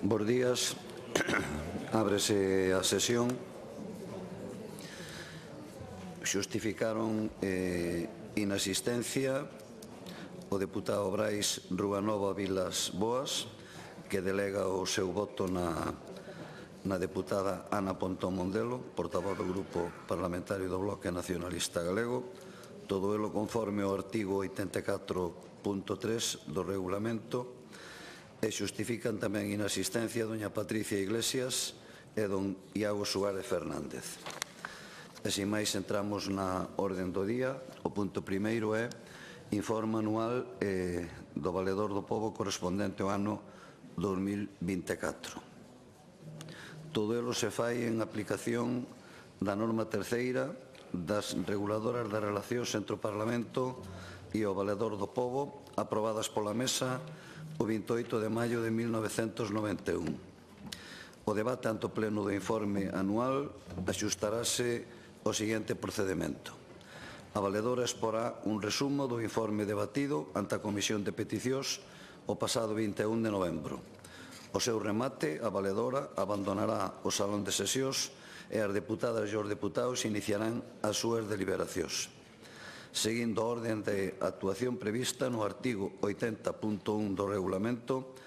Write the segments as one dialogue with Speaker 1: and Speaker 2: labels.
Speaker 1: Bos días. Ábrese a sesión. Xustificaron inasistencia o deputado Brais Ruanova Vilas Boas, que delega o seu voto na deputada Ana Pontón Mondelo, portavoz do Grupo Parlamentario do Bloque Nacionalista Galego, todo elo conforme ao artigo 84.3 do regulamento, e xustifican tamén inasistencia doña Patricia Iglesias e don Iago Suárez Fernández. E sin máis entramos na orden do día. O punto primeiro é informe anual do Valedor do Pobo correspondente ao ano 2024. Todo elo se fai en aplicación da norma terceira das reguladoras das relacións entre o Parlamento e o Valedor do Pobo, aprobadas pola Mesa o 28 de maio de 1991. O debate ante o pleno do informe anual axustarase ao seguinte procedemento. A valedora exporá un resumo do informe debatido ante a Comisión de Peticións o pasado 21 de novembro. O seu remate, a valedora abandonará o salón de sesións e as deputadas e os deputados iniciarán as súas deliberacións. Seguindo a orden de actuación prevista no artigo 80.1 do regulamento,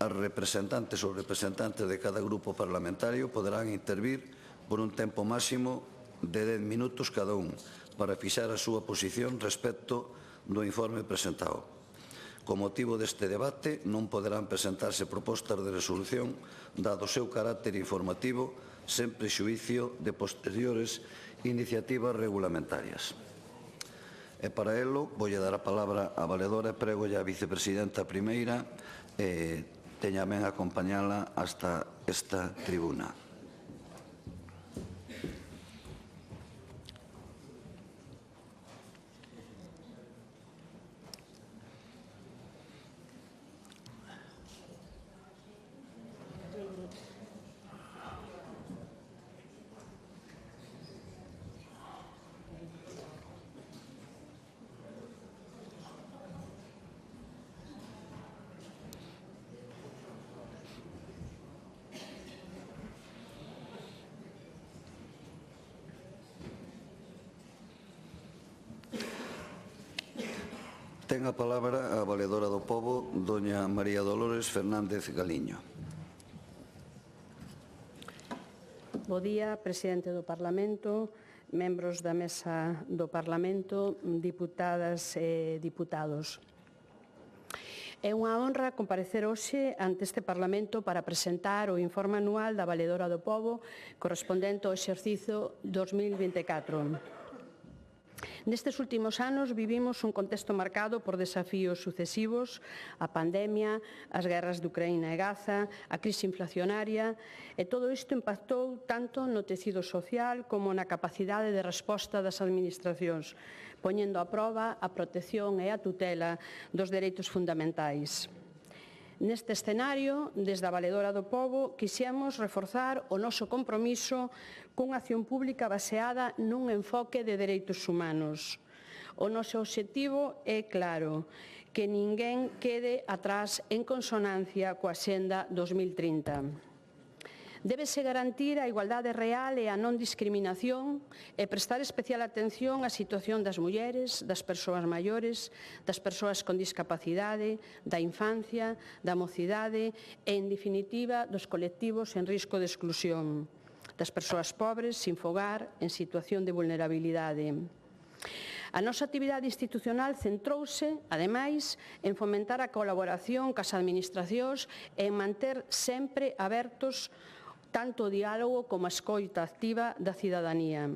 Speaker 1: as representantes ou representantes de cada grupo parlamentario poderán intervir por un tempo máximo de 10 minutos cada un para fixar a súa posición respecto do informe presentado. Co motivo deste debate non poderán presentarse propostas de resolución dado o seu carácter informativo sen prexuízo de posteriores iniciativas regulamentarias. E para elo, voulle dar a palabra á valedora e pregolle a vicepresidenta primeira teña ben acompañala hasta esta tribuna. Ten a palabra a valedora do Pobo, doña María Dolores Fernández Galiño.
Speaker 2: Bo día, presidente do Parlamento, membros da Mesa do Parlamento, diputadas e diputados. É unha honra comparecer hoxe ante este Parlamento para presentar o informe anual da Valedora do Pobo correspondente ao exercicio 2024. Nestes últimos anos vivimos un contexto marcado por desafíos sucesivos, a pandemia, as guerras de Ucraína e Gaza, a crise inflacionaria, e todo isto impactou tanto no tecido social como na capacidade de resposta das administracións, poñendo a proba a protección e a tutela dos dereitos fundamentais. Neste escenario, desde a Valedora do Pobo, quixemos reforzar o noso compromiso cunha acción pública baseada nun enfoque de dereitos humanos. O noso obxectivo é claro, que ninguén quede atrás en consonancia coa Axenda 2030. Débese garantir a igualdade real e a non discriminación e prestar especial atención á situación das mulleres, das persoas maiores, das persoas con discapacidade, da infancia, da mocidade e, en definitiva, dos colectivos en risco de exclusión, das persoas pobres, sin fogar, en situación de vulnerabilidade. A nosa actividade institucional centrouse, ademais, en fomentar a colaboración cas administracións e en manter sempre abertos tanto o diálogo como a escoita activa da cidadanía.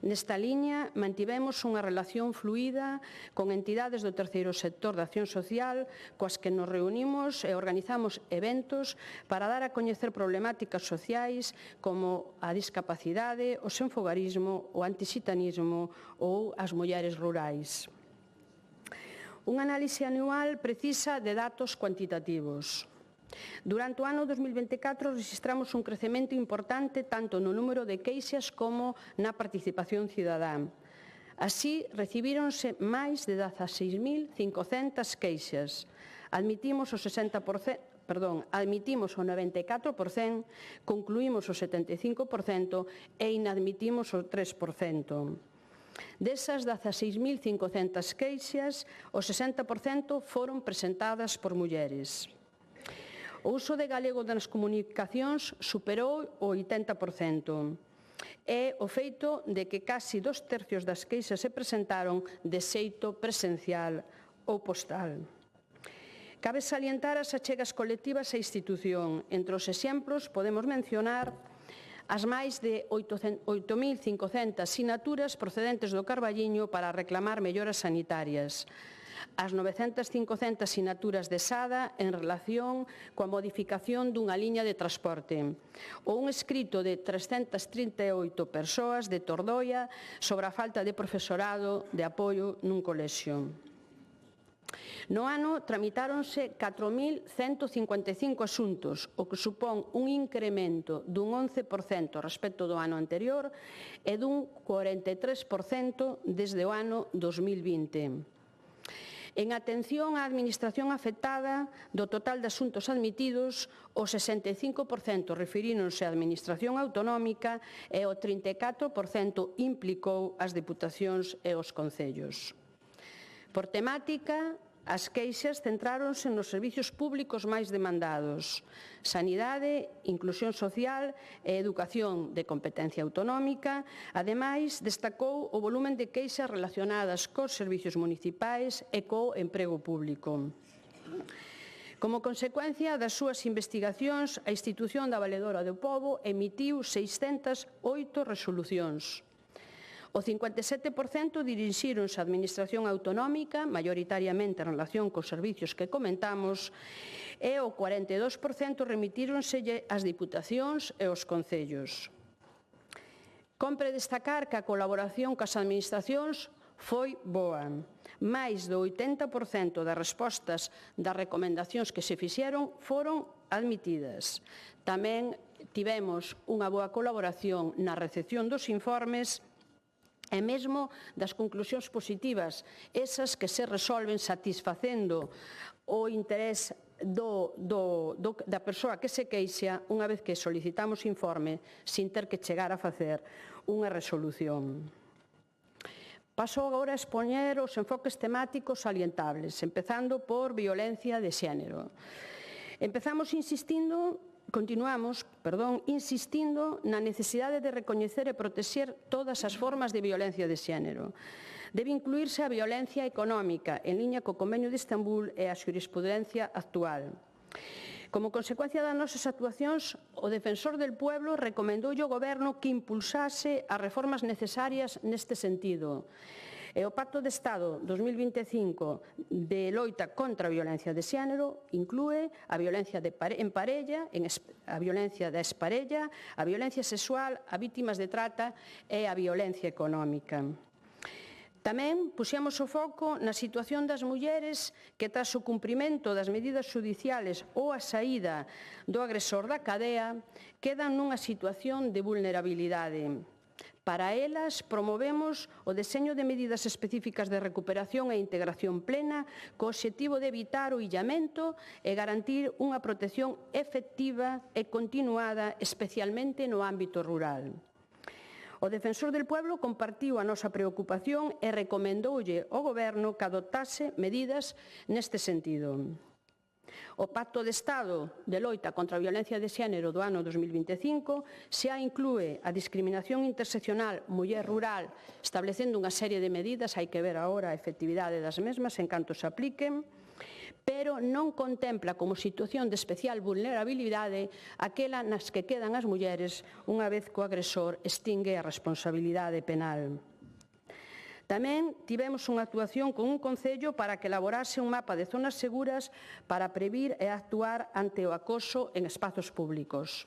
Speaker 2: Nesta liña, mantivemos unha relación fluida con entidades do terceiro sector de acción social coas que nos reunimos e organizamos eventos para dar a coñecer problemáticas sociais como a discapacidade, o senfogarismo, o antisitanismo ou as mulleres rurais. Un análise anual precisa de datos cuantitativos. Durante o ano 2024 registramos un crecemento importante tanto no número de queixas como na participación cidadá. Así, recibíronse máis de 16.500 queixas, Admitimos o 60%, admitimos o 94%, concluímos o 75% e inadmitimos o 3%. Desas 16.500 queixas, o 60% foron presentadas por mulleres. O uso de galego nas comunicacións superou o 80%. É o feito de que casi 2/3 das queixas se presentaron de xeito presencial ou postal. Cabe salientar as achegas colectivas á institución. Entre os exemplos podemos mencionar as máis de 8.500 sinaturas procedentes do Carballiño para reclamar melloras sanitarias, as 950 sinaturas de SADA en relación coa modificación dunha liña de transporte, ou un escrito de 338 persoas de Tordoia sobre a falta de profesorado de apoio nun colexio. No ano tramitáronse 4.155 asuntos, o que supón un incremento dun 11% respecto do ano anterior e dun 43% desde o ano 2020. En atención á administración afectada, do total de asuntos admitidos, o 65% refiríronse á administración autonómica e o 34% implicou as deputacións e os concellos. Por temática, as queixas centráronse nos servicios públicos máis demandados: sanidade, inclusión social e educación de competencia autonómica. Ademais, destacou o volumen de queixas relacionadas cos servicios municipais e co emprego público. Como consecuencia das súas investigacións, a institución da Valedora do Pobo emitiu 608 resolucións. O 57% dirixíronse á administración autonómica, maioritariamente en relación cos servicios que comentamos, e o 42% remitíronselle ás diputacións e aos concellos. Compre destacar que a colaboración cas administracións foi boa. Máis do 80% das respostas das recomendacións que se fixeron foron admitidas. Tamén tivemos unha boa colaboración na recepción dos informes e mesmo das conclusións positivas, esas que se resolven satisfacendo o interés da persoa que se queixa unha vez que solicitamos informe sin ter que chegar a facer unha resolución. Paso agora a expoñer os enfoques temáticos salientables, empezando por violencia de xénero. Continuamos insistindo na necesidade de recoñecer e protexer todas as formas de violencia de xénero. Debe incluírse a violencia económica, en liña co Convenio de Estambul e a xurisprudencia actual. Como consecuencia das nosas actuacións, o Defensor del Pueblo recomendoulle ao Goberno que impulsase as reformas necesarias neste sentido. E o Pacto de Estado 2025 de loita contra a violencia de xénero inclúe a violencia en parella, a violencia da exparella, a violencia sexual, a vítimas de trata e a violencia económica. Tamén puxemos o foco na situación das mulleres que, tras o cumprimento das medidas xudiciales ou a saída do agresor da cadea, quedan nunha situación de vulnerabilidade. Para elas, promovemos o deseño de medidas específicas de recuperación e integración plena co obxectivo de evitar o illamento e garantir unha protección efectiva e continuada, especialmente no ámbito rural. O Defensor del Pueblo compartiu a nosa preocupación e recomendoulle ao Goberno que adoptase medidas neste sentido. O Pacto de Estado de loita contra a violencia de xénero do ano 2025 xa inclúe a discriminación interseccional muller rural, establecendo unha serie de medidas, hai que ver agora a efectividade das mesmas en canto se apliquen, pero non contempla como situación de especial vulnerabilidade aquela nas que quedan as mulleres unha vez que o agresor extingue a responsabilidade penal. Tamén tivemos unha actuación con un concello para que elaborase un mapa de zonas seguras para previr e actuar ante o acoso en espazos públicos.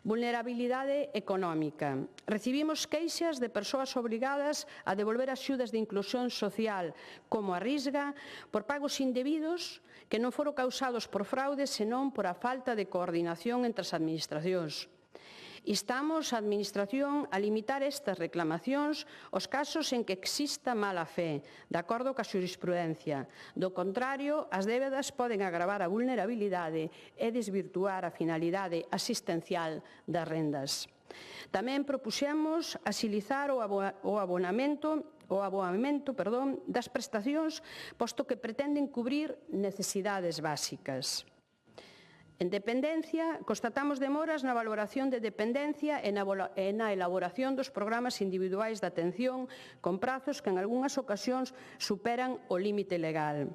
Speaker 2: Vulnerabilidade económica. Recibimos queixas de persoas obrigadas a devolver axudas de inclusión social, como a Risga, por pagos indebidos que non foron causados por fraude, senón por a falta de coordinación entre as administracións. Instamos a Administración a limitar estas reclamacións aos casos en que exista mala fe, de acordo coa xurisprudencia. Do contrario, as débedas poden agravar a vulnerabilidade e desvirtuar a finalidade asistencial das rendas. Tamén propuxemos axilizar o aboamento das prestacións, posto que pretenden cubrir necesidades básicas. En dependencia, constatamos demoras na valoración de dependencia e na elaboración dos programas individuais de atención con prazos que en algunhas ocasións superan o límite legal.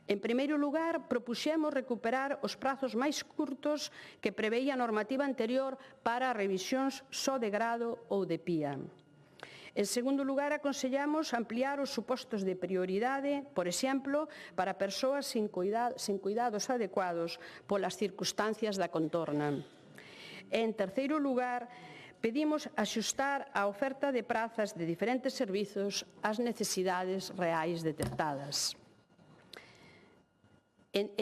Speaker 2: En primeiro lugar, propuxemos recuperar os prazos máis curtos que preveía a normativa anterior para revisións só de grado ou de PIA. En segundo lugar, aconsellamos ampliar os supostos de prioridade, por exemplo, para persoas sin cuidados adecuados polas circunstancias da contorna. En terceiro lugar, pedimos axustar a oferta de prazas de diferentes servizos ás necesidades reais detectadas.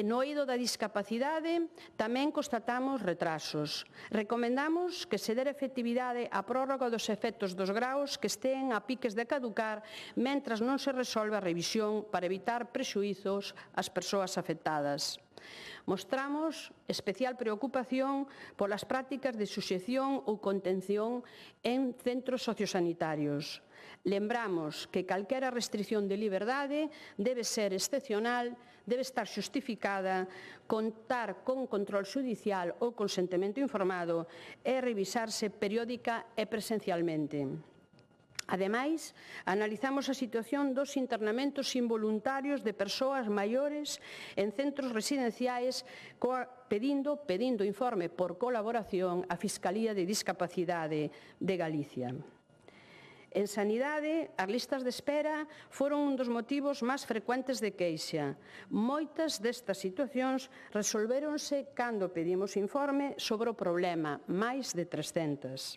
Speaker 2: No eido da discapacidade tamén constatamos retrasos. Recomendamos que se dere efectividade á prórroga dos efectos dos graos que estean a piques de caducar mentras non se resolve a revisión para evitar prexuízos ás persoas afectadas. Mostramos especial preocupación polas prácticas de suxección ou contención en centros sociosanitarios. Lembramos que calquera restrición de liberdade debe ser excepcional, debe estar xustificada, contar con control xudicial ou consentimento informado e revisarse periódica e presencialmente. Ademais, analizamos a situación dos internamentos involuntarios de persoas maiores en centros residenciais pedindo informe por colaboración á Fiscalía de Discapacidade de Galicia. En sanidade, as listas de espera foron un dos motivos máis frecuentes de queixa. Moitas destas situacións resolvéronse cando pedimos informe sobre o problema, máis de 300.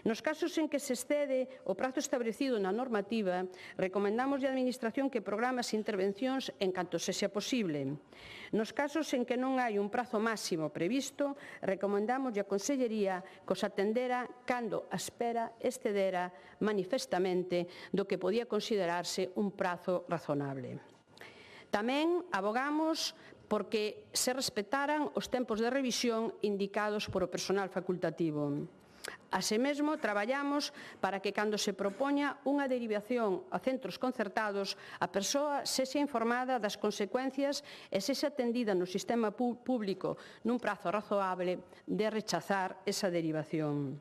Speaker 2: Nos casos en que se excede o prazo establecido na normativa, recomendamos á Administración que programe as intervencións en canto sexa posible. Nos casos en que non hai un prazo máximo previsto, recomendamos á Consellería que os atendera cando a espera excedera manifestamente do que podía considerarse un prazo razonable. Tamén abogamos porque se respetaran os tempos de revisión indicados por o personal facultativo. Así mesmo, traballamos para que, cando se propoña unha derivación a centros concertados, a persoa sexa informada das consecuencias e sexa atendida no sistema público nun prazo razoable de rechazar esa derivación.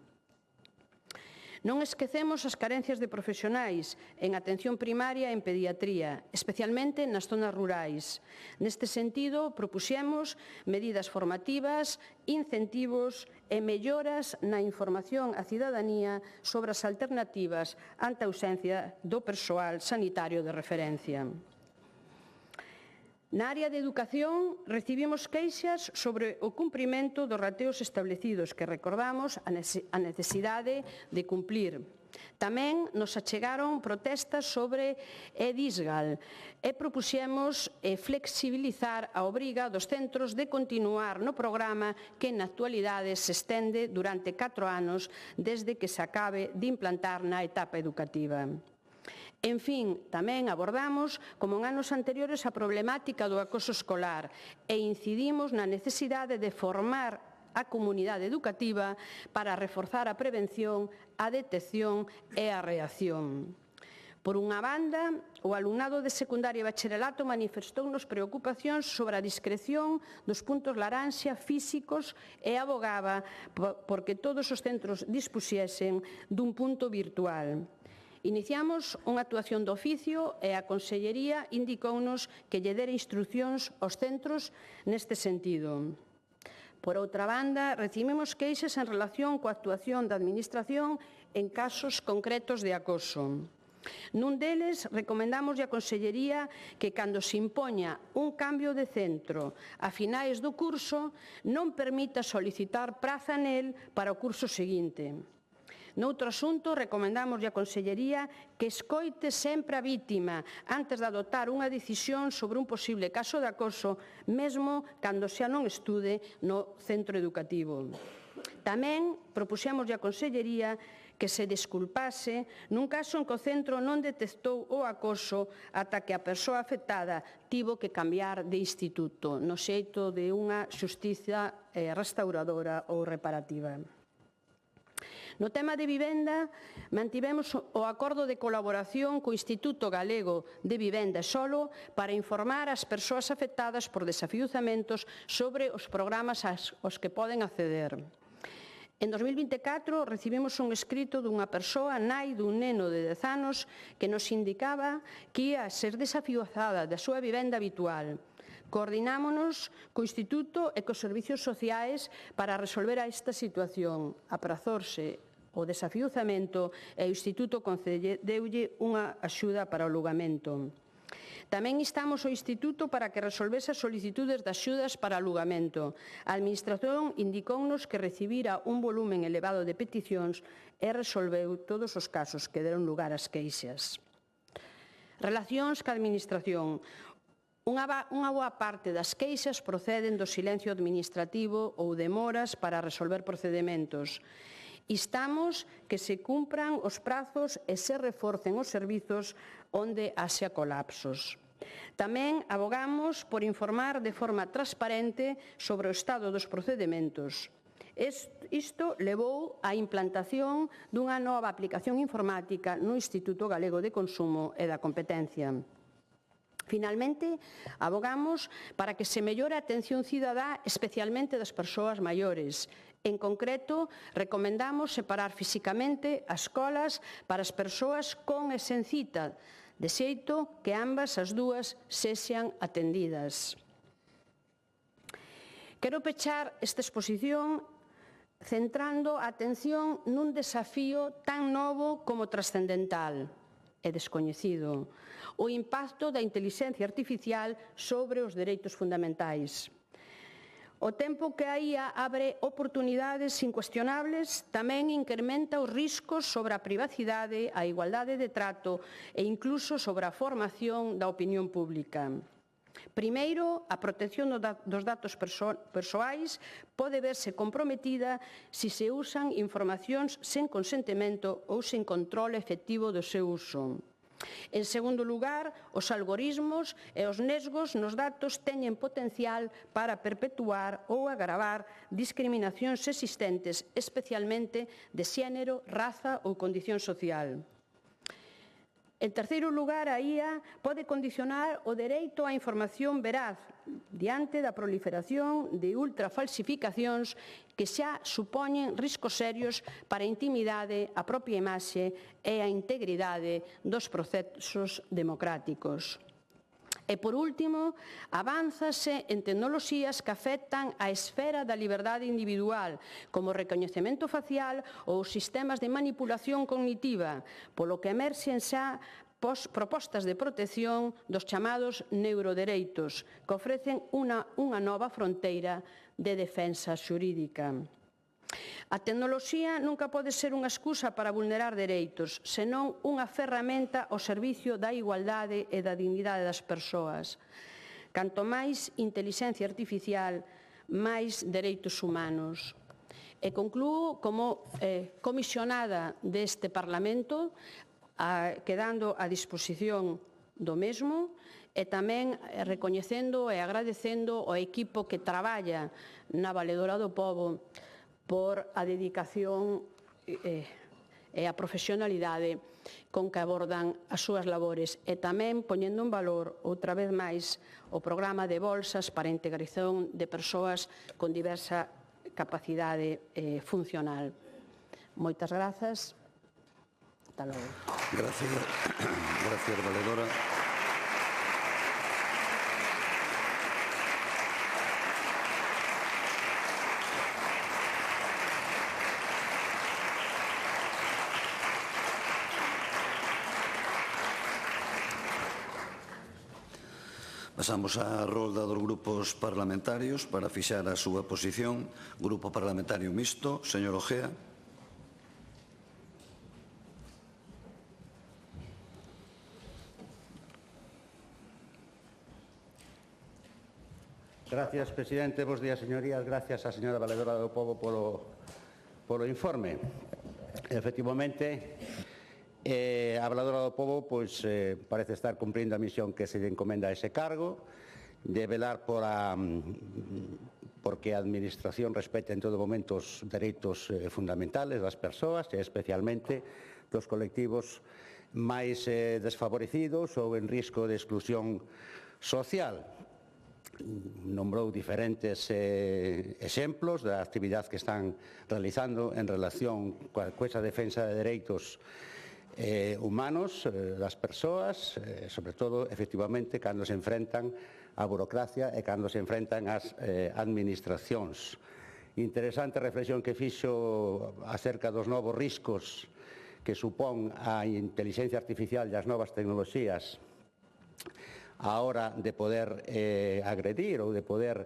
Speaker 2: Non esquecemos as carencias de profesionais en atención primaria e en pediatría, especialmente nas zonas rurais. Neste sentido, propuxemos medidas formativas, incentivos e melloras na información á cidadanía sobre as alternativas ante a ausencia do persoal sanitario de referencia. Na área de educación, recibimos queixas sobre o cumprimento dos rateos establecidos, que recordamos a necesidade de cumplir. Tamén nos achegaron protestas sobre EDISGAL e propuxemos flexibilizar a obriga dos centros de continuar no programa que na actualidade se estende durante 4 anos desde que se acabe de implantar na etapa educativa. En fin, tamén abordamos, como en anos anteriores, a problemática do acoso escolar e incidimos na necesidade de formar a comunidade educativa para reforzar a prevención, a detección e a reacción. Por unha banda, o alumnado de secundaria e bacharelato manifestounos preocupacións sobre a discreción dos puntos laranxa físicos e abogaba porque todos os centros dispuxesen dun punto virtual. Iniciamos unha actuación de oficio e a Consellería indicounos que lle dera instruccións aos centros neste sentido. Por outra banda, recibimos queixas en relación coa actuación da Administración en casos concretos de acoso. Nun deles, recomendamos á Consellería que, cando se impoña un cambio de centro a finais do curso, non permita solicitar praza nel para o curso seguinte. Noutro asunto, recomendamos á Consellería que escoite sempre a vítima antes de adoptar unha decisión sobre un posible caso de acoso, mesmo cando xa non estude no centro educativo. Tamén propuxemos a Consellería que se desculpase nun caso en que o centro non detectou o acoso ata que a persoa afectada tivo que cambiar de instituto, no xeito de unha xustiza restauradora ou reparativa. No tema de vivenda, mantivemos o acordo de colaboración co Instituto Galego de Vivenda e Solo para informar as persoas afectadas por desafiuzamentos sobre os programas aos que poden acceder. En 2024 recibimos un escrito dunha persoa, nai dun neno de 10 anos, que nos indicaba que ia ser desafiuzada da súa vivenda habitual. Coordinámonos co Instituto e cos servicios sociais para resolver esta situación. Aprazorse o desafiuzamento e o Instituto concedeulle unha axuda para o alugamento. Tamén instamos ao Instituto para que resolvese as solicitudes de axudas para alugamento. A Administración indicounos que recibira un volumen elevado de peticións e resolveu todos os casos que deron lugar ás queixas. Relacións ca Administración. Unha boa parte das queixas proceden do silencio administrativo ou demoras para resolver procedementos. Instamos que se cumpran os prazos e se reforcen os servizos onde haxa colapsos. Tamén abogamos por informar de forma transparente sobre o estado dos procedementos. Isto levou á implantación dunha nova aplicación informática no Instituto Galego de Consumo e da Competencia. Finalmente, abogamos para que se mellore a atención cidadá, especialmente das persoas maiores. En concreto, recomendamos separar fisicamente as escolas para as persoas con e sen cita, de xeito que ambas as dúas sexan atendidas. Quero pechar esta exposición centrando a atención nun desafío tan novo como trascendental e descoñecido: o impacto da intelixencia artificial sobre os dereitos fundamentais. O tempo que aí abre oportunidades incuestionables, tamén incrementa os riscos sobre a privacidade, a igualdade de trato e incluso sobre a formación da opinión pública. Primeiro, a protección dos datos persoais pode verse comprometida se se usan informacións sen consentimento ou sen control efectivo do seu uso. En segundo lugar, os algoritmos e os nesgos nos datos teñen potencial para perpetuar ou agravar discriminacións existentes, especialmente de xénero, raza ou condición social. En terceiro lugar, a IA pode condicionar o dereito á información veraz diante da proliferación de ultrafalsificacións que xa supoñen riscos serios para a intimidade, a propia imaxe e a integridade dos procesos democráticos. E, por último, avánzase en tecnoloxías que afectan a esfera da liberdade individual, como o recoñecemento facial ou sistemas de manipulación cognitiva, polo que emerxen xa propostas de protección dos chamados neurodereitos, que ofrecen unha nova fronteira de defensa xurídica. A tecnoloxía nunca pode ser unha excusa para vulnerar dereitos, senón unha ferramenta ao servicio da igualdade e da dignidade das persoas. Canto máis intelixencia artificial, máis dereitos humanos. E conclúo como comisionada deste Parlamento, quedando a disposición do mesmo e tamén recoñecendo e agradecendo ao equipo que traballa na Valedora do Pobo por a dedicación e a profesionalidade con que abordan as súas labores, e tamén poñendo en valor outra vez máis o programa de bolsas para a integración de persoas con diversa capacidade funcional. Moitas grazas. Ata logo.
Speaker 1: Gracias, Valedora. Pasamos á rolda dos grupos parlamentarios para fixar a súa posición. Grupo Parlamentario Mixto, señor Ojea.
Speaker 3: Gracias, presidente. Bos días, señorías. Gracias á señora Valedora do Pobo polo polo informe. Efectivamente, a Valedora do Pobo parece estar cumprindo a misión que se lle encomenda a ese cargo, de velar porque a Administración respete en todo momento os dereitos fundamentales das persoas e especialmente dos colectivos máis desfavorecidos ou en risco de exclusión social. Nombrou diferentes exemplos da actividade que están realizando en relación coa esa defensa de dereitos humanos das persoas, sobre todo, efectivamente, cando se enfrentan á burocracia e cando se enfrentan ás administracións. Interesante reflexión que fixo acerca dos novos riscos que supón a inteligencia artificial e as novas tecnoloxías a hora de poder agredir ou de poder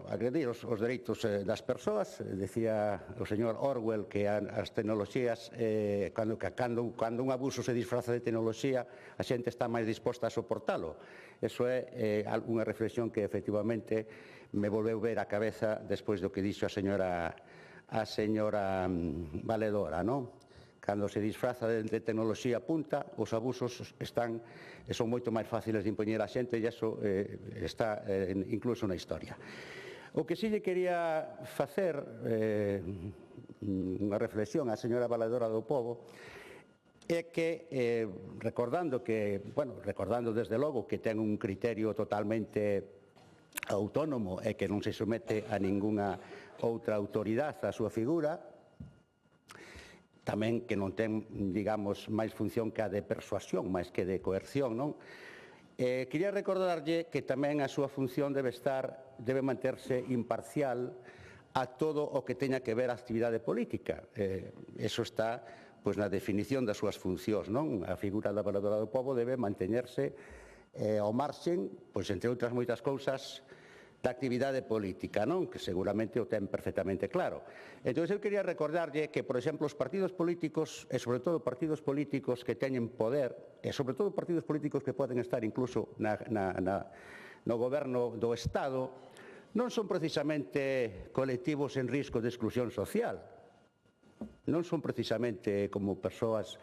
Speaker 3: agredir os dereitos das persoas. Decía o señor Orwell que as tecnoloxías, cando un abuso se disfraza de tecnoloxía, a xente está máis disposta a soportalo. Eso é unha reflexión que efectivamente me volveu ver a cabeza despois do que dixo a señora Valedora, non? Cando se disfraza de tecnoloxía punta, os abusos son moito máis fáciles de impoñer á xente e iso está incluso na historia. O que si lle quería facer unha reflexión á señora Valedora do Pobo é que, recordando desde logo que ten un criterio totalmente autónomo e que non se somete a ningunha outra autoridade a súa figura, tamén que non ten, digamos, máis función que a de persuasión, máis que de coerción, non? Quería recordarlle que tamén a súa función debe manterse imparcial a todo o que teña que ver a actividade política. Eso está na definición das súas funcións, non? A figura da Valedora do Pobo debe manteñerse ao marxen, entre outras moitas cousas, da actividade política, non? Que seguramente o ten perfectamente claro. Entón, eu quería recordarlle que, por exemplo, os partidos políticos, e sobre todo partidos políticos que teñen poder, e sobre todo partidos políticos que poden estar incluso no goberno do Estado, non son precisamente colectivos en risco de exclusión social. Non son precisamente como persoas,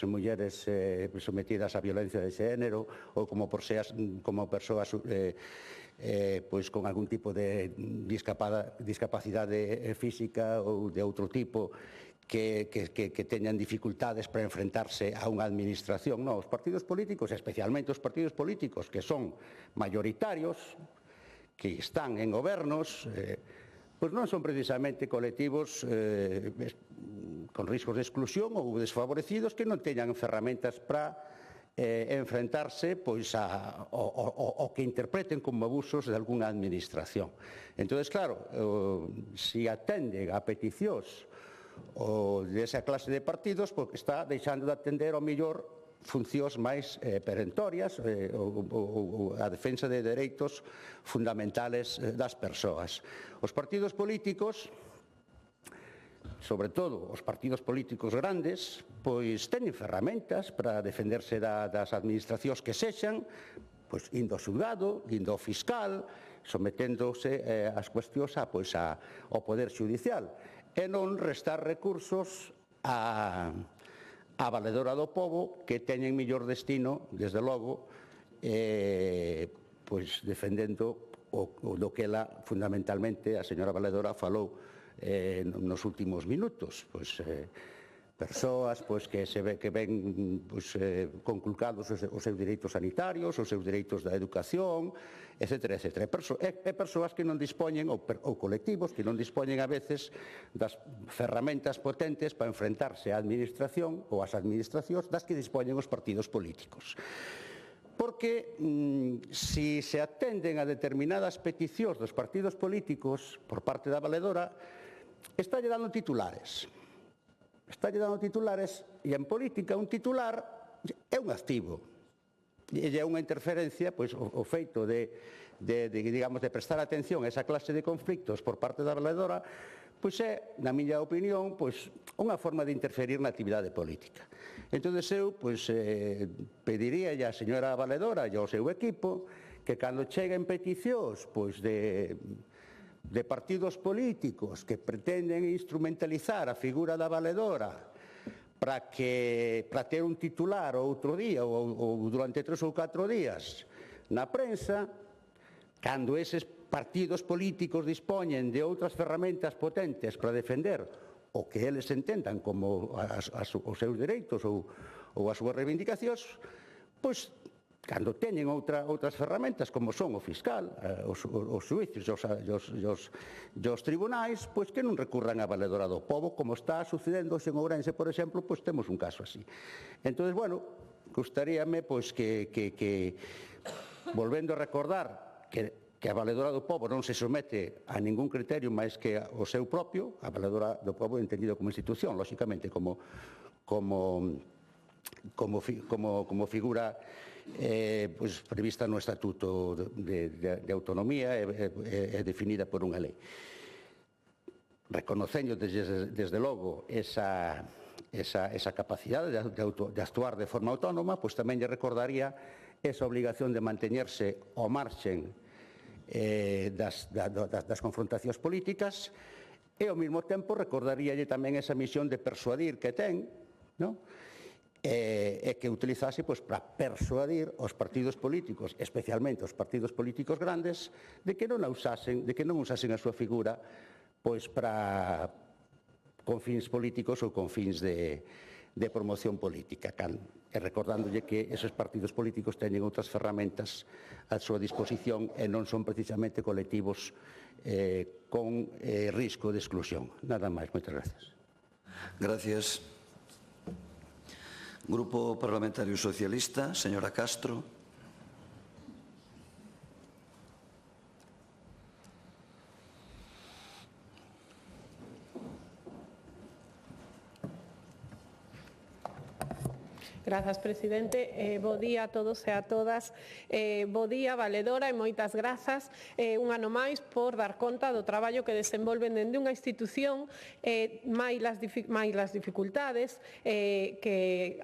Speaker 3: mulleres sometidas á violencia de xénero ou como persoas con algún tipo de discapacidade física ou de outro tipo que teñan dificultades para enfrentarse a unha administración. Non, os partidos políticos, especialmente os partidos políticos que son mayoritarios, que están en gobernos, non son precisamente colectivos con riscos de exclusión ou desfavorecidos que non teñan ferramentas para enfrentarse ao que interpreten como abusos de algunha administración. Entón, claro, se atenden a peticións desa clase de partidos, está deixando de atender ao mellor funcións máis perentorias ou a defensa de dereitos fundamentales das persoas. Os partidos políticos, sobre todo os partidos políticos grandes, teñen ferramentas para defenderse das administracións que sexan, indo ao xulgado, indo ao fiscal, someténdose as cuestións ao Poder Xudicial, e non restar recursos á Valedora do Pobo, que teñen mellor destino, desde logo, defendendo do que ela, fundamentalmente, a señora Valedora falou nos últimos minutos, persoas que ven conculcados os seus direitos sanitarios, os seus direitos da educación, etcétera, etcétera. E persoas que non dispoñen, ou colectivos que non dispoñen a veces das ferramentas potentes para enfrentarse á administración ou ás administracións das que dispoñen os partidos políticos. Porque se atenden a determinadas peticións dos partidos políticos por parte da Valedora, está lle dando titulares. E en política un titular é un activo. E é unha interferencia, o feito de prestar atención a esa clase de conflictos por parte da Valedora, é, na miña opinión, unha forma de interferir na actividade política. Entón, eu pediría á señora Valedora e ao seu equipo que cando cheguen peticións pois de partidos políticos que pretenden instrumentalizar a figura da valedora para ter un titular outro día ou durante 3 ou 4 días na prensa, cando eses partidos políticos dispoñen de outras ferramentas potentes para defender o que eles entendan como os seus dereitos ou as súas reivindicacións, pois, cando teñen outras ferramentas, como son o fiscal, os xuíces e os tribunais, pois que non recurran á valedora do pobo, como está sucedendo en Ourense, por exemplo, pois temos un caso así. Entón, bueno, gustaríame pois que volvendo a recordar que a valedora do pobo non se somete a ningún criterio máis que o seu propio, a valedora do pobo entendido como institución, lóxicamente como figura pois, prevista no Estatuto de Autonomía e definida por unha lei. Reconocendo desde logo esa capacidade de actuar de forma autónoma, pois tamén lle recordaría esa obligación de manteñerse ao marxen das confrontacións políticas e ao mesmo tempo recordaríalle tamén esa misión de persuadir que ten, e que utilizase para persuadir os partidos políticos, especialmente os partidos políticos grandes, de que non usasen a súa figura para con fins políticos ou con fins de promoción política, e recordándolle que esos partidos políticos teñen outras ferramentas a súa disposición e non son precisamente colectivos con risco de exclusión. Nada máis, moitas gracias.
Speaker 1: Gracias. Grupo Parlamentario Socialista, señora Castro.
Speaker 4: Grazas, presidente. Bo día a todos e a todas. Bo día, valedora, e moitas grazas un ano máis por dar conta do traballo que desenvolven dende unha institución máis as dificultades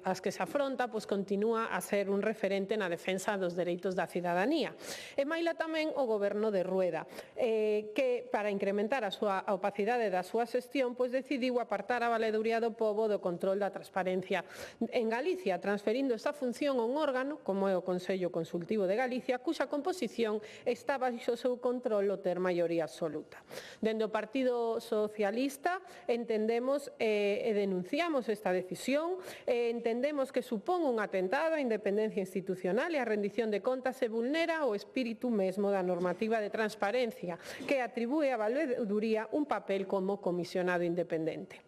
Speaker 4: as que se afronta, pois continúa a ser un referente na defensa dos dereitos da cidadanía. E maila tamén o Goberno de Rueda, que para incrementar a opacidade da súa xestión, pois decidiu apartar a valeduría do pobo do control da transparencia en Galicia, transferindo esta función a un órgano, como é o Consello Consultivo de Galicia, cuxa composición está baixo o seu control o ter maioría absoluta. Dende o Partido Socialista entendemos e denunciamos esta decisión, entendemos que supón un atentado á independencia institucional e a rendición de contas e vulnera o espírito mesmo da normativa de transparencia, que atribúe á valeduría un papel como comisionado independente.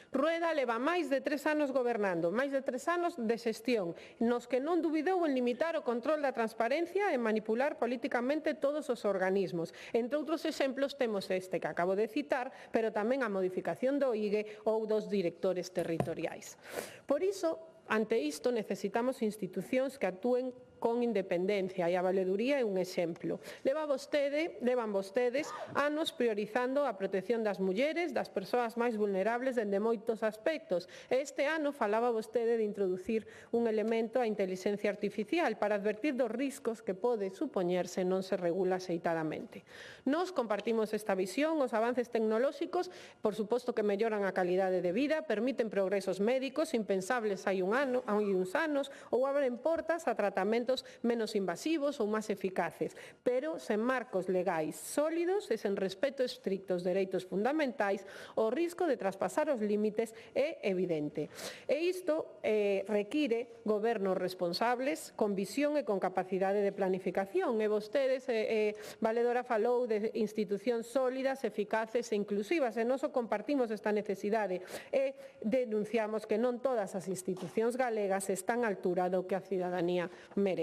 Speaker 4: Rueda leva máis de 3 anos gobernando, máis de 3 anos de xestión, nos que non dubidou en limitar o control da transparencia e manipular políticamente todos os organismos. Entre outros exemplos temos este que acabo de citar, pero tamén a modificación do IGE ou dos directores territoriais. Por iso, ante isto, necesitamos institucións que actúen con independencia, e a valeduría é un exemplo. Levan vostedes anos priorizando a protección das mulleres, das persoas máis vulnerables dende moitos aspectos. Este ano falaba vostede de introducir un elemento a inteligencia artificial para advertir dos riscos que pode supoñerse non se regula axeitadamente. Nos compartimos esta visión, os avances tecnolóxicos, por suposto que melloran a calidade de vida, permiten progresos médicos impensables hai uns anos, ou abren portas a tratamentos menos invasivos ou máis eficaces, pero sen marcos legais sólidos e sen respeto estricto aos dereitos fundamentais, o risco de traspasar os límites é evidente. E isto require gobernos responsables, con visión e con capacidade de planificación. E vostedes, Valedora, falou de institucións sólidas, eficaces e inclusivas, e nós compartimos esta necesidade e denunciamos que non todas as institucións galegas están á altura do que a cidadanía merece.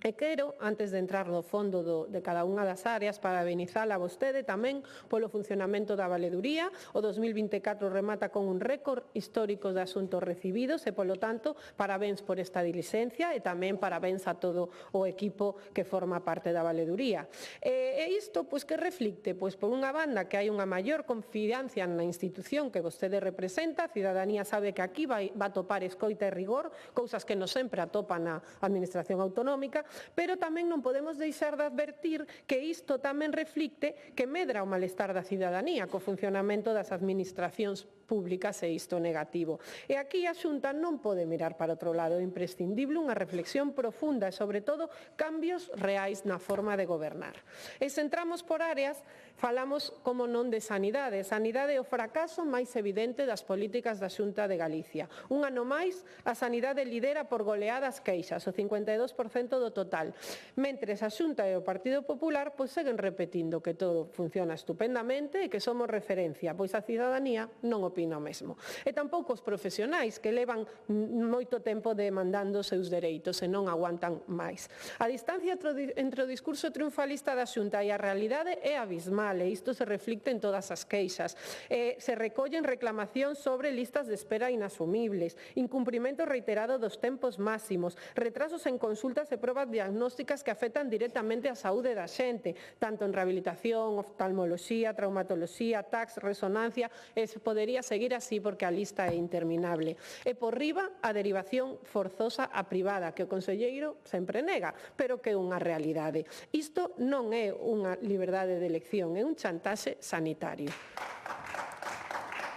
Speaker 4: E quero, antes de entrar no fondo de cada unha das áreas, parabenizala a vostede tamén polo funcionamento da valeduría. O 2024 remata con un récord histórico de asuntos recibidos e, polo tanto, parabéns por esta diligencia e tamén parabéns a todo o equipo que forma parte da valeduría. E isto, pois, que reflicte? Pois, por unha banda, que hai unha maior confianza na institución que vostede representa. A cidadanía sabe que aquí vai topar escoita e rigor, cousas que non sempre atopa na Administración Autonómica, pero tamén non podemos deixar de advertir que isto tamén reflicte que medra o malestar da cidadanía co funcionamento das administracións públicas e isto negativo. E aquí a Xunta non pode mirar para outro lado, é imprescindible unha reflexión profunda e, sobre todo, cambios reais na forma de gobernar. E se entramos por áreas, falamos, como non, de sanidade. Sanidade é o fracaso máis evidente das políticas da Xunta de Galicia. Un ano máis, a sanidade lidera por goleadas queixas, o 52% do total. Mentres a Xunta e o Partido Popular seguen repetindo que todo funciona estupendamente e que somos referencia, pois a cidadanía non opina o mesmo. E tampouco os profesionais que levan moito tempo demandando os seus dereitos e non aguantan máis. A distancia entre o discurso triunfalista da Xunta e a realidade é abismal e isto se reflicte en todas as queixas. Se recollen reclamacións sobre listas de espera inasumibles, incumprimento reiterado dos tempos máximos, retrasos en consultas e probas diagnósticas que afectan directamente a saúde da xente, tanto en rehabilitación, oftalmoloxía, traumatoloxía, tax, resonancia, e se podería seguir así porque a lista é interminable. E por riba, a derivación forzosa a privada, que o conselleiro sempre nega, pero que é unha realidade. Isto non é unha liberdade de elección, é un chantaxe sanitario.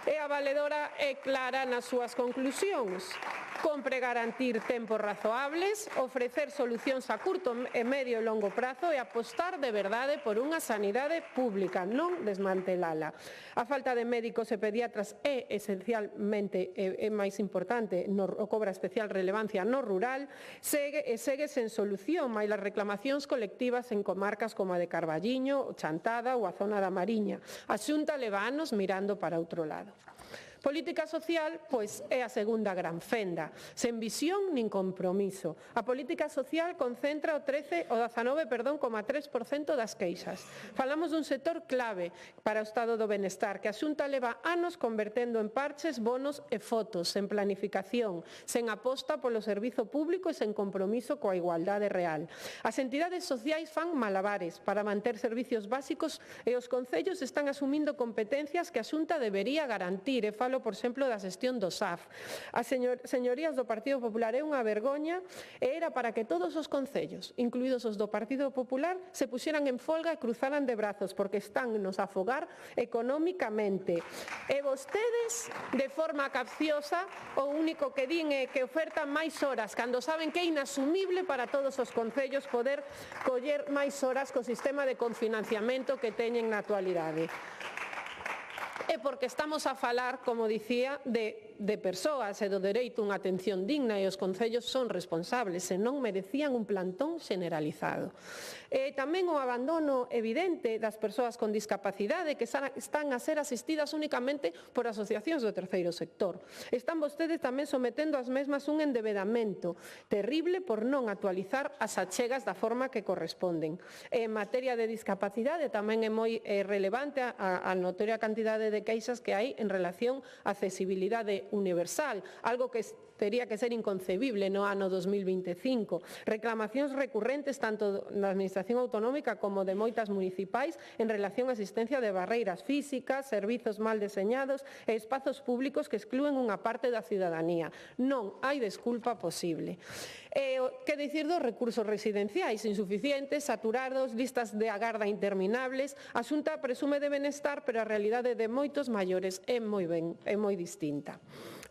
Speaker 4: E a valedora é clara nas súas conclusións. Compre garantir tempos razoables, ofrecer solucións a curto, medio e longo prazo e apostar de verdade por unha sanidade pública, non desmantelala. A falta de médicos e pediatras é esencialmente máis importante, cobra especial relevancia no rural, segue sen solución, máis as reclamacións colectivas en comarcas como a de Carballiño, Chantada ou a zona da Mariña. A Xunta leva anos mirando para outro lado. Política social, pois, é a segunda gran fenda, sen visión nin compromiso. A política social concentra o 19,3% das queixas. Falamos dun sector clave para o estado do benestar, que a Xunta leva anos convertendo en parches, bonos e fotos, sen planificación, sen aposta polo servizo público e sen compromiso coa igualdade real. As entidades sociais fan malabares para manter servicios básicos e os concellos están asumindo competencias que a Xunta debería garantir, e falo, por exemplo, da xestión do SAF. As señorías do Partido Popular é unha vergoña e era para que todos os concellos, incluídos os do Partido Popular, se puxeran en folga e cruzaran de brazos porque están nos afogar económicamente. E vostedes, de forma capciosa, o único que din é que ofertan máis horas, cando saben que é inasumible para todos os concellos poder coller máis horas co sistema de confinanciamento que teñen na actualidade. É porque estamos a falar, como dicía, de persoas e do dereito a unha atención digna e os concellos son responsables e non merecían un plantón generalizado. E tamén o abandono evidente das persoas con discapacidade que están a ser asistidas únicamente por asociacións do terceiro sector. Están vostedes tamén sometendo as mesmas un endebedamento terrible por non actualizar as achegas da forma que corresponden. En materia de discapacidade tamén é moi relevante a notoria cantidade de queixas que hai en relación á accesibilidade universal, algo que tería que ser inconcebible no ano 2025. Reclamacións recurrentes tanto na Administración Autonómica como de moitas municipais en relación á existencia de barreiras físicas, servizos mal deseñados e espazos públicos que exclúen unha parte da cidadanía. Non hai desculpa posible. Que dicir dos recursos residenciais insuficientes, saturados, listas de agarda interminables? A Xunta presume de benestar, pero a realidade de moitos maiores é moi distinta.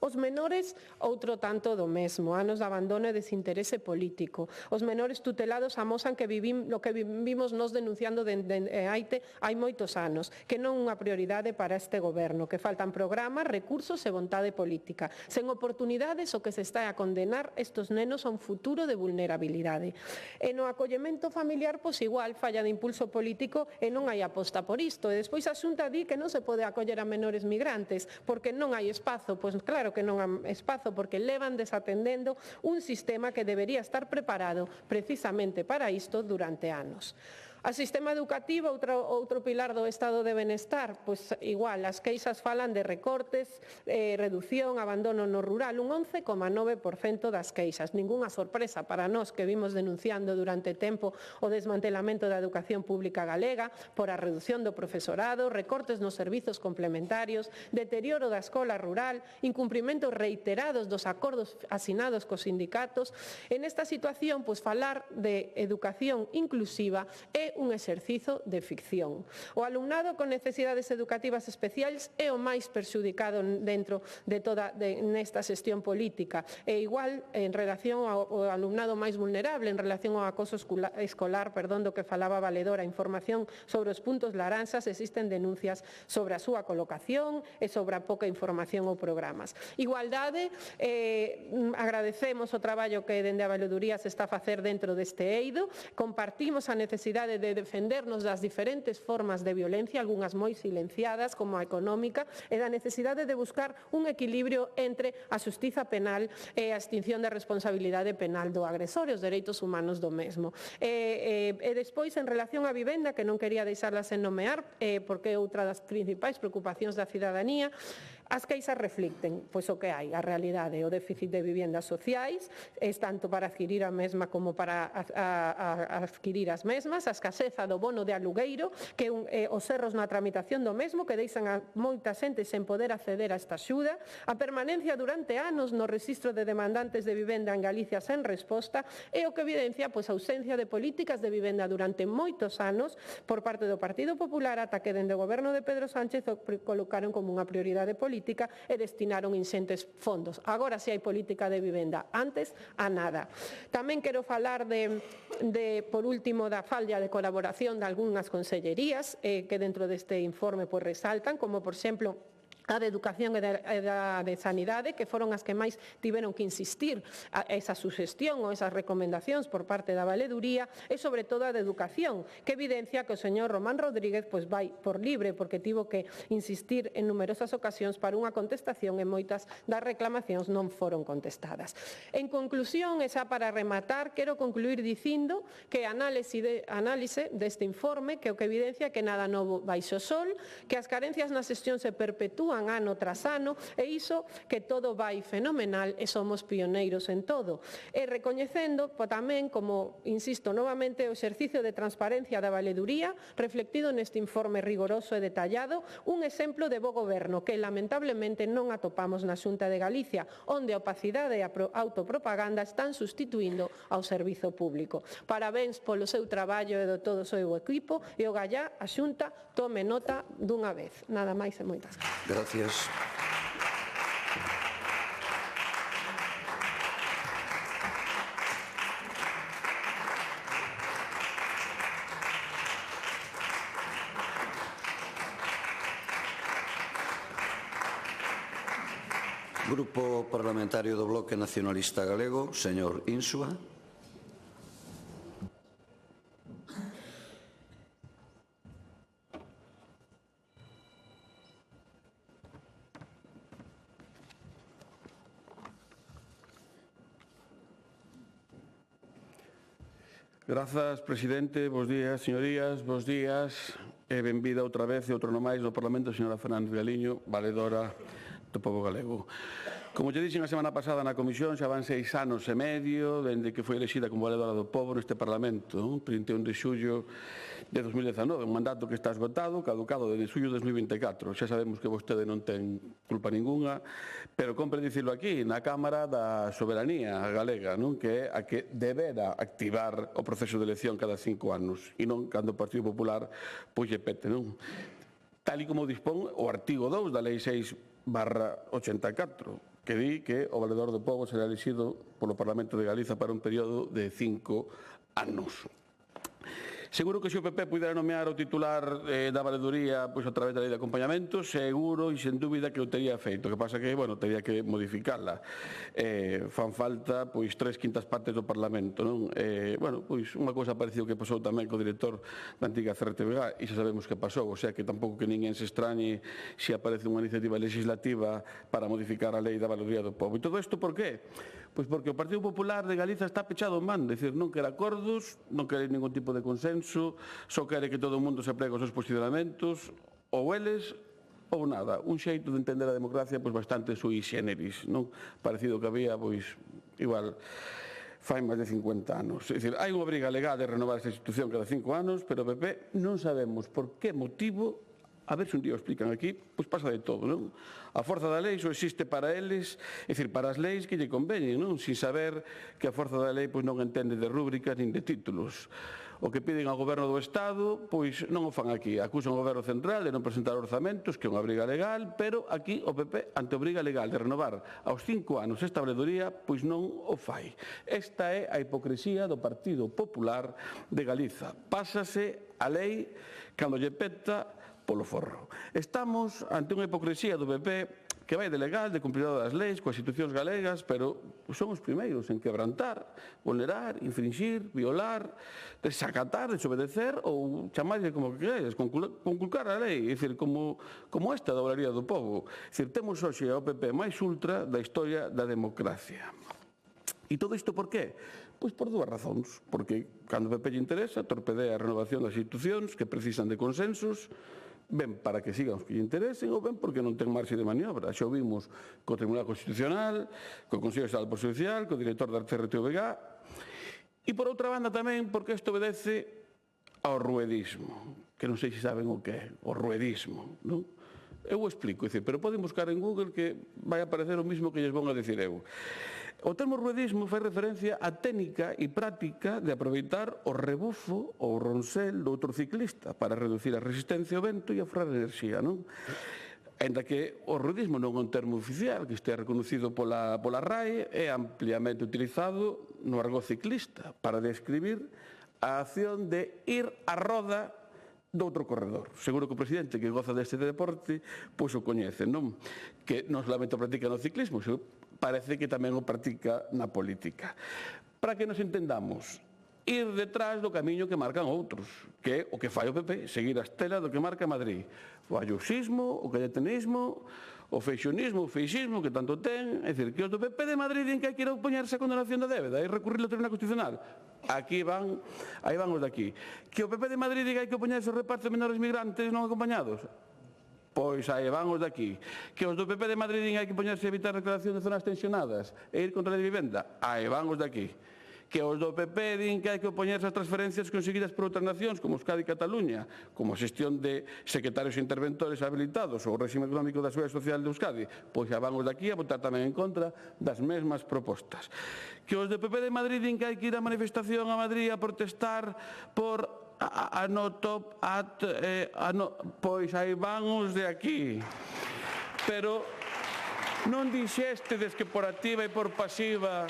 Speaker 4: Os menores, outro tanto do mesmo, anos de abandono e desinterese político. Os menores tutelados amosan que lo que vivimos nos denunciando hai moitos anos, que non é unha prioridade para este goberno, que faltan programas, recursos e vontade política. Sen oportunidades, o que se está a condenar estes nenos a un futuro de vulnerabilidade. E no acollemento familiar, pois igual, falla de impulso político e non hai aposta por isto. E despois a Xunta di que non se pode acoller a menores migrantes porque non hai espazo. Pois claro que non hai espazo porque levan desatendendo un sistema que debería estar preparado precisamente para isto durante anos. A sistema educativo, outro pilar do estado de benestar, pois igual, as queixas falan de recortes, reducción, abandono no rural, un 11,9% das queixas. Ningunha sorpresa para nós que vimos denunciando durante tempo o desmantelamento da educación pública galega por a reducción do profesorado, recortes nos servizos complementarios, deterioro da escola rural, incumprimentos reiterados dos acordos asinados cos sindicatos. En esta situación, pois falar de educación inclusiva é un exercizo de ficción. O alumnado con necesidades educativas especiais é o máis perxudicado dentro de toda nesta xestión política. E igual en relación ao alumnado máis vulnerable, en relación ao acoso escolar, do que falaba Valedora, información sobre os puntos laranxas, existen denuncias sobre a súa colocación e sobre a pouca información ou programas. Igualdade, agradecemos o traballo que dende a Valeduría se está a facer dentro deste eido, compartimos a necesidade de defendernos das diferentes formas de violencia, algunhas moi silenciadas, como a económica, e da necesidade de buscar un equilibrio entre a xustiza penal e a extinción da responsabilidade penal do agresor e os dereitos humanos do mesmo. E despois, en relación á vivenda, que non quería deixarla sen nomear, porque é outra das principais preocupacións da cidadanía, as queixas reflicten pois o que hai, a realidade, o déficit de viviendas sociais, tanto para adquirir a mesma como para adquirir as mesmas, a escaseza do bono de alugueiro, que os erros na tramitación do mesmo, que deixan a moita xente sen poder acceder a esta axuda, a permanencia durante anos no rexistro de demandantes de vivenda en Galicia sen resposta, e o que evidencia pois a ausencia de políticas de vivenda durante moitos anos por parte do Partido Popular, ata que dende o goberno de Pedro Sánchez o colocaron como unha prioridade política e destinaron inxentes fondos. Agora si hai política de vivenda, antes a nada. Tamén quero falar por último, da falla de colaboración de algunhas consellerías que dentro deste informe resaltan, como por exemplo a de Educación e da de Sanidade, que foron as que máis tiveron que insistir a esa suxestión ou esas recomendacións por parte da Valeduría, e sobre todo a de Educación, que evidencia que o señor Román Rodríguez vai por libre, porque tivo que insistir en numerosas ocasións para unha contestación e moitas das reclamacións non foron contestadas. En conclusión, e xa para rematar, quero concluir dicindo que a análise deste informe, que o que evidencia que nada novo baixo o sol, que as carencias na xestión se perpetúan ano tras ano, e iso que todo vai fenomenal e somos pioneiros en todo. E recoñecendo tamén, como insisto novamente, o exercicio de transparencia da Valeduría, reflectido neste informe rigoroso e detallado, un exemplo de bo goberno que lamentablemente non atopamos na Xunta de Galicia, onde a opacidade e a autopropaganda están sustituindo ao servizo público. Parabéns polo seu traballo e de todo o seu equipo, e o gallá a Xunta tome nota dunha vez. Nada máis e moitas gracias.
Speaker 1: Gracias. Grupo Parlamentario do Bloque Nacionalista Galego, señor Insua.
Speaker 5: Grazas, presidente. Bos días, señorías. Bos días. E benvida outra vez e outro nomais do Parlamento, señora Fernández Galiño, valedora do povo galego. Como lle dixen a semana pasada na comisión, xa van 6 anos e medio dende que foi elexida como valedora do povo neste Parlamento, 31 de xullo de 2019, un mandato que está esgotado, caducado desde xullo de 2024. Xa sabemos que vostede non ten culpa ninguna, pero compre dicirlo aquí, na Cámara da Soberanía Galega, que é a que debera activar o proceso de elección cada 5 anos, e non cando o Partido Popular lle pete, tal e como dispón o artigo 2 da Lei 6/84, que di que o valedor do povo será elixido polo Parlamento de Galiza para un período de 5 anos. Seguro que se o PP pudera nomear o titular da valeduría a través da lei de acompañamento, seguro e sen dúbida que o teria feito. O que pasa que, teria que modificarla. Fan falta 3/5 partes do Parlamento, non? Unha cousa parecida que pasou tamén co director da antiga CRTVG, e xa sabemos que pasou, o sea que tampouco que ninguén se extrañe se aparece unha iniciativa legislativa para modificar a lei da valeduría do povo. E todo isto por qué? Pois porque o Partido Popular de Galiza está pechado en man, decir, non quere acordos, non quere ningún tipo de consenso, só quere que todo o mundo se apregue aos seus posicionamentos, ou eles ou nada. Un xeito de entender a democracia pois bastante sui generis, non? Parecido que había, pois, igual, fai máis de 50 anos. É dicir, hai unha obriga legal de renovar esta institución cada 5 anos, pero o PP non sabemos por que motivo, a ver se un día o explican aquí, pois pasa de todo, non? A forza da lei só existe para eles, é dicir, para as leis que lle conveñen, non? Sin saber que a forza da lei pois non entende de rúbricas nin de títulos. O que piden ao Goberno do Estado, pois non o fan aquí. Acusan o Goberno Central de non presentar orzamentos, que é unha obriga legal, pero aquí o PP, ante a obriga legal de renovar aos 5 anos esta valedoría, pois non o fai. Esta é a hipocresía do Partido Popular de Galiza. Pásase a lei cando lle peta polo forro. Estamos ante unha hipocresía do PP que vai de legal, de cumpridor das leis, coas institucións galegas, pero son os primeiros en quebrantar, vulnerar, infringir, violar, desacatar, desobedecer ou chamarlle como que queres, conculcar a lei, é dicir, como esta da Obraría do Pobo. É dicir, temos hoxe ao PP máis ultra da historia da democracia. E todo isto por qué? Pois por dúas razóns. Porque cando o PP lle interesa, torpedea a renovación das institucións que precisan de consensos, ben para que sigan os que lle interesen ou ben porque non ten marxe de maniobra. Xa o vimos co Tribunal Constitucional, co Consello Estatal Poder Judicial, co director da CRTVG, e por outra banda tamén porque isto obedece ao ruedismo, que non sei se saben o que é, o ruedismo, non? Eu o explico, pero poden buscar en Google que vai aparecer o mismo que lles vou a decir eu. O termo ruedismo fai referencia á técnica e práctica de aproveitar o rebufo ou ronsel do outro ciclista para reducir a resistencia ao vento e aforrar enerxía, non? Ainda que o ruedismo non é un termo oficial que estea reconocido pola RAE, é ampliamente utilizado no argot ciclista para describir a acción de ir a roda do outro corredor. Seguro que o presidente que goza deste deporte pois o coñece, non? Que non solamente o practica no ciclismo, parece que tamén o practica na política. Para que nos entendamos, ir detrás do camiño que marcan outros, que é o que fai o PP, seguir a estela do que marca Madrid. O ayuxismo, o cayetenismo, o feixonismo, o feixismo que tanto ten, é dicir, que os do PP de Madrid din que hai que ir a opoñerse a condenación da débeda e recurrir ao Tribunal Constitucional. Aquí van, aí van os de aquí. Que o PP de Madrid diga que hai que opoñerse ao reparto de menores migrantes non acompañados. Pois aí van os de aquí. Que os do PP de Madrid din que hai que poñerse a evitar a declaración de zonas tensionadas e ir contra a vivenda. Aí van os de aquí. Que os do PP din que hai que opoñerse as transferencias conseguidas por outras nacións, como Euskadi e Cataluña, como a xestión de secretarios e interventores habilitados ou o réxime económico da Seguridade Social de Euskadi, pois xa van os de aquí a votar tamén en contra das mesmas propostas. Que os do PP de Madrid din que hai que ir a manifestación a Madrid a protestar por pois aí van os de aquí. Pero non dixéstedes que por activa e por pasiva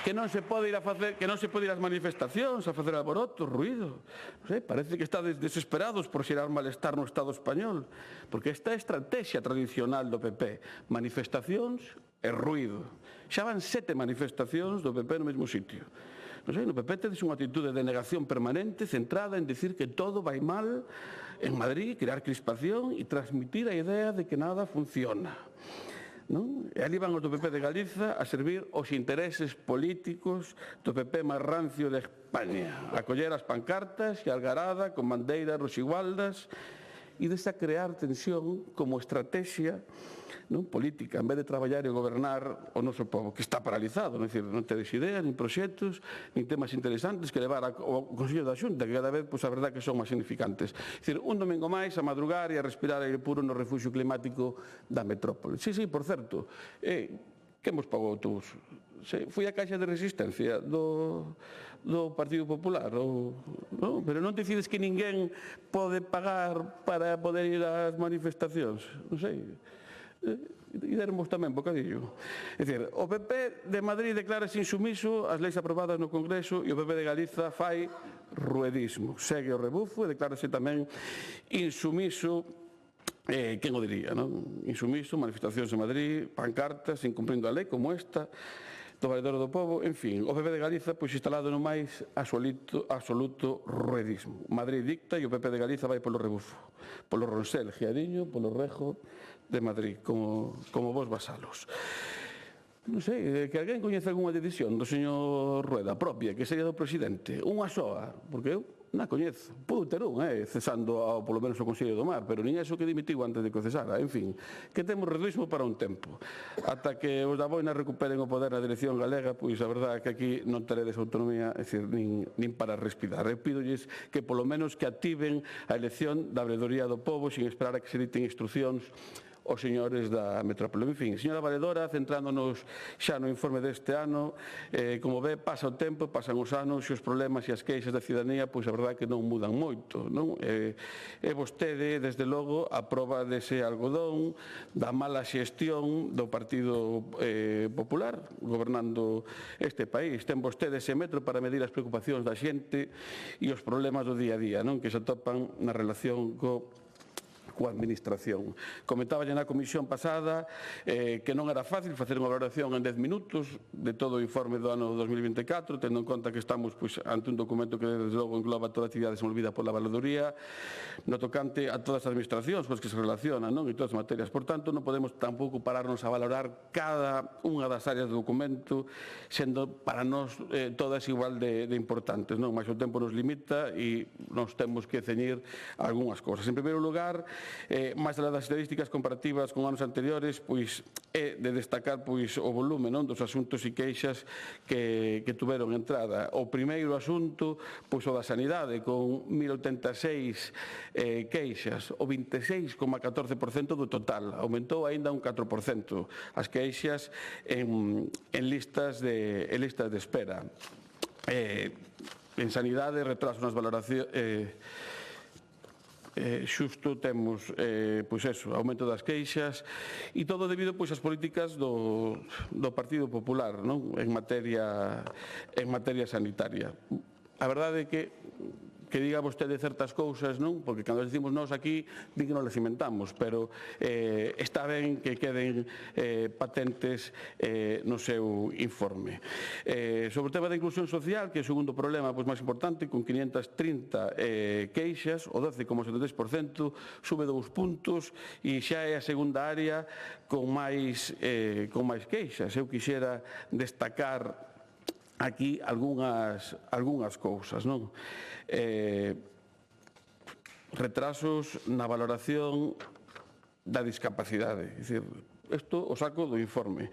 Speaker 5: que non se pode ir a facer, que non se pode ir ás manifestacións a facer alboroto, ruído. Non sei, parece que estades desesperados por xerar malestar no Estado español, porque esta é a estrategia tradicional do PP, manifestacións e ruído. Xa van 7 manifestacións do PP no mesmo sitio. Non sei, no PP tedes unha actitude de negación permanente centrada en decir que todo vai mal en Madrid, crear crispación e transmitir a idea de que nada funciona. Non? E ali van os do PP de Galiza a servir os intereses políticos do PP máis rancio de España, a coller as pancartas e a algarada con bandeiras rosigualdas e desa crear tensión como estrategia non política, en vez de traballar e gobernar o noso povo, que está paralizado, non tedes ideas, nin proxectos, nin temas interesantes que levar ao Consello da Xunta, que cada vez, pois, a verdade que son máis significantes. É dicir, un domingo máis a madrugar e a respirar aire puro no refugio climático da metrópole. Sí, por certo, que nos pagou o autobús? Foi a caixa de resistencia do Partido Popular, pero non decides que ninguén pode pagar para poder ir ás manifestacións, non sei. E dermos tamén bocadillo. É dicir, o PP de Madrid declárase insumiso ás leis aprobadas no Congreso e o PP de Galiza fai ruedismo. Segue o rebufo e declárase tamén insumiso, quen o diría, non? Insumiso, manifestacións en Madrid, pancartas, incumprindo a lei como esta, do Valedor do Pobo, en fin, o PP de Galiza pois instalado no máis absoluto ruedismo. Madrid dicta e o PP de Galiza vai polo rebufo, polo ronsel, Giadiño, polo rejo de Madrid, como vos vasalos. non sei, que alguén coñece algunha decisión do señor Rueda propia, que sería do presidente, unha soa, porque eu non coñezo, pudo ter cesando polo menos o Consello do Mar, pero nin eso que dimitiu antes de que o cesara, en fin, que temos realismo para un tempo. Ata que os da Boina recuperen o poder na dirección galega, pois a verdade é que aquí non teredes autonomía, é dicir, nin para respirar. Eu pídolles que polo menos que activen a elección da Valedoría do Pobo sin esperar a que se diten instruccións os señores da metrópole. En fin, señora Valedora, centrándonos xa no informe deste ano, como ve, pasa o tempo, pasan os anos e os problemas e as queixas da ciudadanía, pois a verdade é que non mudan moito, non? E vostede, desde logo, a proba dese algodón, da mala xestión do Partido Popular, gobernando este país. Ten vostede ese metro para medir as preocupacións da xente e os problemas do día a día, non? Que se atopan na relación coa administración. Comentaba na comisión pasada que non era fácil facer unha valoración en 10 minutos de todo o informe do ano 2024, tendo en conta que estamos ante un documento que desde logo engloba toda a actividade desenvolvida pola Valladoría, no tocante a todas as administracións coas que se relacionan, non? E todas as materias. Por tanto, non podemos tampouco pararnos a valorar cada unha das áreas do documento, sendo para nós todas igual de importantes, non? Mas o tempo nos limita e nos temos que ceñir algunhas cousas. En primeiro lugar, máis das estadísticas comparativas con anos anteriores, pois é de destacar pois o volume, non, dos asuntos e queixas que tuveron entrada. O primeiro asunto, pois o da sanidade, con 1086 queixas, o 26,14% do total, aumentou aínda un 4% as queixas en listas de espera. En sanidade, retraso nas valoracións, xusto temos pois eso, aumento das queixas e todo debido pois ás políticas do Partido Popular, non? En materia sanitaria. A verdade é que diga vostede certas cousas, non? Porque cando decimos nós aquí, din que non les inventamos, pero está ben que queden patentes no seu informe. Sobre o tema da inclusión social, que é o segundo problema máis importante, con 530 queixas, o 12,73%, sube 2 puntos e xa é a segunda área con máis queixas. Eu quixera destacar aquí algunhas cousas, non? Retrasos na valoración da discapacidade. É dicir, isto o saco do informe.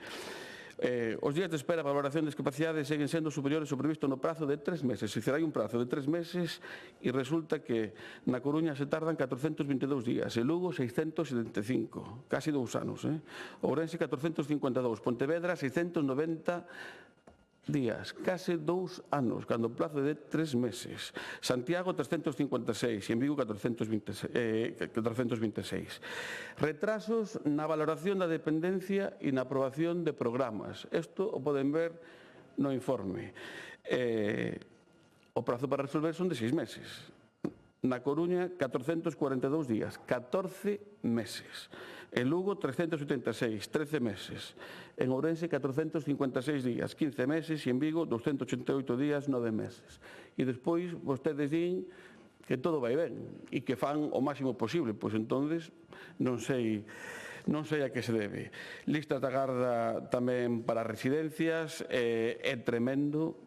Speaker 5: Os días de espera para valoración de discapacidade seguen sendo superiores ao previsto no prazo de 3 meses. Se hai un prazo de 3 meses e resulta que na Coruña se tardan 422 días, e Lugo 675, casi 2 anos. Ourense 452, Pontevedra 690 días, case 2 anos, cando o plazo é de 3 meses. Santiago 356 e en Vigo 426. Retrasos na valoración da dependencia e na aprobación de programas. Isto o poden ver no informe. O prazo para resolver son de 6 meses. Na Coruña 442 días, 14 meses. En Lugo 386, 13 meses. En Ourense 456 días, 15 meses. E en Vigo 288 días, 9 meses. E despois vostedes din que todo vai ben e que fan o máximo posible. Pois entonces non sei a que se debe. Listas da garda tamén para residencias, é tremendo.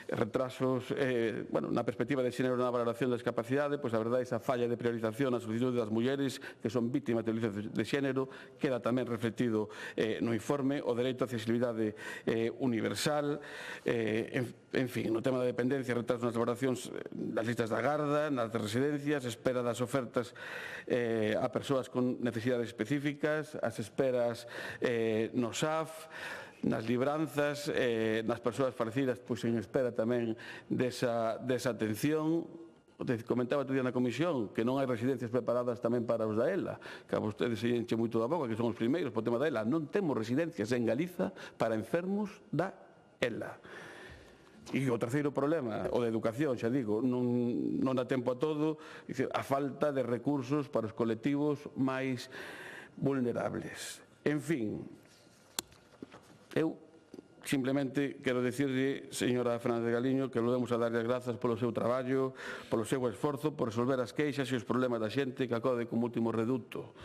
Speaker 5: Retrasos, na perspectiva de xénero na valoración da discapacidade, pois a verdade esa falla de priorización na solicitude das mulleres que son vítimas de violencia de xénero queda tamén reflectido no informe. O dereito á accesibilidade universal, en fin, no tema da dependencia, retrasos nas valoracións das listas da garda, nas residencias, espera das ofertas a persoas con necesidades específicas, as esperas no SAF, nas libranzas, nas persoas falecidas, pois en espera tamén desa atención. Comentaba outro día na comisión que non hai residencias preparadas tamén para os da ELA, que a vostedes se enche moito da boca, que son os primeiros por tema da ELA. Non temos residencias en Galiza para enfermos da ELA. E o terceiro problema, o de educación, xa digo, non dá tempo a todo, a falta de recursos para os colectivos máis vulnerables. En fin, eu simplemente quero dicirlle, señora Fernández Galiño, que volvemos a darlle as grazas polo seu traballo, polo seu esforzo, por resolver as queixas e os problemas da xente que acode como último reduto.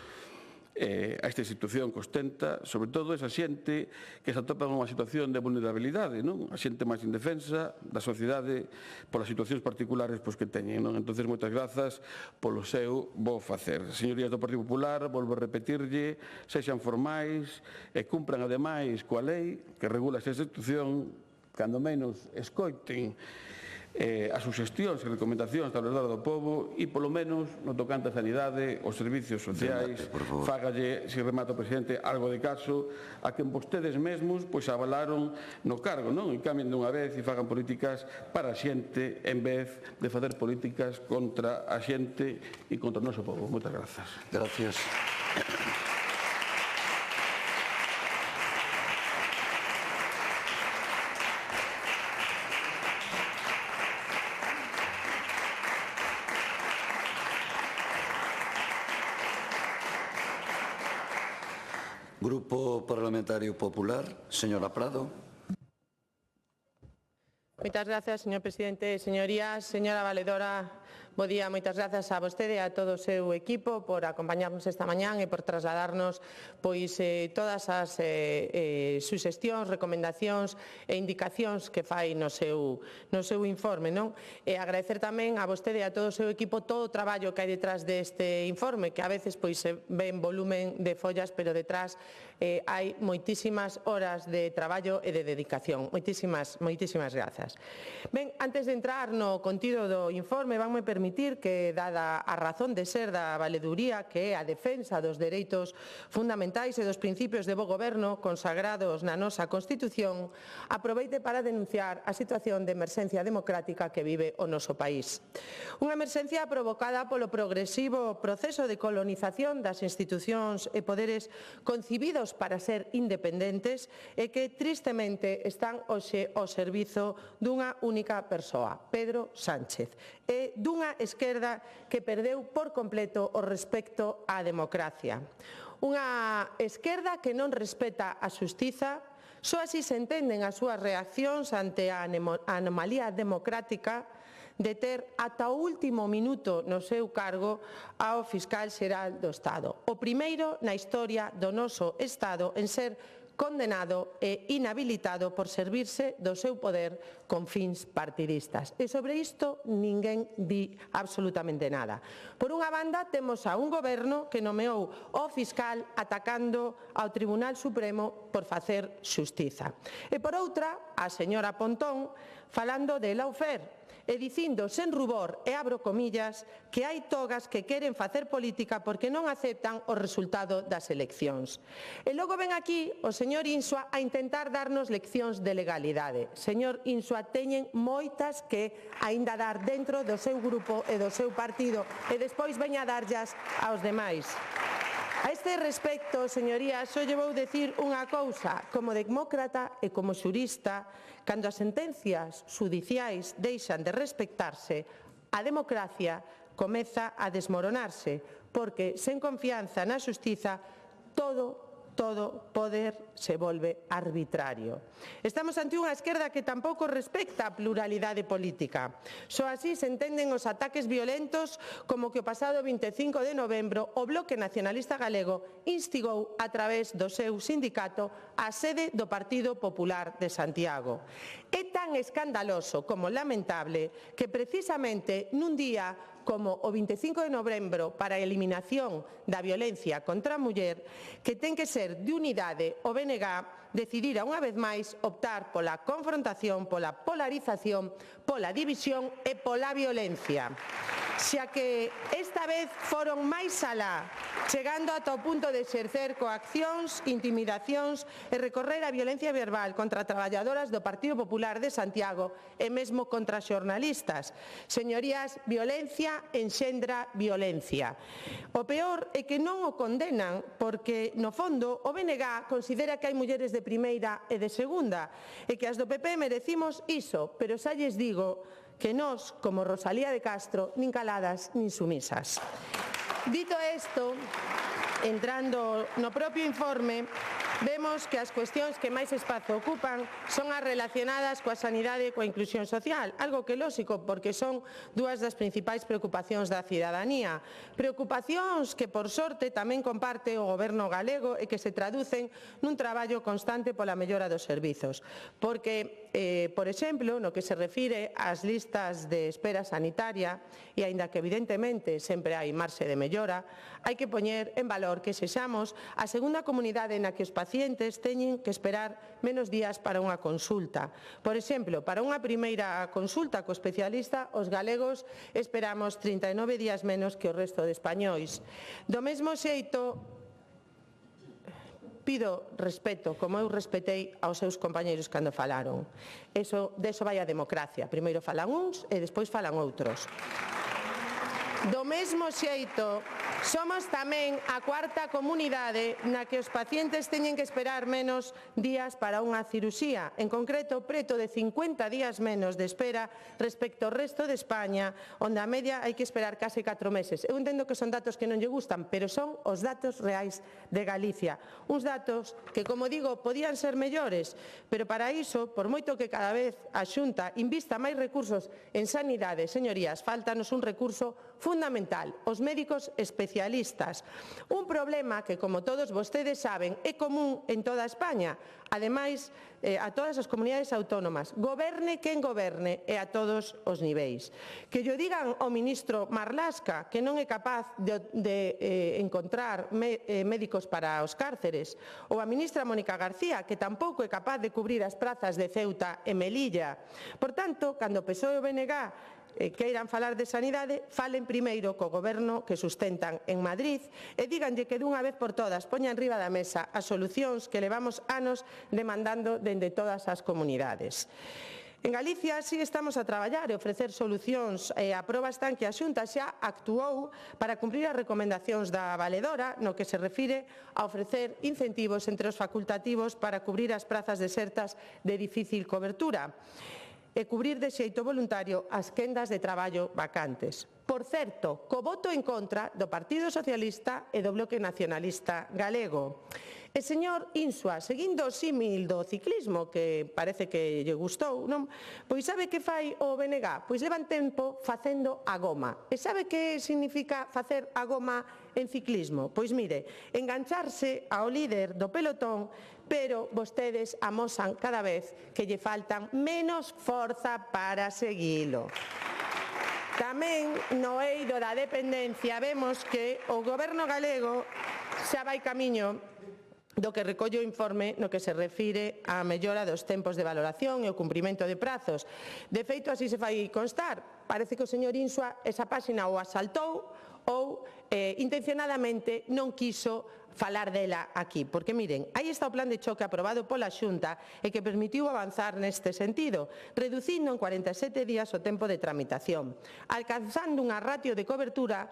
Speaker 5: a esta institución que ostenta, sobre todo esa xente que se atopa nunha situación de vulnerabilidade, non? A xente máis indefensa da sociedade polas situacións particulares que teñen, non? Entón, moitas grazas polo seu bo facer. Señorías do Partido Popular, volvo a repetirlle, sexan formais e cumpran ademais coa lei que regula esta institución, cando menos escoiten as suxestións e recomendacións da verdade do povo e, polo menos, no tocante á sanidade, os servicios sociais, fágalle, se remata o presidente, algo de caso a que vostedes mesmos avalaron no cargo, non? E cambien dunha vez e fagan políticas para a xente en vez de facer políticas contra a xente e contra o noso povo. Moitas grazas.
Speaker 1: Gracias. Grupo Parlamentario Popular, señora Prado.
Speaker 6: Moitas grazas, señor presidente. Señorías, señora valedora, bo día, moitas grazas a vostede e a todo o seu equipo por acompañarnos esta mañán e por trasladarnos todas as suxestións, recomendacións e indicacións que fai no seu informe, non? E agradecer tamén a vostede e a todo o seu equipo todo o traballo que hai detrás deste informe, que a veces se ve en volumen de follas, pero detrás hai moitísimas horas de traballo e de dedicación. Moitísimas grazas. Ben, antes de entrar no contido do informe, vanme permitir que, dada a razón de ser da valeduría, que é a defensa dos dereitos fundamentais e dos principios de bo goberno consagrados na nosa Constitución, aproveite para denunciar a situación de emerxencia democrática que vive o noso país. Unha emerxencia provocada polo progresivo proceso de colonización das institucións e poderes concibidos para ser independentes e que tristemente están hoxe ao servizo dunha única persoa, Pedro Sánchez, e dunha esquerda que perdeu por completo o respecto á democracia. Unha esquerda que non respeta a xustiza, só así se entenden as súas reaccións ante a anomalía democrática de ter ata o último minuto no seu cargo ao fiscal xeral do Estado, o primeiro na historia do noso Estado en ser condenado e inhabilitado por servirse do seu poder con fins partidistas. E sobre isto ninguén di absolutamente nada. Por unha banda, temos a un goberno que nomeou o fiscal atacando ao Tribunal Supremo por facer xustiza. E por outra, a señora Pontón falando de lawfare e dicindo sen rubor, e abro comillas, que hai togas que queren facer política porque non aceptan o resultado das eleccións. E logo ven aquí o señor Insua a intentar darnos leccións de legalidade. Señor Insua, teñen moitas que aínda dar dentro do seu grupo e do seu partido e despois veña a darllas aos demais. A este respecto, señorías, só lle vou dicir unha cousa. Como demócrata e como xurista, cando as sentencias xudiciais deixan de respectarse, a democracia comeza a desmoronarse, porque sen confianza na xustiza, todo poder se volve arbitrario. Estamos ante unha esquerda que tampouco respecta a pluralidade política. Só así se entenden os ataques violentos como que o pasado 25 de novembro o Bloque Nacionalista Galego instigou a través do seu sindicato a sede do Partido Popular de Santiago. É tan escandaloso como lamentable que precisamente nun día como o 25 de novembro para a eliminación da violencia contra a muller, que ten que ser de unidade, o BNG decidira unha vez máis optar pola confrontación, pola polarización, pola división e pola violencia. Xa que esta vez foron máis alá, chegando ata o punto de exercer coaccións, intimidacións e recorrer a violencia verbal contra traballadoras do Partido Popular de Santiago e mesmo contra xornalistas. Señorías, violencia enxendra violencia. O peor é que non o condenan porque, no fondo, o BNG considera que hai mulleres de primeira e de segunda e que as do PP merecimos iso, pero xa lles digo que nós, como Rosalía de Castro, nin caladas nin sumisas. Dito isto, entrando no propio informe, vemos que as cuestións que máis espazo ocupan son as relacionadas coa sanidade e coa inclusión social, algo que é lóxico porque son dúas das principais preocupacións da cidadanía. Preocupacións que, por sorte, tamén comparte o Goberno galego e que se traducen nun traballo constante pola mellora dos servizos. Porque, por exemplo, no que se refire ás listas de espera sanitaria, e aínda que evidentemente sempre hai marxe de mellora, hai que poñer en valor que sexamos a segunda comunidade na que os pacientes teñen que esperar menos días para unha consulta. Por exemplo, para unha primeira consulta co especialista, os galegos esperamos 39 días menos que o resto de españois. Do mesmo xeito, pido respeto, como eu respetei aos seus compañeiros cando falaron. Deso vai a democracia. Primeiro falan uns e despois falan outros. Do mesmo xeito, somos tamén a cuarta comunidade na que os pacientes teñen que esperar menos días para unha cirurxía. En concreto, preto de 50 días menos de espera respecto ao resto de España, onde a media hai que esperar case 4 meses. Eu entendo que son datos que non lle gustan, pero son os datos reais de Galicia. Uns datos que, como digo, podían ser mellores, pero para iso, por moito que cada vez a Xunta invista máis recursos en sanidade, señorías, faltanos un recurso fundamental, os médicos especialistas. Un problema que, como todos vostedes saben, é común en toda España, ademais a todas as comunidades autónomas, goberne quen goberne e a todos os niveis. Que lle digan ao ministro Marlasca que non é capaz de encontrar médicos para os cárceres, ou a ministra Mónica García, que tampouco é capaz de cubrir as prazas de Ceuta e Melilla. Por tanto, cando o PSOE e o BNG queiran falar de sanidade, falen primeiro co goberno que sustentan en Madrid e díganlle que dunha vez por todas poñan riba da mesa as solucións que levamos anos demandando dende todas as comunidades. En Galicia sí estamos a traballar e ofrecer solucións e a proba está en que a Xunta xa actuou para cumprir as recomendacións da valedora no que se refire a ofrecer incentivos entre os facultativos para cubrir as prazas desertas de difícil cobertura e cubrir de xeito voluntario as quendas de traballo vacantes. Por certo, co voto en contra do Partido Socialista e do Bloque Nacionalista Galego. E, señor Insua, seguindo o símil do ciclismo, que parece que lle gustou, non? Pois sabe que fai o BNG? Pois levan tempo facendo a goma. E sabe que significa facer a goma en ciclismo? Pois mire, engancharse ao líder do pelotón, pero vostedes amosan cada vez que lle faltan menos forza para seguilo. Tamén no eido da dependencia vemos que o Goberno galego xa vai camiño do que recolle o informe no que se refire á mellora dos tempos de valoración e o cumprimento de prazos. De feito, así se fai constar. Parece que o señor Insua esa páxina ou a saltou ou intencionadamente non quiso falar dela aquí, porque miren, aí está o plan de choque aprobado pola Xunta e que permitiu avanzar neste sentido, reducindo en 47 días o tempo de tramitación, alcanzando unha ratio de cobertura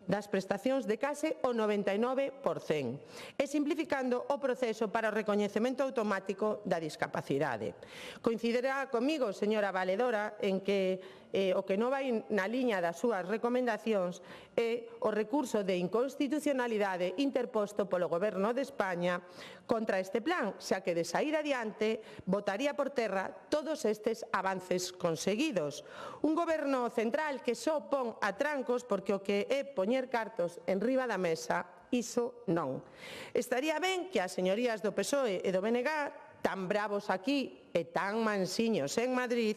Speaker 6: das prestacións de case o 99% e simplificando o proceso para o recoñecemento automático da discapacidade. Coincidirá comigo, señora valedora, en que o que non vai na liña das súas recomendacións é o recurso de inconstitucionalidade interposto polo Goberno de España contra este plan, xa que de saír adiante botaría por terra todos estes avances conseguidos. Un Goberno central que só pon a trancos porque o que é poñer cartos en riba da mesa, iso non. Estaría ben que as señorías do PSOE e do BNG, tan bravos aquí e tan mansiños en Madrid,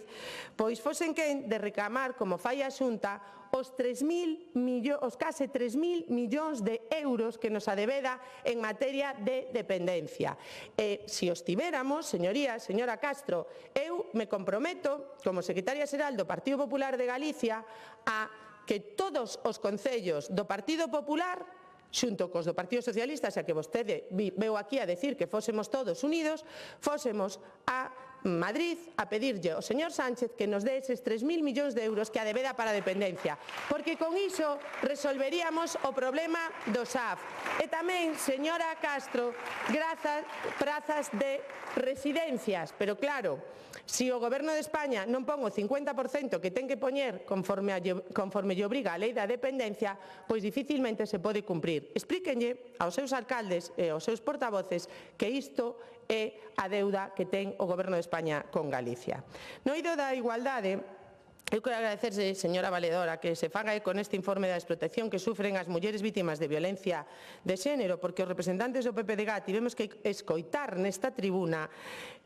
Speaker 6: pois fosen quen de reclamar, como fai a Xunta, os case 3.000 millóns de euros que nos adebeda en materia de dependencia. E se os tiveramos, señorías, señora Castro, eu me comprometo, como secretaria xeral do Partido Popular de Galicia, a que todos os concellos do Partido Popular xunto cos do Partido Socialista, xa que vostede veu aquí a decir que fósemos todos unidos, fósemos a Madrid a pedirlle ao señor Sánchez que nos dé eses 3.000 millóns de euros que adebeda para a dependencia, porque con iso resolveríamos o problema do SAF. E tamén, señora Castro, prazas de residencias, pero claro, Si o Goberno de España non pon o 50% que ten que poñer conforme lle obriga a lei da dependencia, pois dificilmente se pode cumprir. Explíquenlle aos seus alcaldes e aos seus portavoces que isto é a deuda que ten o Goberno de España con Galicia. No eido da igualdade, eu quero agradecerse, señora Valedora, que se faga con este informe da desprotección que sufren as mulleres vítimas de violencia de xénero, porque os representantes do PPDG tivemos que escoitar nesta tribuna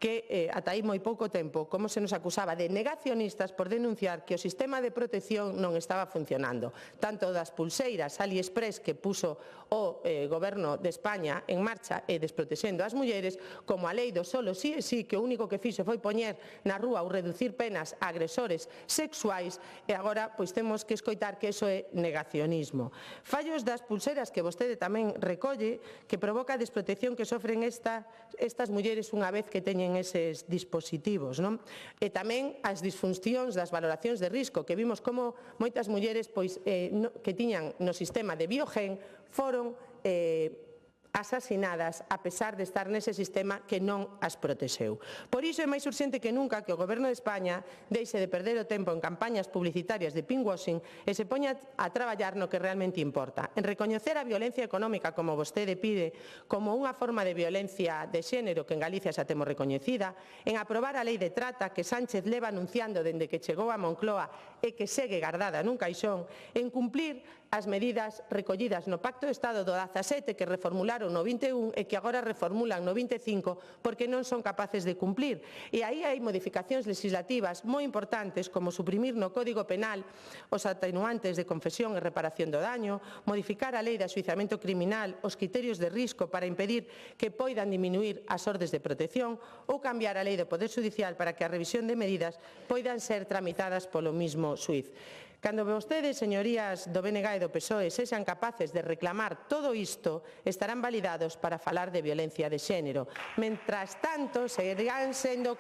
Speaker 6: que ata aí moi pouco tempo como se nos acusaba de negacionistas por denunciar que o sistema de protección non estaba funcionando. Tanto das pulseiras AliExpress que puso o Goberno de España en marcha e desprotexendo as mulleres, como a lei do solo sí e sí, que o único que fixo foi poñer na rúa ou reducir penas a agresores sexuais, e agora pois temos que escoitar que iso é negacionismo. Fallos das pulseras que vostede tamén recolle, que provoca a desprotección que sofren estas mulleres unha vez que teñen eses dispositivos, non? E tamén as disfuncións das valoracións de risco, que vimos como moitas mulleres pois, que tiñan no sistema de Biogen foron asasinadas a pesar de estar nese sistema que non as protexeu. Por iso é máis urxente que nunca que o Goberno de España deixe de perder o tempo en campañas publicitarias de pinkwashing e se poña a traballar no que realmente importa, en recoñecer a violencia económica como vostede pide como unha forma de violencia de xénero que en Galicia xa temos recoñecida, en aprobar a lei de trata que Sánchez leva anunciando dende que chegou a Moncloa e que segue guardada nun caixón, en cumplir as medidas recollidas no Pacto de Estado do 17 que reformularon no 21 e que agora reformulan no 25 porque non son capaces de cumplir. E aí hai modificacións legislativas moi importantes como suprimir no Código Penal os atenuantes de confesión e reparación do daño, modificar a lei de axuizamento criminal, os criterios de risco para impedir que poidan diminuir as ordes de protección ou cambiar a lei do Poder Judicial para que a revisión de medidas poidan ser tramitadas polo mismo xuiz. Cando vostedes, señorías do BNG e do PSOE, sexan capaces de reclamar todo isto, estarán validados para falar de violencia de xénero. Mentras tanto, seguirán sendo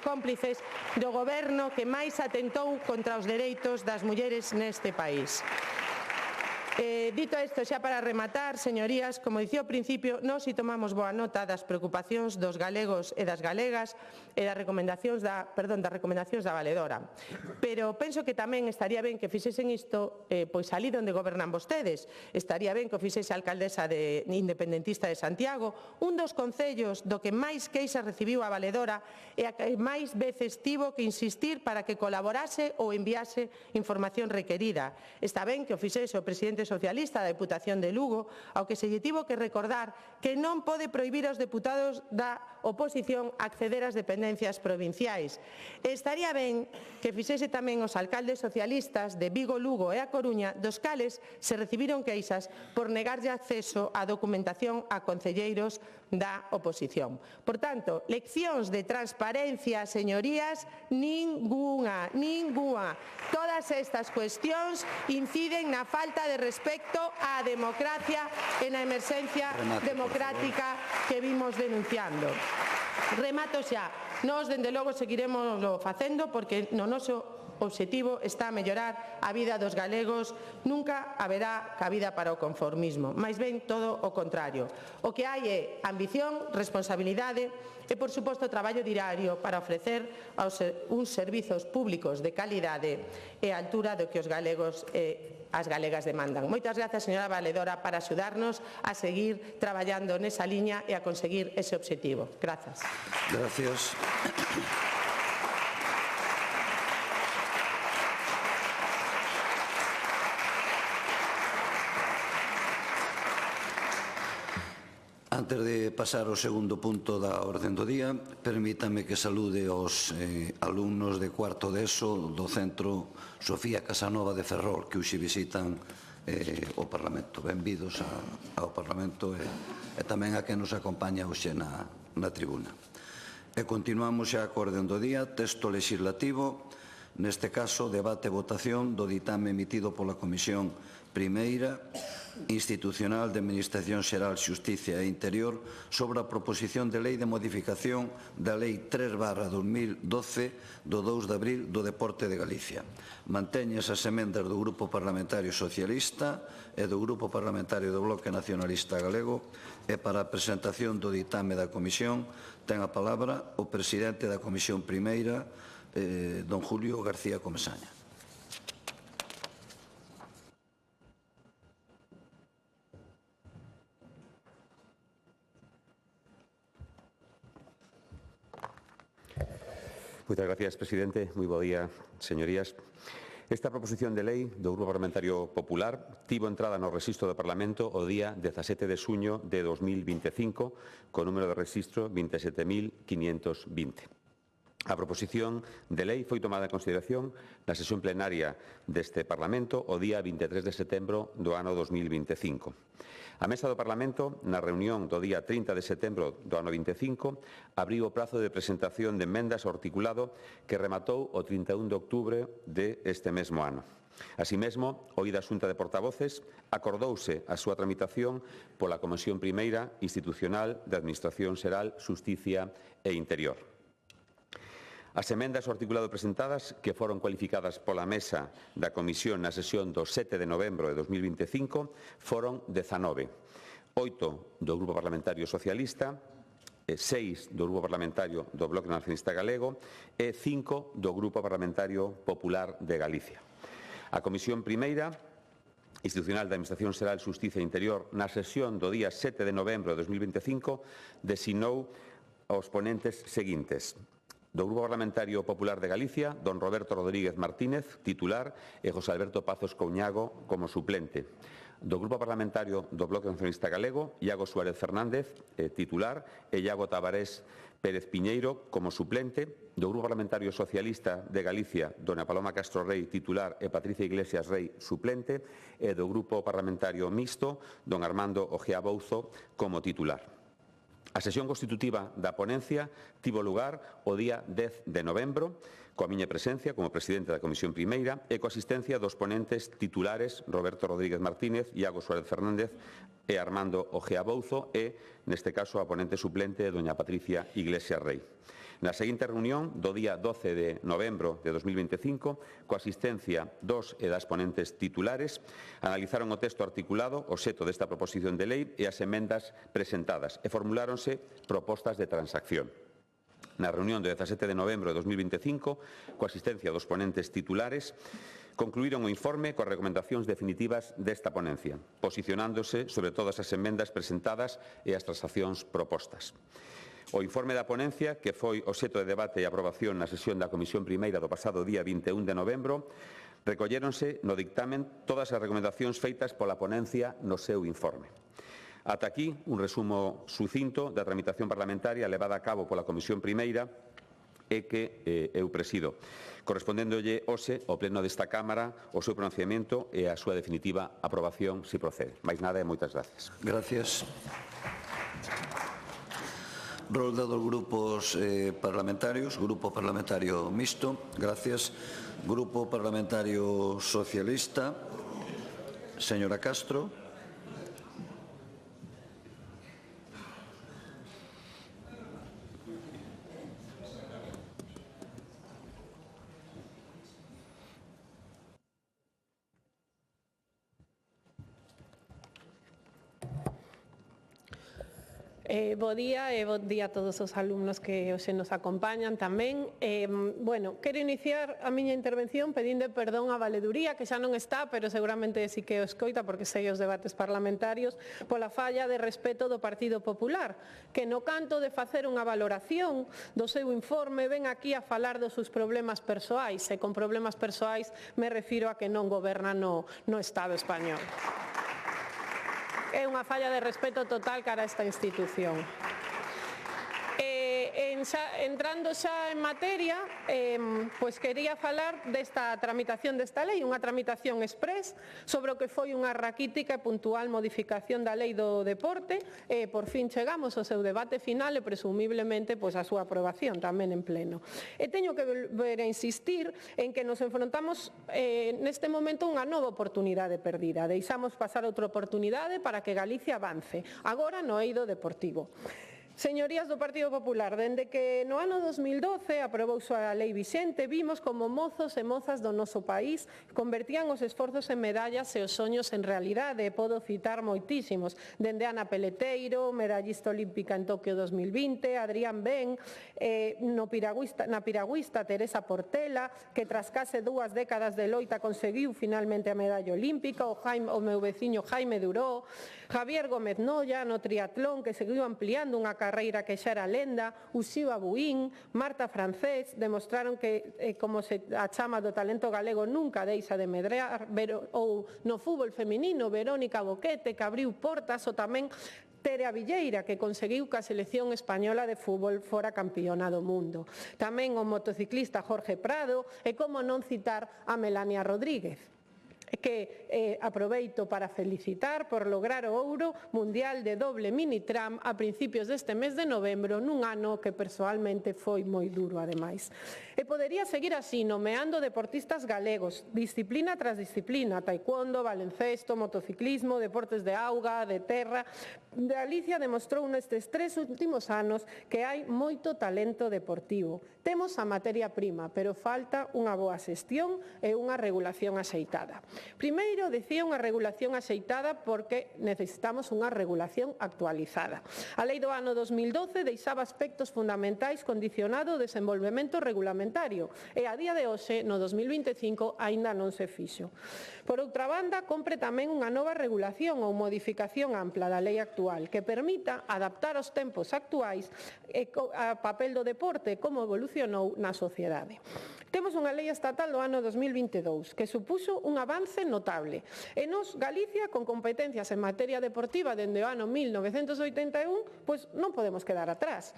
Speaker 6: cómplices do goberno que máis atentou contra os dereitos das mulleres neste país. Dito isto, xa para rematar, señorías, como dicía ao principio, nós si tomamos boa nota das preocupacións dos galegos e das galegas e das recomendacións da Valedora. Pero penso que tamén estaría ben que fixesen isto pois ali onde gobernan vostedes. Estaría ben que o fixese a alcaldesa independentista de Santiago, un dos concellos do que máis queixas recibiu a Valedora e a que máis veces tivo que insistir para que colaborase ou enviase información requerida. Está ben que o fixese o presidente socialista da Deputación de Lugo, ao que se lle tivo que recordar que non pode prohibir aos deputados da oposición acceder ás dependencias provinciais. Estaría ben que fixese tamén os alcaldes socialistas de Vigo, Lugo e A Coruña, dos cales se recibiron queixas por negarlle acceso á documentación a concelleiros da oposición. Por tanto, leccións de transparencia, señorías, ningunha. Todas estas cuestións inciden na falta de respecto á democracia e na emerxencia democrática que vimos denunciando. Remato xa. Nós, dende logo, seguiremos facendo porque no noso obxectivo está a mellorar a vida dos galegos. Nunca haberá cabida para o conformismo, máis ben todo o contrario. O que hai é ambición, responsabilidade e, por suposto, traballo diario para ofrecer uns servizos públicos de calidade e a altura do que os galegos e as galegas demandan. Moitas grazas, señora Valedora, para axudarnos a seguir traballando nesa liña e a conseguir ese obxectivo. Grazas.
Speaker 1: Gracias. Antes de pasar ao segundo punto da orden do día, permítame que salude aos alumnos de cuarto de ESO do Centro Sofía Casanova de Ferrol, que hoxe visitan o Parlamento. Benvidos ao Parlamento e tamén a quen nos acompaña hoxe na tribuna. E continuamos xa co orden do día, texto legislativo Neste caso, debate e votación do ditame emitido pola Comisión Primeira Institucional de Administración Xeral, Xusticia e Interior sobre a proposición de lei de modificación da Lei 3/2012 do 2 de abril do Deporte de Galicia. Manteñas as emendas do Grupo Parlamentario Socialista e do Grupo Parlamentario do Bloque Nacionalista Galego e para a presentación do ditame da Comisión ten a palabra o presidente da Comisión Primeira, don Julio García Comesaña.
Speaker 7: Moitas gracias, presidente. Moi bo día, señorías. Esta proposición de lei do Grupo Parlamentario Popular tivo entrada no rexistro do Parlamento o día 17 de xuño de 2025, co número de rexistro 27.520. A proposición de lei foi tomada en consideración na sesión plenaria deste Parlamento o día 23 de setembro do ano 2025. A Mesa do Parlamento, na reunión do día 30 de setembro do ano 25, abriu o prazo de presentación de emendas ao articulado que rematou o 31 de outubro deste mesmo ano. Así mesmo, oída a Xunta de Portavoces, acordouse a súa tramitación pola Comisión Primeira Institucional de Administración Xeral, Xusticia e Interior. As emendas ao articulado presentadas, que foron cualificadas pola Mesa da Comisión na sesión do 7 de novembro de 2025, foron 19. 8 do Grupo Parlamentario Socialista, 6 do Grupo Parlamentario do Bloque Nacionalista Galego e 5 do Grupo Parlamentario Popular de Galicia. A Comisión Primeira Institucional da Administración Xeral, Xusticia e Interior, na sesión do día 7 de novembro de 2025, designou aos ponentes seguintes: do Grupo Parlamentario Popular de Galicia, don Roberto Rodríguez Martínez, titular, e José Alberto Pazos Couñago como suplente. Do Grupo Parlamentario do Bloque Nacionalista Galego, Iago Suárez Fernández, titular, e Iago Tabarés Pérez Piñeiro como suplente. Do Grupo Parlamentario Socialista de Galicia, dona Paloma Castro Rei, titular, e Patricia Iglesias Rei, suplente. E do Grupo Parlamentario Mixto, don Armando Ojea Bouzo como titular. A sesión constitutiva da ponencia tivo lugar o día 10 de novembro, coa miña presencia como presidente da Comisión Primeira e coa asistencia dos ponentes titulares Roberto Rodríguez Martínez, Iago Suárez Fernández e Armando Ojea Bouzo e, neste caso, a ponente suplente, doña Patricia Iglesias Rei. Na seguinte reunión, do día 12 de novembro de 2025, coa asistencia dos e das ponentes titulares, analizaron o texto articulado, o xeto desta proposición de lei e as emendas presentadas e formuláronse propostas de transacción. Na reunión do 17 de novembro de 2025, coa asistencia dos ponentes titulares, concluíron o informe coas recomendacións definitivas desta ponencia, posicionándose sobre todas as emendas presentadas e as transaccións propostas. O informe da ponencia, que foi obxecto de debate e aprobación na sesión da Comisión Primeira do pasado día 21 de novembro, recolléronse no dictamen todas as recomendacións feitas pola ponencia no seu informe. Ata aquí, un resumo sucinto da tramitación parlamentaria levada a cabo pola Comisión Primeira e que eu presido, correspondéndolle hoxe ao Pleno desta Cámara o seu pronunciamento e a súa definitiva aprobación, se procede. Mais nada e moitas gracias.
Speaker 1: Gracias. Rolda dos grupos parlamentarios. Grupo Parlamentario Mixto. Gracias. Grupo Parlamentario Socialista. Señora Castro.
Speaker 4: Bo día e bo día a todos os alumnos que hoxe nos acompañan tamén. Quero iniciar a miña intervención pedindo perdón á Valeduría, que xa non está, pero seguramente sí que o escoita porque sei os debates parlamentarios, pola falla de respeto do Partido Popular, que no canto de facer unha valoración do seu informe ven aquí a falar dos seus problemas persoais, e con problemas persoais me refiro a que non goberna no Estado español. É unha falla de respeto total cara a esta institución. En entrando xa en materia, pois quería falar desta tramitación desta lei, unha tramitación express sobre o que foi unha raquítica e puntual modificación da lei do deporte, e por fin chegamos ao seu debate final e presumiblemente pois a súa aprobación tamén en pleno. E teño que volver a insistir en que nos enfrontamos neste momento unha nova oportunidade perdida. Deixamos pasar outra oportunidade para que Galicia avance, agora no eido deportivo. Señorías do Partido Popular, dende que no ano 2012 aprobouse a lei vixente, vimos como mozos e mozas do noso país convertían os esforzos en medallas e os soños en realidade. Podo citar moitísimos, dende Ana Peleteiro, medallista olímpica en Tokio 2020, Adrián Ben, na piragüista Teresa Portela, que tras case 2 décadas de loita conseguiu finalmente a medalla olímpica, o meu veciño Jaime Duró, Javier Gómez Noya, no triatlón, que seguiu ampliando unha carreira que xa era lenda, Uxiba Buín, Marta Francés, demostraron que, como a chama do talento galego nunca deixa de medrar, ou no fútbol feminino, Verónica Boquete, que abriu portas, ou tamén Tere Villeira, que conseguiu que a selección española de fútbol fora campeona do mundo. Tamén o motociclista Jorge Prado, e como non citar a Melania Rodríguez, que aproveito para felicitar por lograr o ouro mundial de doble mini tram a principios deste mes de novembro, nun ano que persoalmente foi moi duro ademais. E podería seguir así, nomeando deportistas galegos, disciplina tras disciplina, taekwondo, baloncesto, motociclismo, deportes de auga, de terra. Galicia demostrou nestes 3 últimos anos que hai moito talento deportivo. Temos a materia prima, pero falta unha boa xestión e unha regulación axeitada. Primeiro, decía unha regulación axeitada porque necesitamos unha regulación actualizada. A lei do ano 2012 deixaba aspectos fundamentais condicionado ao desenvolvemento regulamentario e a día de hoxe, no 2025, aínda non se fixo. Por outra banda, compre tamén unha nova regulación ou modificación ampla da lei actual que permita adaptar aos tempos actuais a papel do deporte como evolucionou na sociedade. Temos unha lei estatal do ano 2022 que supuxo un avance notable. E nos, Galicia, con competencias en materia deportiva dende o ano 1981, pois non podemos quedar atrás.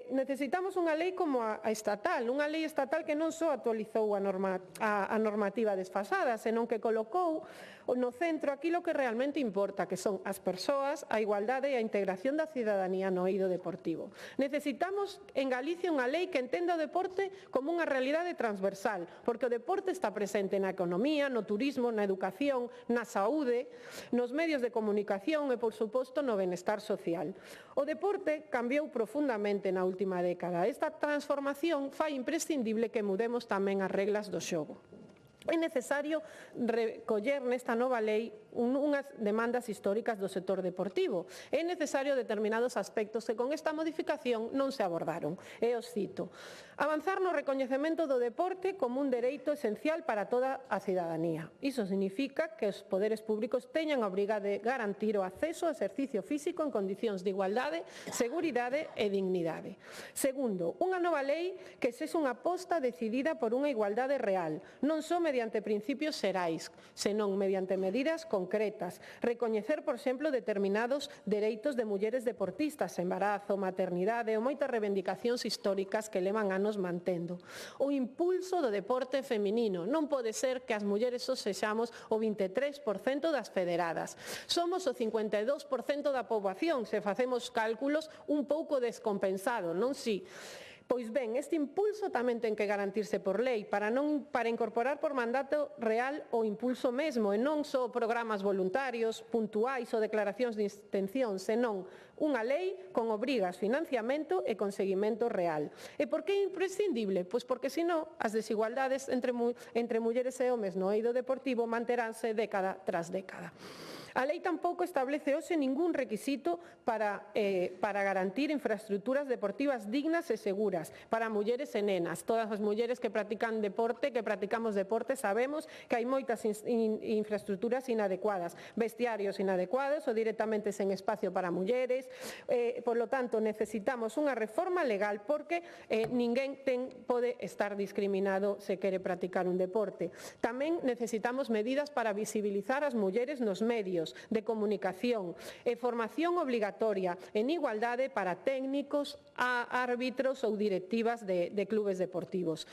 Speaker 4: Necesitamos unha lei como a estatal, unha lei estatal que non só actualizou a normativa desfasada, senón que colocou no centro aquilo que realmente importa, que son as persoas, a igualdade e a integración da cidadanía no eido deportivo. Necesitamos en Galicia unha lei que entenda o deporte como unha realidade transversal, porque o deporte está presente na economía, no turismo, na educación, na saúde, nos medios de comunicación e, por suposto, no benestar social. O deporte cambiou profundamente na última década. Esta transformación fai imprescindible que mudemos tamén as reglas do xogo. É necesario recoller nesta nova lei unhas demandas históricas do sector deportivo. É necesario determinados aspectos que con esta modificación non se abordaron. E os cito. Avanzar no recoñecemento do deporte como un dereito esencial para toda a cidadanía. Iso significa que os poderes públicos teñan a obriga de garantir o acceso ao exercicio físico en condicións de igualdade, seguridade e dignidade. Segundo, unha nova lei que sexa unha aposta decidida por unha igualdade real, non só mediante principios xerais, senón mediante medidas concretas. Recoñecer, por exemplo, determinados dereitos de mulleres deportistas, embarazo, maternidade ou moitas reivindicacións históricas que levan anos mantendo. O impulso do deporte feminino. Non pode ser que as mulleres só sexamos o 23% das federadas. Somos o 52% da poboación, se facemos cálculos un pouco descompensado, non si? Pois ben, este impulso tamén ten que garantirse por lei para incorporar por mandato real o impulso mesmo e non só programas voluntarios, puntuais ou declaracións de intención, senón unha lei con obrigas, financiamento e conseguimento real. E por que é imprescindible? Pois porque, senón, as desigualdades entre mulleres e homes no eido deportivo manteránse década tras década. A lei tampouco establece hoxe ningún requisito para garantir infraestructuras deportivas dignas e seguras para mulleres e nenas. Todas as mulleres que practican deporte, que practicamos deporte, sabemos que hai moitas infraestructuras inadecuadas, vestiarios inadecuados ou directamente sen espacio para mulleres. Por lo tanto, necesitamos unha reforma legal porque ninguén pode estar discriminado se quere practicar un deporte. Tamén necesitamos medidas para visibilizar as mulleres nos medios, medios de comunicación e formación obrigatoria en igualdade para técnicos, árbitros ou directivas de clubes deportivos.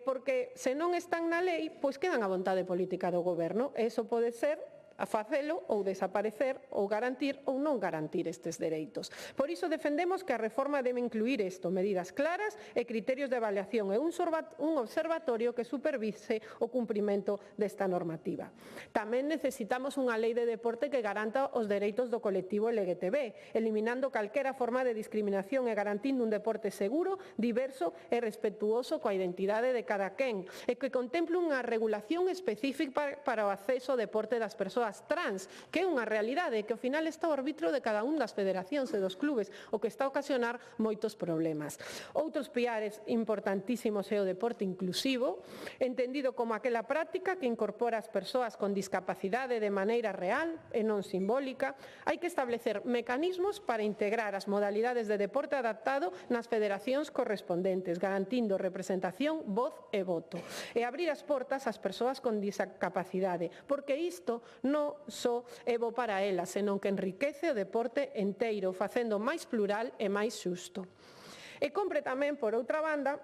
Speaker 4: Porque se non están na lei, pois quedan a vontade política do goberno, e iso pode ser a facelo ou desaparecer ou garantir ou non garantir estes dereitos. Por iso defendemos que a reforma debe incluir isto, medidas claras e criterios de avaliación e un observatorio que supervise o cumprimento desta normativa. Tamén necesitamos unha lei de deporte que garanta os dereitos do colectivo LGTB, eliminando calquera forma de discriminación e garantindo un deporte seguro, diverso e respetuoso coa identidade de cada quen, e que contemple unha regulación específica para o acceso ao deporte das persoas trans, que é unha realidade que ao final está ao arbitro de cada un das federacións e dos clubes, o que está a ocasionar moitos problemas. Outros piares importantísimos é o deporte inclusivo, entendido como aquela práctica que incorpora as persoas con discapacidade de maneira real e non simbólica. Hai que establecer mecanismos para integrar as modalidades de deporte adaptado nas federacións correspondentes, garantindo representación, voz e voto, e abrir as portas ás persoas con discapacidade, porque isto non só é bo para elas, senón que enriquece o deporte enteiro, facendo máis plural e máis xusto. E compre tamén, por outra banda,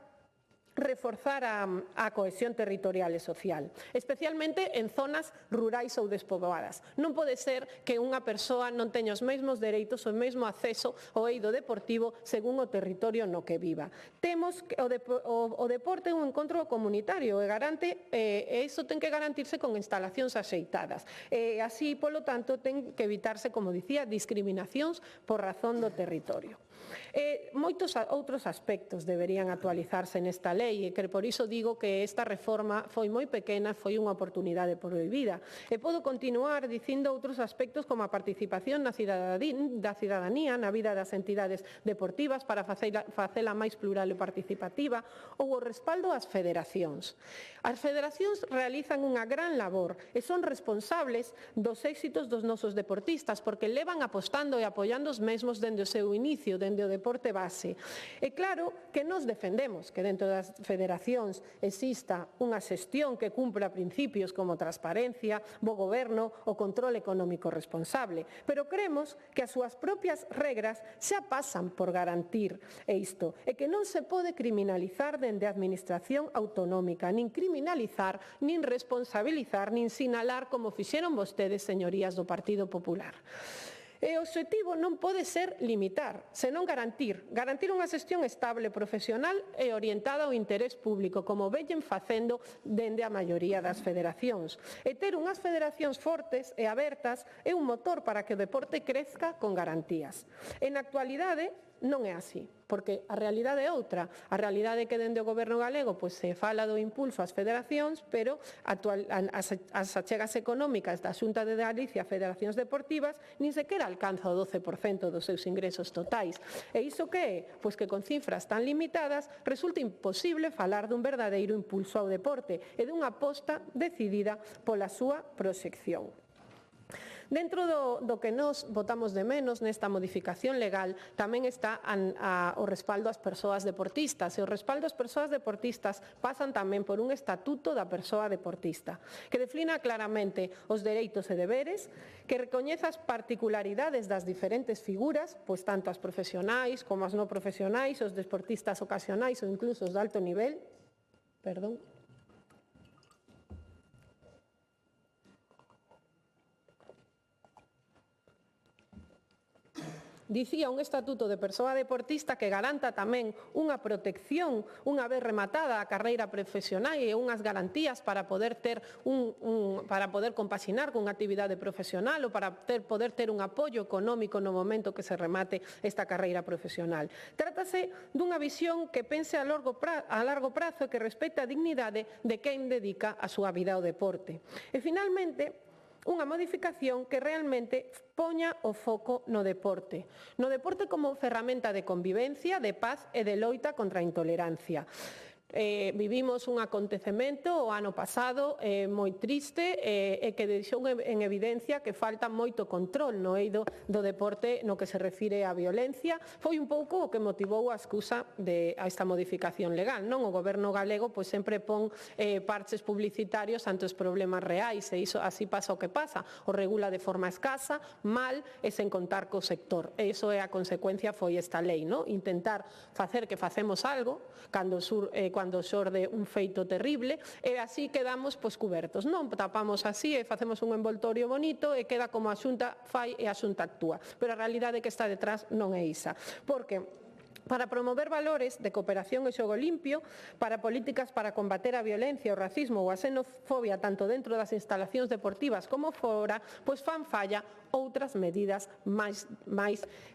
Speaker 4: reforzar a cohesión territorial e social, especialmente en zonas rurais ou despoboadas. Non pode ser que unha persoa non teña os mesmos dereitos, o mesmo acceso ao eido deportivo según o territorio no que viva. Temos que o deporte é un encontro comunitario e garante, e iso ten que garantirse con instalacións axeitadas. E así, polo tanto, ten que evitarse, como dicía, discriminacións por razón do territorio. Moitos outros aspectos deberían actualizarse nesta lei, e que por iso digo que esta reforma foi moi pequena, foi unha oportunidade prohibida. E podo continuar dicindo outros aspectos como a participación da cidadanía na vida das entidades deportivas para facela máis plural e participativa, ou o respaldo ás federacións. As federacións realizan unha gran labor e son responsables dos éxitos dos nosos deportistas, porque levan apostando e apoiando os mesmos dende o seu inicio, dende o deporte base. E claro que nos defendemos que dentro das federacións exista unha xestión que cumpra principios como transparencia, bo goberno o control económico responsable, pero cremos que as súas propias regras xa pasan por garantir isto, e que non se pode criminalizar dende a administración autonómica, nin criminalizar, nin responsabilizar, nin sinalar como fixeron vostedes, señorías do Partido Popular. E o obxectivo non pode ser limitar, senón garantir unha xestión estable, profesional e orientada ao interés público, como veñen facendo dende a maioría das federacións. E ter unhas federacións fortes e abertas é un motor para que o deporte crezca con garantías. En actualidade, non é así, porque a realidade é outra. A realidade é que dende o goberno galego se fala do impulso ás federacións, pero as achegas económicas da Xunta de Galicia a federacións deportivas nin sequera alcanza o 12% dos seus ingresos totais. E iso que é? Pois que con cifras tan limitadas resulta imposible falar dun verdadeiro impulso ao deporte e dunha aposta decidida pola súa proxección. Dentro do que nos votamos de menos nesta modificación legal tamén está o respaldo ás persoas deportistas, e o respaldo ás persoas deportistas pasan tamén por un estatuto da persoa deportista, que defina claramente os dereitos e deberes, que recoñeza as particularidades das diferentes figuras, pois tanto as profesionais como as non profesionais, os deportistas ocasionais ou incluso os de alto nivel, Dicía un estatuto de persoa deportista que garanta tamén unha protección unha vez rematada a carreira profesional e unhas garantías para poder ter para poder compaxinar con unha actividade profesional ou para poder ter un apoio económico no momento que se remate esta carreira profesional. Trátase dunha visión que pense a largo prazo e que respecte a dignidade de quen dedica a súa vida ao deporte. E finalmente, unha modificación que realmente poña o foco no deporte como ferramenta de convivencia, de paz e de loita contra a intolerancia. Vivimos un acontecemento o ano pasado moi triste e que deixou en evidencia que falta moito control no eido do deporte no que se refire á violencia. Foi un pouco o que motivou a excusa a esta modificación legal, non? O goberno galego pois sempre pon parches publicitarios ante os problemas reais e iso así pasa o que pasa, o regula de forma escasa, mal e sen contar co sector. E iso é a consecuencia foi esta lei, non? Intentar facer que facemos algo cando xorde un feito terrible e así quedamos cubertos. Non tapamos así e facemos un envoltorio bonito e queda como a Xunta fai e a Xunta actúa. Pero a realidade que está detrás non é isa. Porque para promover valores de cooperación e xogo limpio, para políticas para combater a violencia, o racismo ou a xenofobia tanto dentro das instalacións deportivas como fora, pois fan falla outras medidas máis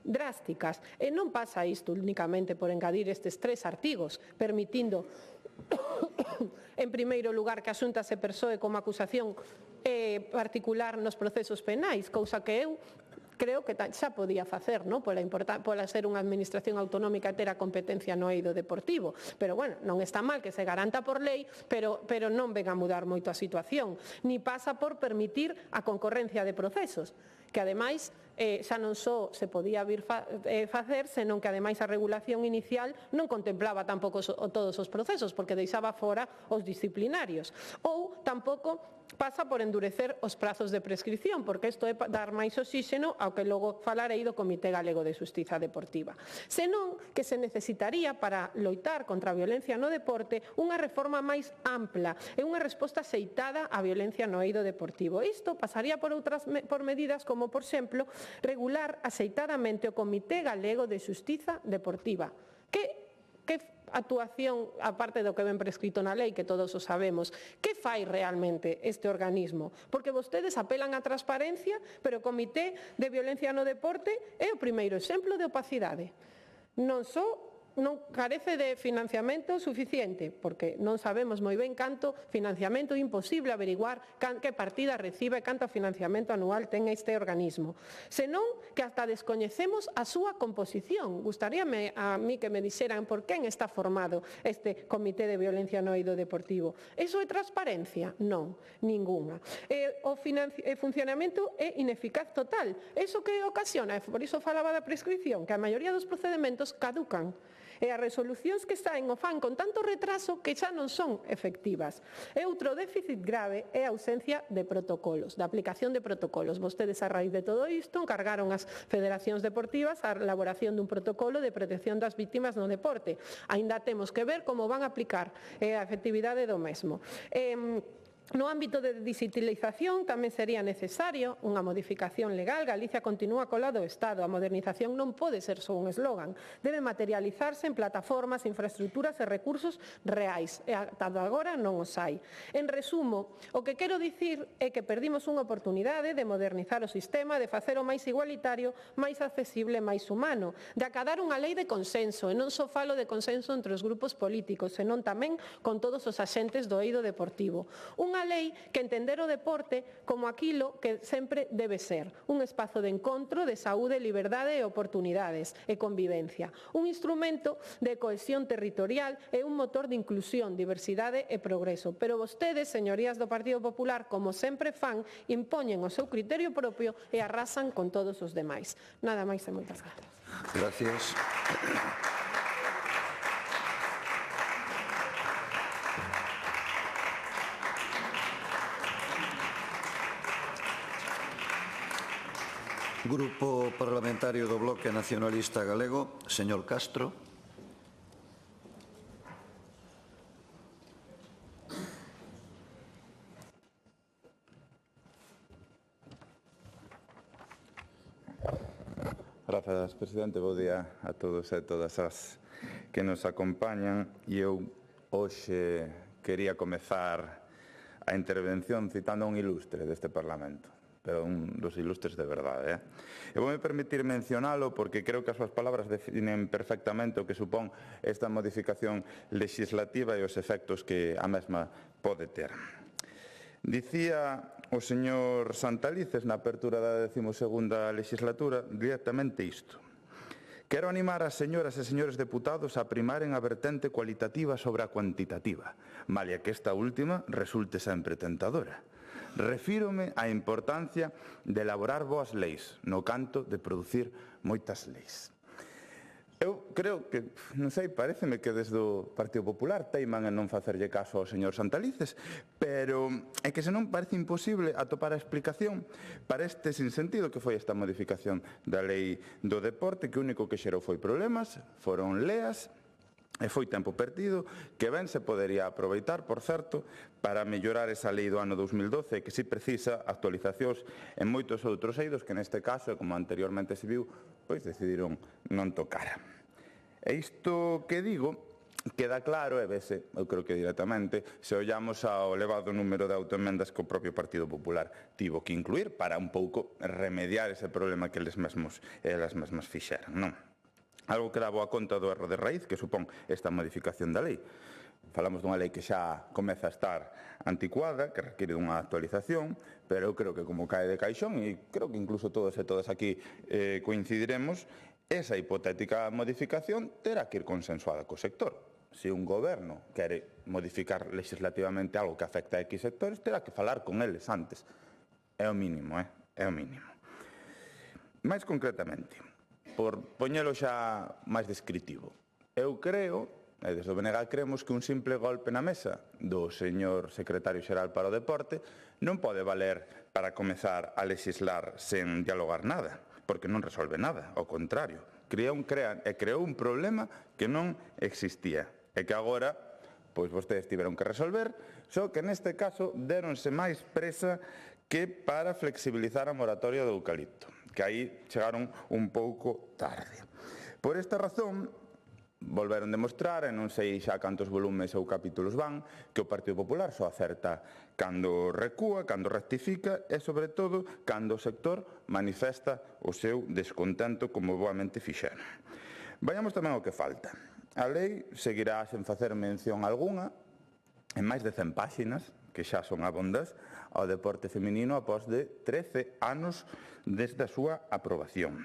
Speaker 4: drásticas. E non pasa isto únicamente por engadir estes 3 artigos, permitindo en primeiro lugar que a Xunta se persoe como acusación particular nos procesos penais, cousa que eu creo que xa podía facer, non? Pola ser unha administración autonómica e ter a competencia no eido deportivo. Pero, bueno, non está mal que se garanta por lei, pero non ven a mudar moito a situación. Ni pasa por permitir a concorrencia de procesos, que ademais xa non só se podía vir facer, senón que ademais a regulación inicial non contemplaba tampouco todos os procesos, porque deixaba fora os disciplinarios. Ou tampouco pasa por endurecer os prazos de prescripción, porque isto é dar máis oxíxeno ao que logo falarei do Comité Galego de Xustiza Deportiva. Senón que se necesitaría para loitar contra a violencia no deporte unha reforma máis ampla e unha resposta axeitada á violencia no eido deportivo. Isto pasaría por medidas como, por exemplo, regular axeitadamente o Comité Galego de Xustiza Deportiva. Que actuación, aparte do que ven prescrito na lei, que todos o sabemos, que fai realmente este organismo? Porque vostedes apelan á transparencia, pero o Comité de Violencia no Deporte é o primeiro exemplo de opacidade. Non carece de financiamento suficiente, porque non sabemos moi ben canto financiamento, imposible averiguar que partida recibe e canto financiamento anual ten este organismo. Senón que hasta descoñecemos a súa composición. Gustaríame a mí que me dixeran por quen está formado este Comité de Violencia no eido deportivo. Eso é transparencia? Non, ningunha. O funcionamento é ineficaz total. Eso que ocasiona, por iso falaba da prescripción, que a maioría dos procedementos caducan. E as resolucións que saen o fan con tanto retraso que xa non son efectivas. E outro déficit grave é a ausencia de protocolos, de aplicación de protocolos. Vostedes, a raíz de todo isto, encargaron ás federacións deportivas a elaboración dun protocolo de protección das vítimas no deporte. Aínda temos que ver como van a aplicar a efectividade do mesmo. No ámbito de digitalización tamén sería necesario unha modificación legal. Galicia continúa co lado do Estado. A modernización non pode ser só un eslogan. Debe materializarse en plataformas, infraestructuras e recursos reais. E ata agora non os hai. En resumo, o que quero dicir é que perdimos unha oportunidade de modernizar o sistema, de facer o máis igualitario, máis accesible, máis humano, de acadar unha lei de consenso. E non só falo de consenso entre os grupos políticos, senón tamén con todos os axentes do eido deportivo. Unha lei que entender o deporte como aquilo que sempre debe ser, un espazo de encontro, de saúde, liberdade e oportunidades e convivencia, un instrumento de cohesión territorial e un motor de inclusión, diversidade e progreso. Pero vostedes, señorías do Partido Popular, como sempre fan, impoñen o seu criterio propio e arrasan con todos os demais. Nada máis e moitas grazas.
Speaker 1: Gracias. Grupo Parlamentario do Bloque Nacionalista Galego, señor Castro.
Speaker 8: Grazas, presidente. Bo día a todos e todas as que nos acompañan. E eu hoxe quería comezar a intervención citando a un ilustre deste Parlamento, pero un dos ilustres de verdade. E voume permitir mencionalo porque creo que as súas palabras definen perfectamente o que supón esta modificación legislativa e os efectos que a mesma pode ter. Dicía o señor Santalices na apertura da 12ª legislatura directamente isto, Quero animar as señoras e señores deputados a primaren a vertente cualitativa sobre a cuantitativa, malia que esta última resulte sempre tentadora. Refírome á importancia de elaborar boas leis, no canto de producir moitas leis. Eu creo que, non sei, pareceme que desde o Partido Popular teiman en non facerlle caso ao señor Santalices, pero é que senón parece imposible atopar a explicación para este sinsentido que foi esta modificación da lei do deporte, que o único que xerou foi problemas, foron leas, e foi tempo perdido, que ben se podería aproveitar, por certo, para mellorar esa lei do ano 2012, que si precisa actualizacións en moitos outros eidos, que neste caso, e como anteriormente se viu, pois decidiron non tocar. E isto que digo queda claro, e vese, eu creo que directamente, se ollamos ao elevado número de autoemendas que o propio Partido Popular tivo que incluir para un pouco remediar ese problema que eles mesmos fixeran, non? Algo que dá boa conta do erro de raíz que supón esta modificación da lei. Falamos dunha lei que xa comeza a estar anticuada, que require unha actualización, pero eu creo que como cae de caixón, e creo que incluso todos e todas aquí coincidiremos, esa hipotética modificación terá que ir consensuada co sector. Se un goberno quere modificar legislativamente algo que afecta a X sectores, terá que falar con eles antes. É o mínimo, é o mínimo. Mais concretamente, por poñelo xa máis descritivo, eu creo, e desde o BNG creemos, que un simple golpe na mesa do señor secretario xeral para o deporte non pode valer para comezar a legislar sen dialogar nada, porque non resolve nada, ao contrario, creou un problema que non existía e que agora, pois vostedes tiveron que resolver, só que neste caso deronse máis presa que para flexibilizar a moratoria do eucalipto, que aí chegaron un pouco tarde. Por esta razón, volveron demostrar, e non sei xa cantos volumes ou capítulos van, que o Partido Popular só acerta cando recúa, cando rectifica e, sobre todo, cando o sector manifesta o seu descontento como boamente fixeron. Vayamos tamén ao que falta. A lei seguirá sen facer mención algunha, en máis de 100 páxinas, que xa son abondas, ao deporte feminino após de 13 anos desde a súa aprobación.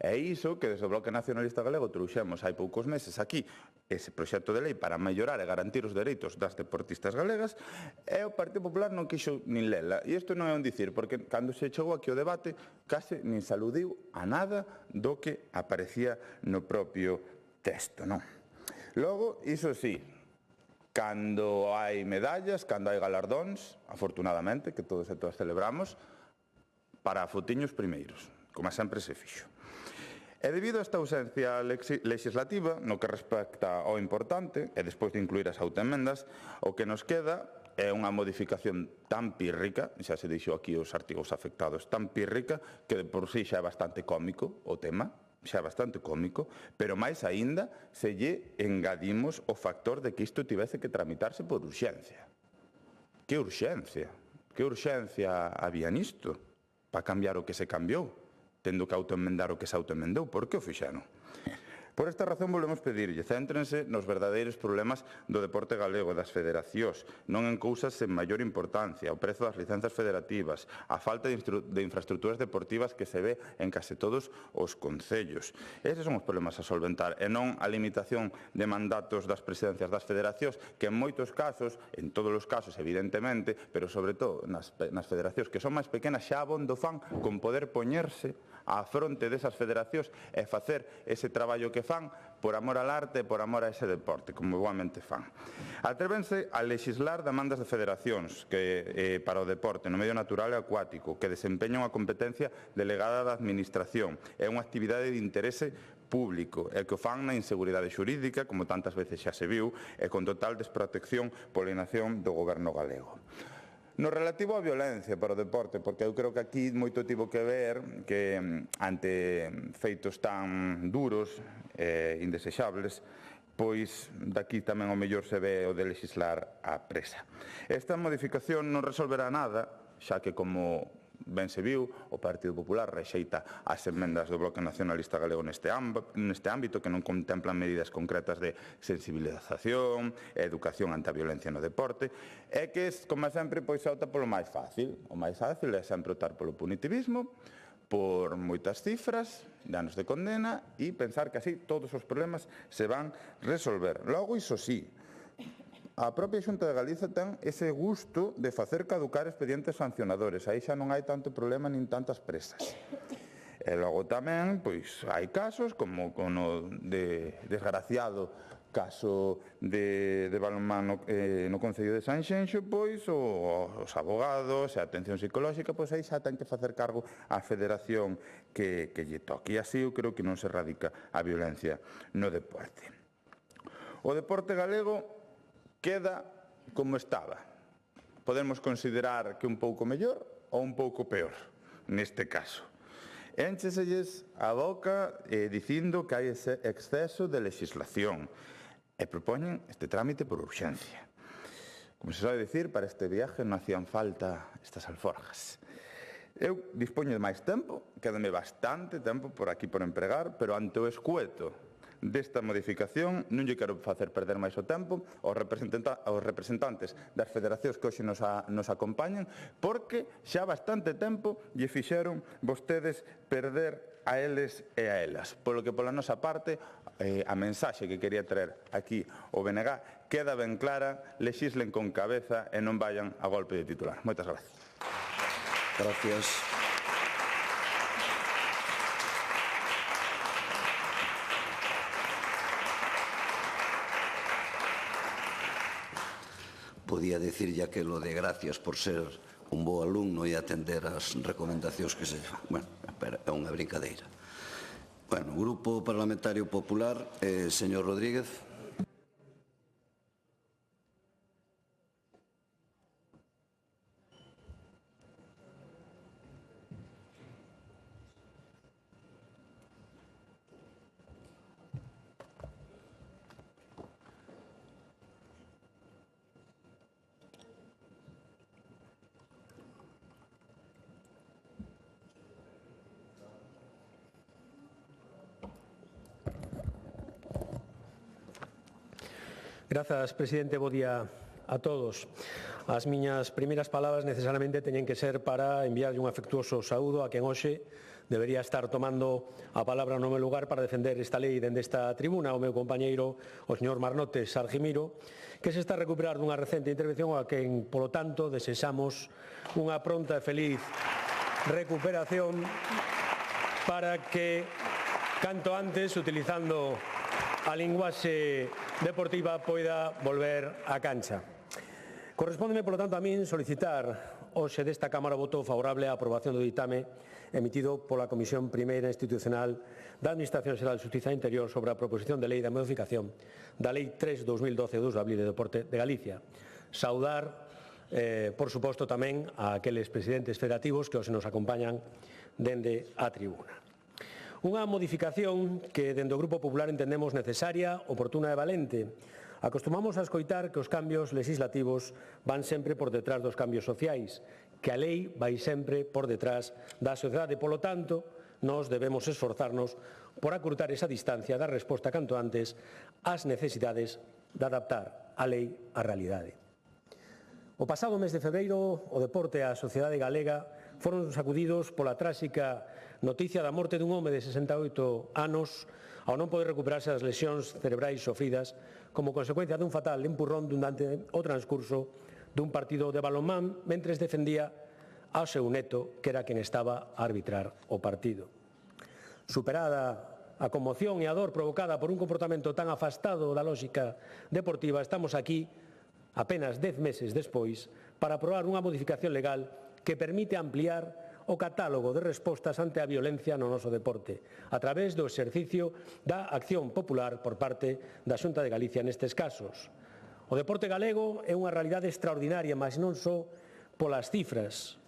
Speaker 8: É iso que desde o Bloque Nacionalista Galego trouxemos hai poucos meses aquí ese proxecto de lei para mellorar e garantir os dereitos das deportistas galegas, e o Partido Popular non quixo nin lela. E isto non é un dicir, porque cando se chegou aquí o debate case nin se aludiu a nada do que aparecía no propio texto, non? Logo, iso sí, cando hai medallas, cando hai galardóns, afortunadamente, que todos e todas celebramos, para fotiños primeiros, como sempre se fixo. E debido a esta ausencia legislativa, no que respecta ao importante, e despois de incluir as autoemendas, o que nos queda é unha modificación tan pírrica, xa se dixo aquí os artigos afectados, tan pírrica, que de por sí xa é bastante cómico o tema, xa é bastante cómico, pero máis aínda se lle engadimos o factor de que isto tivese que tramitarse por urxencia. Que urxencia? Que urxencia había nisto para cambiar o que se cambiou, tendo que autoemendar o que se autoemendou? Por que o fixeron? Por esta razón volvemos pedirlle, céntrense nos verdadeiros problemas do deporte galego, das federacións, non en cousas sen maior importancia, o prezo das licenzas federativas, a falta de infraestructuras deportivas que se ve en case todos os concellos. Eses son os problemas a solventar, e non a limitación de mandatos das presidencias das federacións, que en moitos casos, en todos os casos evidentemente, pero sobre todo nas federacións que son máis pequenas, xa abondo fan con poder poñerse á fronte desas federacións e facer ese traballo que fan por amor al arte e por amor a ese deporte, como boamente fan. Atrévense a lexislar demandas de federacións para o deporte no medio natural e acuático, que desempeñan unha competencia delegada da Administración. É unha actividade de interese público, e que o fan na inseguridade xurídica, como tantas veces xa se viu, e con total desprotección pola inacción do goberno galego. No relativo á violencia para o deporte, porque eu creo que aquí moito tivo que ver que ante feitos tan duros e indesexables, pois daqui tamén o mellor se ve o de lexislar á presa. Esta modificación non resolverá nada, xa que como ben se viu, o Partido Popular rexeita as emendas do Bloque Nacionalista Galego neste ámbito, que non contemplan medidas concretas de sensibilización e educación ante a violencia no deporte, e que, como sempre, pois opta polo máis fácil. O máis fácil é sempre optar polo punitivismo, por moitas cifras de anos de condena e pensar que así todos os problemas se van resolver. Logo, iso sí, a propia Xunta de Galicia ten ese gusto de facer caducar expedientes sancionadores. Aí xa non hai tanto problema nin tantas presas. E logo tamén, pois, hai casos como o desgraciado caso de balonmán no Concello de Sanxenxo, pois os abogados e a atención psicolóxica, pois aí xa ten que facer cargo a federación que lle toque. E así eu creo que non se erradica a violencia no deporte. O deporte galego queda como estaba. Podemos considerar que un pouco mellor ou un pouco peor, neste caso. Éncheselles a boca dicindo que hai ese exceso de legislación e propoñen este trámite por urxencia. Como se sabe dicir, para este viaje non hacían falta estas alforjas. Eu dispoño de máis tempo, quédame bastante tempo por aquí por empregar, pero ante o escueto desta modificación non lle quero facer perder máis o tempo aos representantes das federacións que hoxe nos acompañan, porque xa bastante tempo lle fixeron vostedes perder a eles e a elas. Polo que pola nosa parte, a mensaxe que quería traer aquí o BNG queda ben clara: lexislen con cabeza e non vayan a golpe de titular. Moitas gracias.
Speaker 1: Gracias. Podía decir ya que lo de gracias por ser un bo alumno e atender as recomendacións que se fan. Bueno, é unha brincadeira. Bueno, Grupo Parlamentario Popular, señor Rodríguez.
Speaker 9: Grazas, presidente. Bo día a todos. As miñas primeiras palabras necesariamente teñen que ser para enviarlle un afectuoso saúdo a quen hoxe debería estar tomando a palabra no meu lugar para defender esta lei dende esta tribuna, o meu compañeiro, o señor Marnotes Argimiro, que se está a recuperar dunha recente intervención a quen, polo tanto, desexamos unha pronta e feliz recuperación para que, canto antes, utilizando a linguaxe deportiva, poida volver á cancha. Correspóndeme, polo tanto, a min solicitar hoxe desta Cámara o voto favorable á aprobación do ditame emitido pola Comisión Primeira Institucional da Administración Xeral de Xustiza e Interior sobre a proposición de lei da modificación da Lei 3/2012 2 de abril de Deporte de Galicia. Saudar, por suposto, tamén a aqueles presidentes federativos que hoxe nos acompañan dende a tribuna. Unha modificación que dende o Grupo Popular entendemos necesaria, oportuna e valente. Acostumamos a escoitar que os cambios legislativos van sempre por detrás dos cambios sociais, que a lei vai sempre por detrás da sociedade. Polo tanto, nós debemos esforzarnos por acurtar esa distancia da resposta canto antes ás necesidades de adaptar a lei á realidade. O pasado mes de febreiro, o deporte e a sociedade galega foron sacudidos pola tráxica noticia da morte dun home de 68 anos ao non poder recuperarse das lesións cerebrais sofridas como consecuencia dun fatal empurrón durante o transcurso dun partido de balonmán mentres defendía ao seu neto, que era quen estaba a arbitrar o partido. Superada a conmoción e a dor provocada por un comportamento tan afastado da lógica deportiva, estamos aquí, apenas 10 meses despois, para aprobar unha modificación legal que permite ampliar o catálogo de respostas ante a violencia no noso deporte, a través do exercicio da acción popular por parte da Xunta de Galicia nestes casos. O deporte galego é unha realidade extraordinaria, mas non só polas cifras.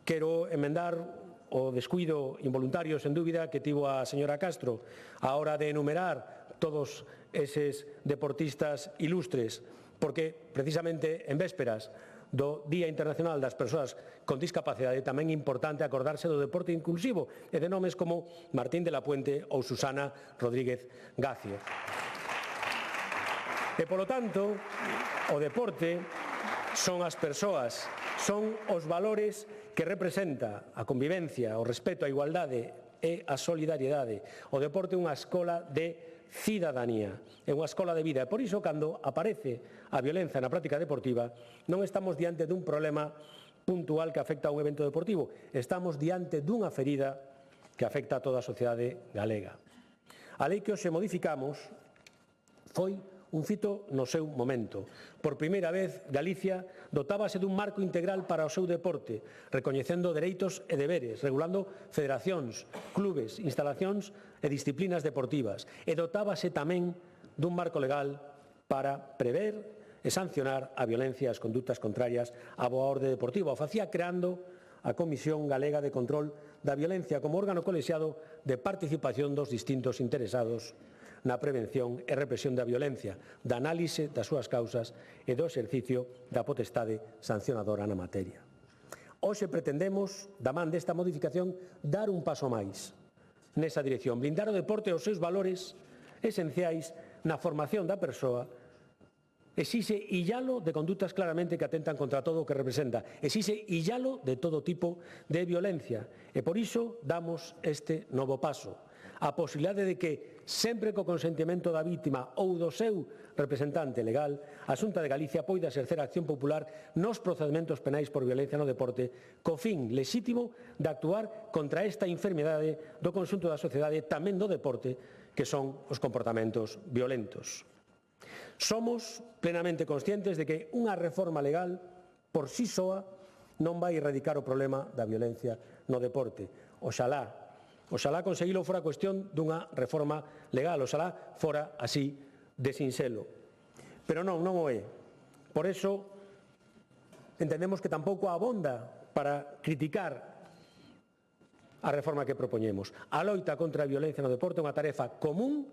Speaker 9: Quero emendar o descuido involuntario, sen dúbida, que tivo a señora Castro á hora de enumerar todos eses deportistas ilustres, porque precisamente en vésperas do Día Internacional das Persoas con Discapacidade tamén é importante acordarse do deporte inclusivo e de nomes como Martín de la Puente ou Susana Rodríguez Gacio. E, polo tanto, o deporte son as persoas, son os valores que representa a convivencia, o respeto, a igualdade e a solidariedade. O deporte é unha escola de cidadanía, é unha escola de vida. E por iso, cando aparece a violencia na práctica deportiva, non estamos diante dun problema puntual que afecta a un evento deportivo, estamos diante dunha ferida que afecta a toda a sociedade galega. A lei que hoxe modificamos foi un fito no seu momento. Por primeira vez, Galicia dotábase dun marco integral para o seu deporte, recoñecendo dereitos e deberes, regulando federacións, clubes, instalacións e disciplinas deportivas, e dotábase tamén dun marco legal para prever e sancionar a violencia e as condutas contrarias á boa orde deportiva. O facía creando a Comisión Galega de Control da Violencia como órgano colexiado de participación dos distintos interesados na prevención e represión da violencia, da análise das súas causas e do exercicio da potestade sancionadora na materia. Hoxe pretendemos, da man desta modificación, dar un paso máis nesa dirección, blindar o deporte e os seus valores esenciais na formación da persoa, exixe illalo de condutas claramente que atentan contra todo o que representa, exixe illalo de todo tipo de violencia, e por iso damos este novo paso. A posibilidade de que, sempre co consentimento da vítima ou do seu representante legal, a Xunta de Galicia poida exercer a acción popular nos procedementos penais por violencia no deporte co fin lexítimo de actuar contra esta enfermidade do conxunto da sociedade, tamén do deporte, que son os comportamentos violentos. Somos plenamente conscientes de que unha reforma legal por sí soa non vai erradicar o problema da violencia no deporte. Oxalá conseguilo fora cuestión dunha reforma legal, oxalá fora así de sinxelo. Pero non o é. Por eso entendemos que tampouco abonda para criticar a reforma que propoñemos. A loita contra a violencia no deporte é unha tarefa común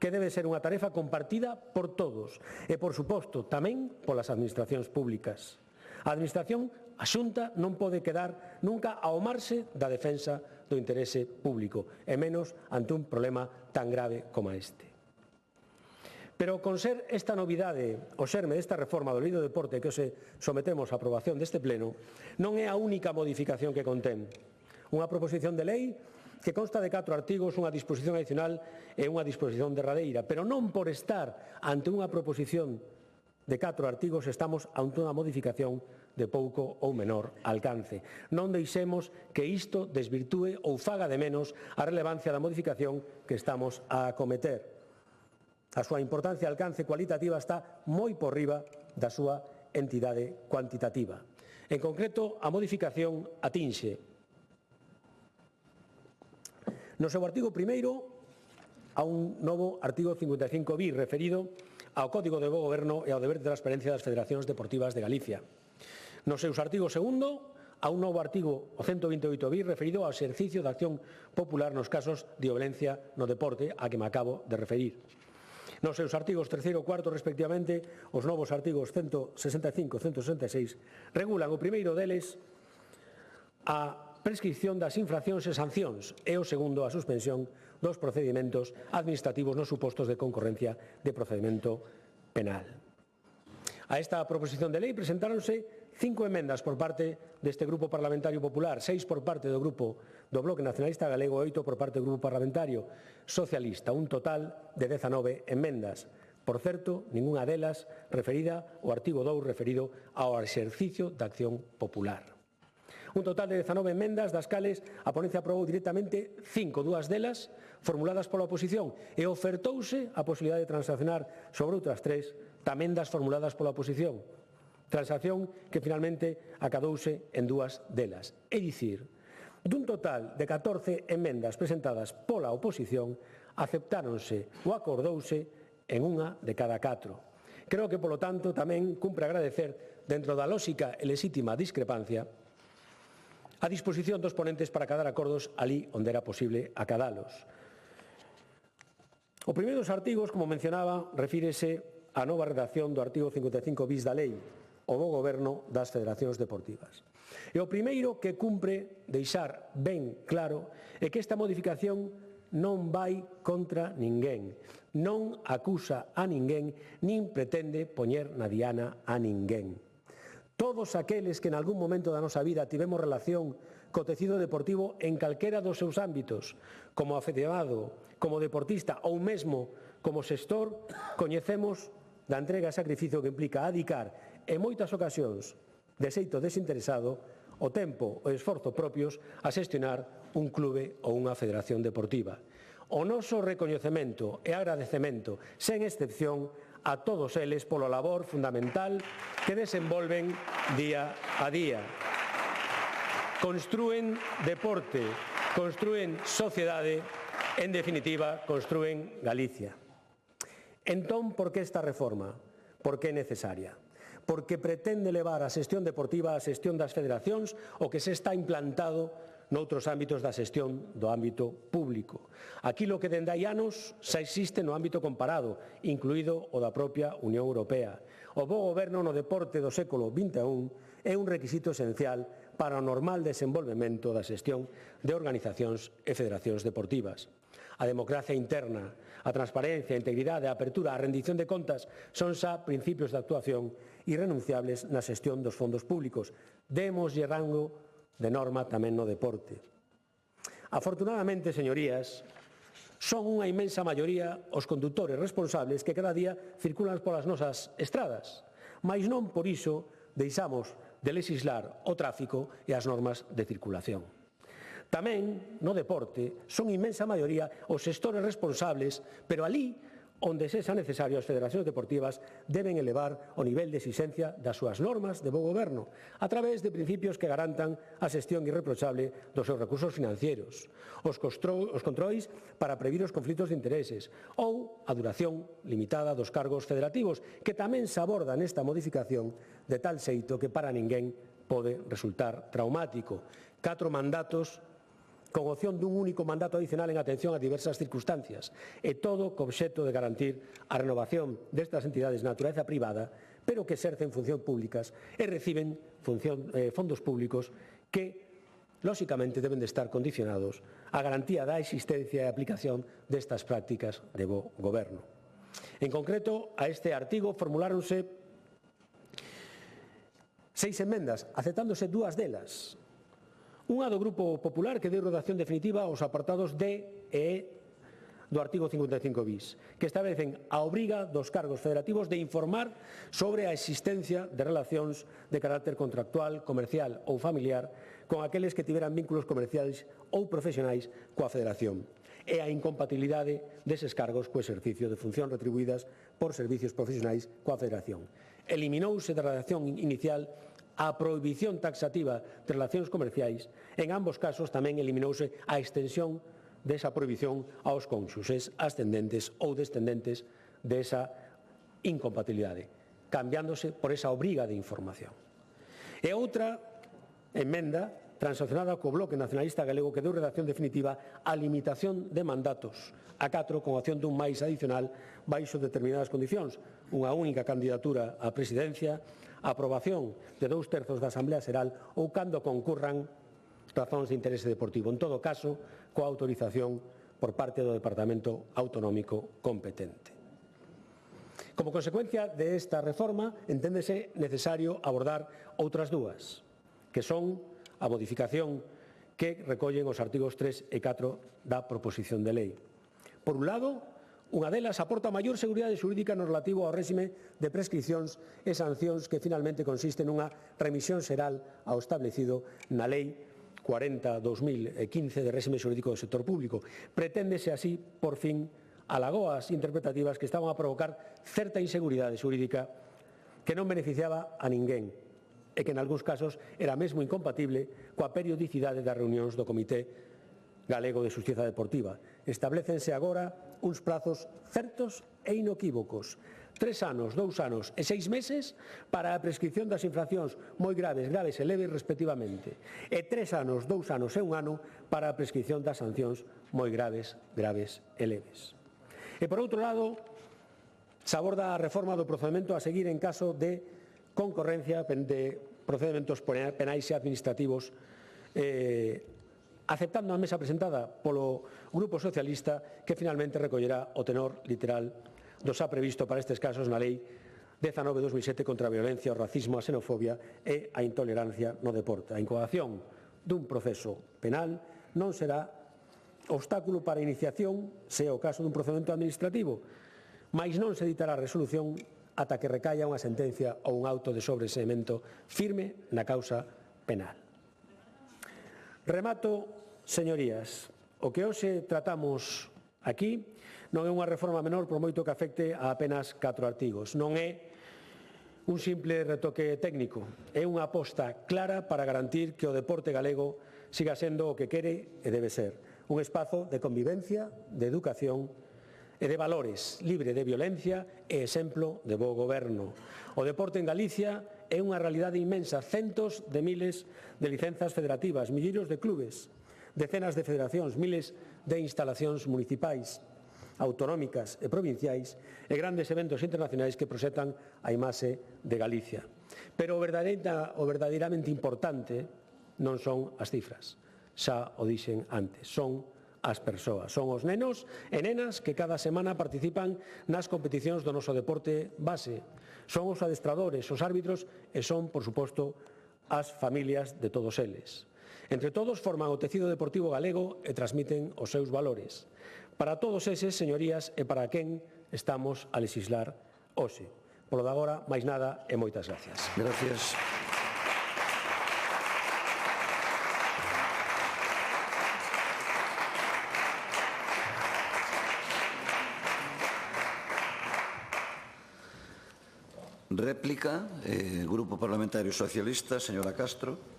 Speaker 9: que debe ser unha tarefa compartida por todos e, por suposto, tamén polas administracións públicas. A Administración, a Xunta, non pode quedar nunca ao marxe da defensa do interese público, e menos ante un problema tan grave como este. Pero con ser esta novidade, o xerme desta reforma do Lei do Deporte que hoxe sometemos a aprobación deste pleno, non é a única modificación que contén. Unha proposición de lei que consta de 4 artigos, unha disposición adicional e unha disposición derradeira, pero non por estar ante unha proposición de 4 artigos estamos ante unha modificación de pouco ou menor alcance. Non deixemos que isto desvirtúe ou faga de menos a relevancia da modificación que estamos a acometer. A súa importancia e alcance cualitativa está moi por riba da súa entidade cuantitativa. En concreto, a modificación atinxe no seu artigo primeiro a un novo artigo 55 bis referido ao Código de Bo Goberno e ao deber de transparencia das Federacións Deportivas de Galicia. Nos seus artigos segundo a un novo artigo, o 128 bis, referido ao exercicio da acción popular nos casos de violencia no deporte, a que me acabo de referir. Nos seus artigos terceiro e cuarto, respectivamente, os novos artigos 165 e 166 regulan o primeiro deles a prescripción das infraccións e sancións e o segundo a suspensión dos procedimentos administrativos nos supostos de concorrencia de procedimento penal. A esta proposición de lei presentáronse 5 emendas por parte deste Grupo Parlamentario Popular, 6 por parte do Grupo do Bloque Nacionalista Galego e 8 por parte do Grupo Parlamentario Socialista, un total de 19 emendas. Por certo, ningunha delas referida ao artigo 2 referido ao exercicio da acción popular. Un total de 19 emendas, das cales a ponencia aprobou directamente 5, 2 delas formuladas pola oposición, e ofertouse a posibilidade de transaccionar sobre outras 3 tamén das formuladas pola oposición. Transacción que finalmente acadouse en 2 delas. É dicir, dun total de 14 emendas presentadas pola oposición, aceptáronse ou acordouse en unha de cada 4. Creo que, polo tanto, tamén cumpre agradecer, dentro da lóxica e lexítima discrepancia, a disposición dos ponentes para acadar acordos ali onde era posible acadalos. O primeiro dos artigos, como mencionaba, refírese á nova redacción do artigo 55 bis da lei, o bo goberno das federacións deportivas. E o primeiro que cumpre deixar ben claro é que esta modificación non vai contra ninguén, non acusa a ninguén, nin pretende poñer na diana a ninguén. Todos aqueles que en algún momento da nosa vida tivemos relación co tecido deportivo en calquera dos seus ámbitos, como afeccionado, como deportista ou mesmo como xestor, coñecemos da entrega e sacrificio que implica adicar, en moitas ocasións, de xeito desinteresado, o tempo e o esforzo propios a xestionar un clube ou unha federación deportiva. O noso recoñecemento e agradecemento, sen excepción, a todos eles polo labor fundamental que desenvolven día a día. Construen deporte, construen sociedade, en definitiva, construen Galicia. Entón, por que esta reforma? Por que é necesaria? Porque pretende levar a xestión deportiva á xestión das federacións o que se está implantado noutros ámbitos da xestión do ámbito público. Aquilo que dende hai anos xa existe no ámbito comparado, incluído o da propia Unión Europea. O bo goberno no deporte do século XXI é un requisito esencial para o normal desenvolvemento da xestión de organizacións e federacións deportivas. A democracia interna, a transparencia, a integridade, a apertura, a rendición de contas son xa principios de actuación irrenunciables na xestión dos fondos públicos. Démoslle rango de norma tamén no deporte. Afortunadamente, señorías, son unha inmensa maioría os condutores responsables que cada día circulan polas nosas estradas, mais non por iso deixamos de lexislar o tráfico e as normas de circulación. Tamén, no deporte, son inmensa maioría os xestores responsables, pero alí onde sexa necesario as federacións deportivas deben elevar o nivel de exixencia das súas normas de bo goberno a través de principios que garantan a xestión irreprochable dos seus recursos financieros, os controis para previr os conflitos de intereses ou a duración limitada dos cargos federativos, que tamén se aborda nesta modificación de tal xeito que para ninguén pode resultar traumático. 4 mandatos con opción dun único mandato adicional en atención a diversas circunstancias, e todo co obxecto de garantir a renovación destas entidades de natureza privada, pero que exercen funcións públicas e reciben fondos públicos que, lóxicamente, deben de estar condicionados á garantía da existencia e aplicación destas prácticas de bo goberno. En concreto, a este artigo formuláronse 6 enmendas, aceptándose 2 delas. Unha do Grupo Popular que deu redacción definitiva aos apartados D e E do artigo 55 bis, que establecen a obriga dos cargos federativos de informar sobre a existencia de relacións de carácter contractual, comercial ou familiar con aqueles que tiveran vínculos comerciais ou profesionais coa federación, e a incompatibilidade deses cargos co exercicio de funcións retribuídas por servicios profesionais coa federación. Eliminouse da redacción inicial a prohibición taxativa de relacións comerciais. En ambos casos tamén eliminouse a extensión desa prohibición aos cónxuxes, ascendentes ou descendentes desa incompatibilidade, cambiándose por esa obriga de información. E outra emenda transaccionada co Bloque Nacionalista Galego que deu redacción definitiva a limitación de mandatos a 4 con opción dun máis adicional baixo determinadas condicións, unha única candidatura á presidencia, a aprobación de 2/3 da Asamblea Xeral ou cando concurran razóns de interese deportivo, en todo caso, coa autorización por parte do Departamento Autonómico competente. Como consecuencia desta reforma, enténdese necesario abordar outras 2, que son a modificación que recollen os artigos 3 e 4 da proposición de lei. Por un lado, unha delas aporta maior seguridade xurídica no relativo ao réxime de prescricións e sancións que finalmente consiste nunha remisión xeral ao establecido na Lei 40/2015 de réxime xurídico do sector público. Preténdese así, por fin, a lagoas interpretativas que estaban a provocar certa inseguridade xurídica que non beneficiaba a ninguén e que en algúns casos era mesmo incompatible coa periodicidade das reunións do Comité Galego de Xustiza Deportiva. Establécense agora uns prazos certos e inequívocos. 3 anos, 2 anos e 6 meses para a prescripción das infraccións moi graves, graves e leves respectivamente. E 3 anos, 2 anos e 1 ano para a prescripción das sancións moi graves, graves e leves. E por outro lado, se aborda a reforma do procedimento a seguir en caso de concorrencia de procedementos penais e administrativos aceptando a mesa presentada polo Grupo Socialista que finalmente recollerá o tenor literal do xa previsto para estes casos na Lei 19/2007 contra a violencia, o racismo, a xenofobia e a intolerancia no deporte. A incoación dun proceso penal non será obstáculo para a iniciación, se é o caso dun procedimento administrativo, mais non se ditará resolución ata que recaia unha sentencia ou un auto de sobreseemento firme na causa penal. Remato, señorías, o que hoxe tratamos aquí non é unha reforma menor por moito que afecte a apenas 4 artigos. Non é un simple retoque técnico, é unha aposta clara para garantir que o deporte galego siga sendo o que quere e debe ser. Un espazo de convivencia, de educación e de valores, libre de violencia e exemplo de bo goberno. O deporte en Galicia é unha realidade inmensa, centos de miles de licenzas federativas, milleiros de clubes, decenas de federacións, miles de instalacións municipais, autonómicas e provinciais e grandes eventos internacionais que proxectan a imaxe de Galicia. Pero o verdadeiramente importante non son as cifras, xa o dixen antes, son as persoas, son os nenos e nenas que cada semana participan nas competicións do noso deporte base, son os adestradores, os árbitros e son, por suposto, as familias de todos eles. Entre todos forman o tecido deportivo galego e transmiten os seus valores. Para todos eses, señorías, e para quen estamos a lexislar hoxe. Polo de agora, máis nada e moitas gracias.
Speaker 1: Gracias. Réplica, Grupo Parlamentario Socialista, señora Castro.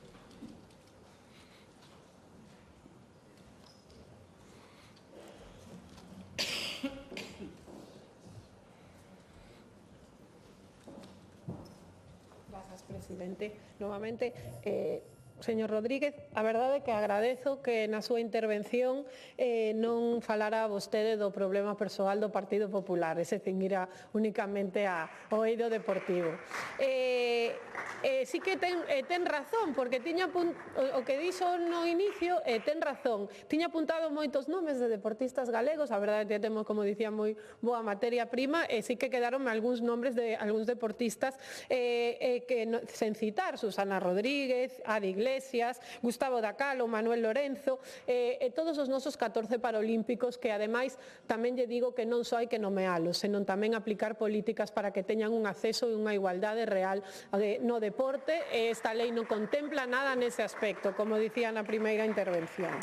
Speaker 4: Presidente, novamente, señor Rodríguez, a verdade é que agradezo que na súa intervención non falara vostede do problema persoal do Partido Popular, e se cinguira únicamente ao eido deportivo. Sí que ten razón, porque tiña o que dixo no inicio, ten razón. Tiña apuntado moitos nomes de deportistas galegos, a verdade é que temos, como dicía, moi boa materia prima, e sí que quedaron algúns nombres de algúns deportistas que sen citar, Susana Rodríguez, Adi Iglesias, Gustavo Dacalo, Manuel Lorenzo, e todos os nosos 14 paralímpicos que, ademais, tamén lle digo que non só hai que nomealos, senón tamén aplicar políticas para que teñan un acceso e unha igualdade real no deporte, e esta lei non contempla nada nese aspecto, como dicía na primeira intervención.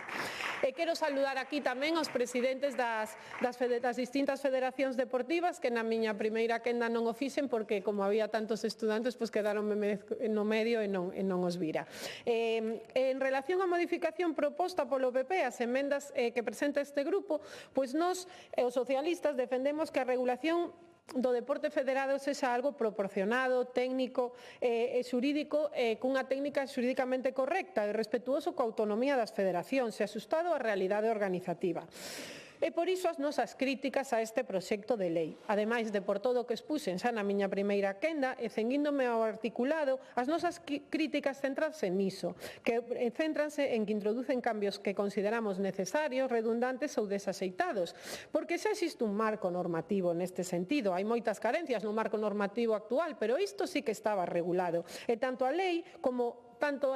Speaker 4: E quero saludar aquí tamén aos presidentes das distintas federacións deportivas que na miña primeira quenda non o fixen porque, como había tantos estudantes, pois quedaron no medio e non os vira. En relación á modificación proposta polo PP, as emendas que presenta este grupo, pois nós, os socialistas, defendemos que a regulación do deporte federado sexa algo proporcionado, técnico e xurídico, cunha técnica xurídicamente correcta e respetuoso coa autonomía das federacións e asustado á realidade organizativa. E por iso as nosas críticas a este proxecto de lei. Ademais de por todo o que expuxen xa na miña primeira quenda e ceñíndome ao articulado, as nosas críticas centranse niso, que centranse en que introducen cambios que consideramos necesarios, redundantes ou desaxeitados, porque xa existe un marco normativo neste sentido. Hai moitas carencias no marco normativo actual, pero isto sí que estaba regulado. E tanto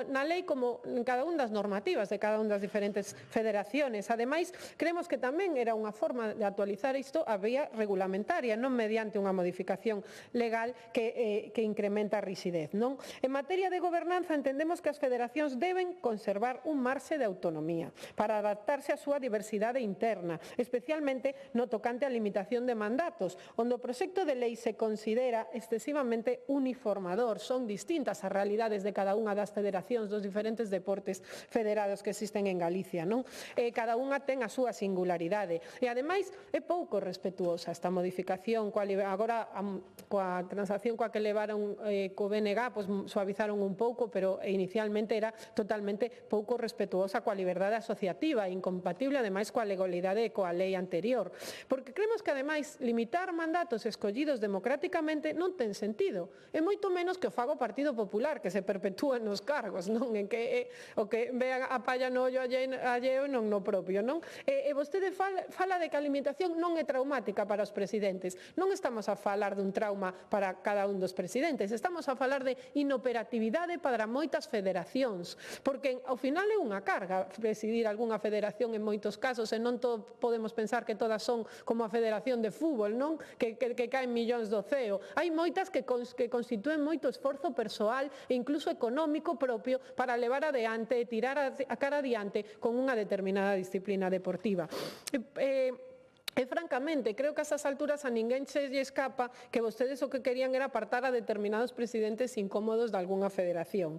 Speaker 4: na lei como en cada unha das normativas de cada unha das diferentes federaciones. Ademais, creemos que tamén era unha forma de actualizar isto a vía regulamentaria, non mediante unha modificación legal que incrementa a rixidez. En materia de gobernanza, entendemos que as federacións deben conservar un marxe de autonomía para adaptarse á súa diversidade interna, especialmente no tocante á limitación de mandatos, onde o proxecto de lei se considera excesivamente uniformador. Son distintas as realidades de cada unha das federacións dos diferentes deportes federados que existen en Galicia. Cada unha ten a súa singularidade e, ademais, é pouco respetuosa esta modificación. Agora, coa transacción coa que levaron co BNG, suavizaron un pouco, pero inicialmente era totalmente pouco respetuosa coa liberdade asociativa, incompatible, ademais, coa legalidade e coa lei anterior. Porque creemos que, ademais, limitar mandatos escollidos democráticamente non ten sentido, e moito menos que o faga o Partido Popular, que se perpetúa nos os cargos, non? En que o que vean a palla no ollo alleo non no propio, non? E vostede fala de que a alimentación non é traumática para os presidentes. Non estamos a falar dun trauma para cada un dos presidentes, estamos a falar de inoperatividade para moitas federacións, porque ao final é unha carga presidir algunha federación en moitos casos, e non podemos pensar que todas son como a Federación de Fútbol, non? Que caen millóns do ceo. Hai moitas que constitúen moito esforzo persoal e incluso económico propio para levar adiante e tirar a cara adiante con unha determinada disciplina deportiva. E francamente, creo que a esas alturas a ninguén se lle escapa que vostedes o que querían era apartar a determinados presidentes incómodos de algunha federación.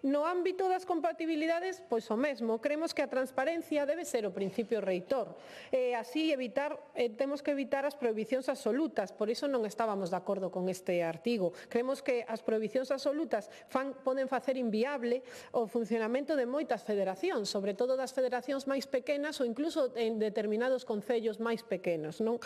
Speaker 4: No ámbito das compatibilidades, pois o mesmo, creemos que a transparencia debe ser o principio reitor. Así temos que evitar as prohibicións absolutas, por iso non estábamos de acordo con este artigo. Creemos que as prohibicións absolutas poden facer inviable o funcionamento de moitas federacións, sobre todo das federacións máis pequenas ou incluso en determinados concellos máis pequenos, non?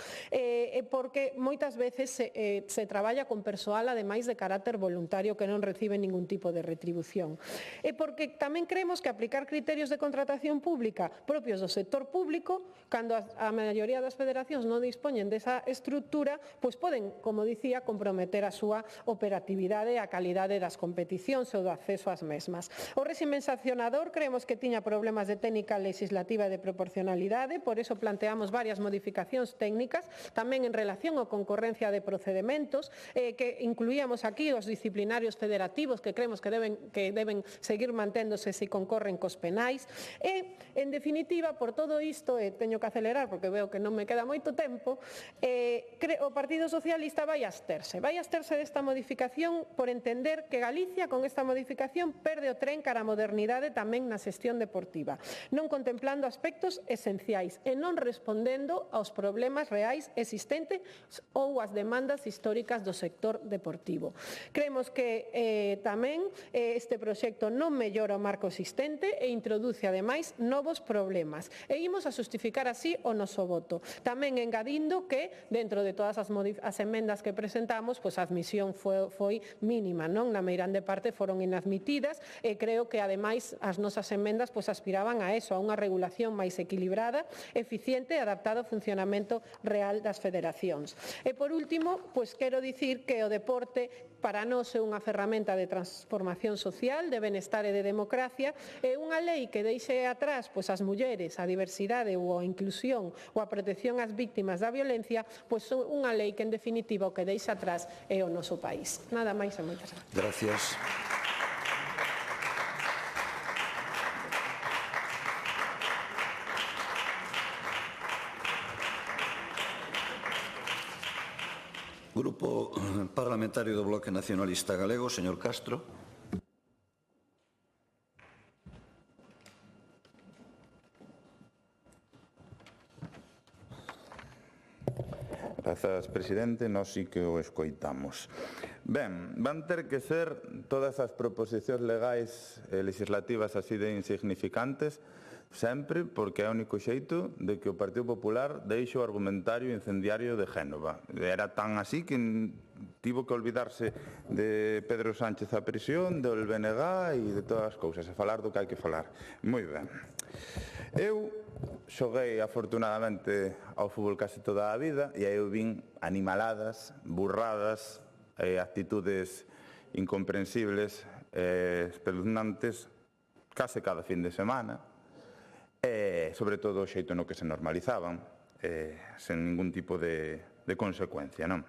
Speaker 4: Porque moitas veces se traballa con persoal ademais de carácter voluntario que non recibe ningún tipo de retribución. E porque tamén creemos que aplicar criterios de contratación pública propios do sector público, cando a maioría das federacións non dispoñen desa estrutura, pois poden, como dicía, comprometer a súa operatividade e a calidade das competicións ou do acceso ás mesmas. O réximen sancionador creemos que tiña problemas de técnica legislativa e de proporcionalidade, por eso planteamos varias modificacións técnicas, tamén en relación á concorrencia de procedementos, que incluíamos aquí os disciplinarios federativos, que creemos que deben seguir manténdose se concorren cos penais. E, en definitiva, por todo isto, teño que acelerar porque veo que non me queda moito tempo, o Partido Socialista vai absterse desta modificación por entender que Galicia, con esta modificación, perde o tren cara a modernidade tamén na xestión deportiva, non contemplando aspectos esenciais e non respondendo aos problemas reais existentes ou ás demandas históricas do sector deportivo. Creemos que tamén este proxecto non mellora o marco existente e introduce ademais novos problemas. E imos a justificar así o noso voto. Tamén engadindo que dentro de todas as emendas que presentamos, pois a admisión foi mínima, non? Na meirande parte foron inadmitidas e creo que ademais as nosas emendas pois aspiraban a eso, a unha regulación máis equilibrada, eficiente e adaptada ao funcionamento real das federacións. E por último, pois quero dicir que o deporte para nós é unha ferramenta de transformación social, de benestar e de democracia, e unha lei que deixe atrás pois as mulleres, a diversidade ou a inclusión ou a protección ás víctimas da violencia, pois unha lei que en definitiva o que deixe atrás é o noso país. Nada máis e moitas
Speaker 1: gracias. Grupo Parlamentario do Bloque Nacionalista Galego, señor Castro.
Speaker 8: Grazas, presidente. Nós sí que o escoitamos. Ben, van ter que ser todas as proposicións legais e legislativas así de insignificantes sempre, porque é o único xeito de que o Partido Popular deixe o argumentario incendiario de Génova. Era tan así que tivo que olvidarse de Pedro Sánchez a prisión, do BNG e de todas as cousas, e falar do que hai que falar. Moi ben. Eu xoguei afortunadamente ao fútbol case toda a vida e aí eu vin animaladas, burradas, actitudes incomprensibles, espeluznantes, case cada fin de semana, e sobre todo o xeito no que se normalizaban, sen ningún tipo de consecuencia, non?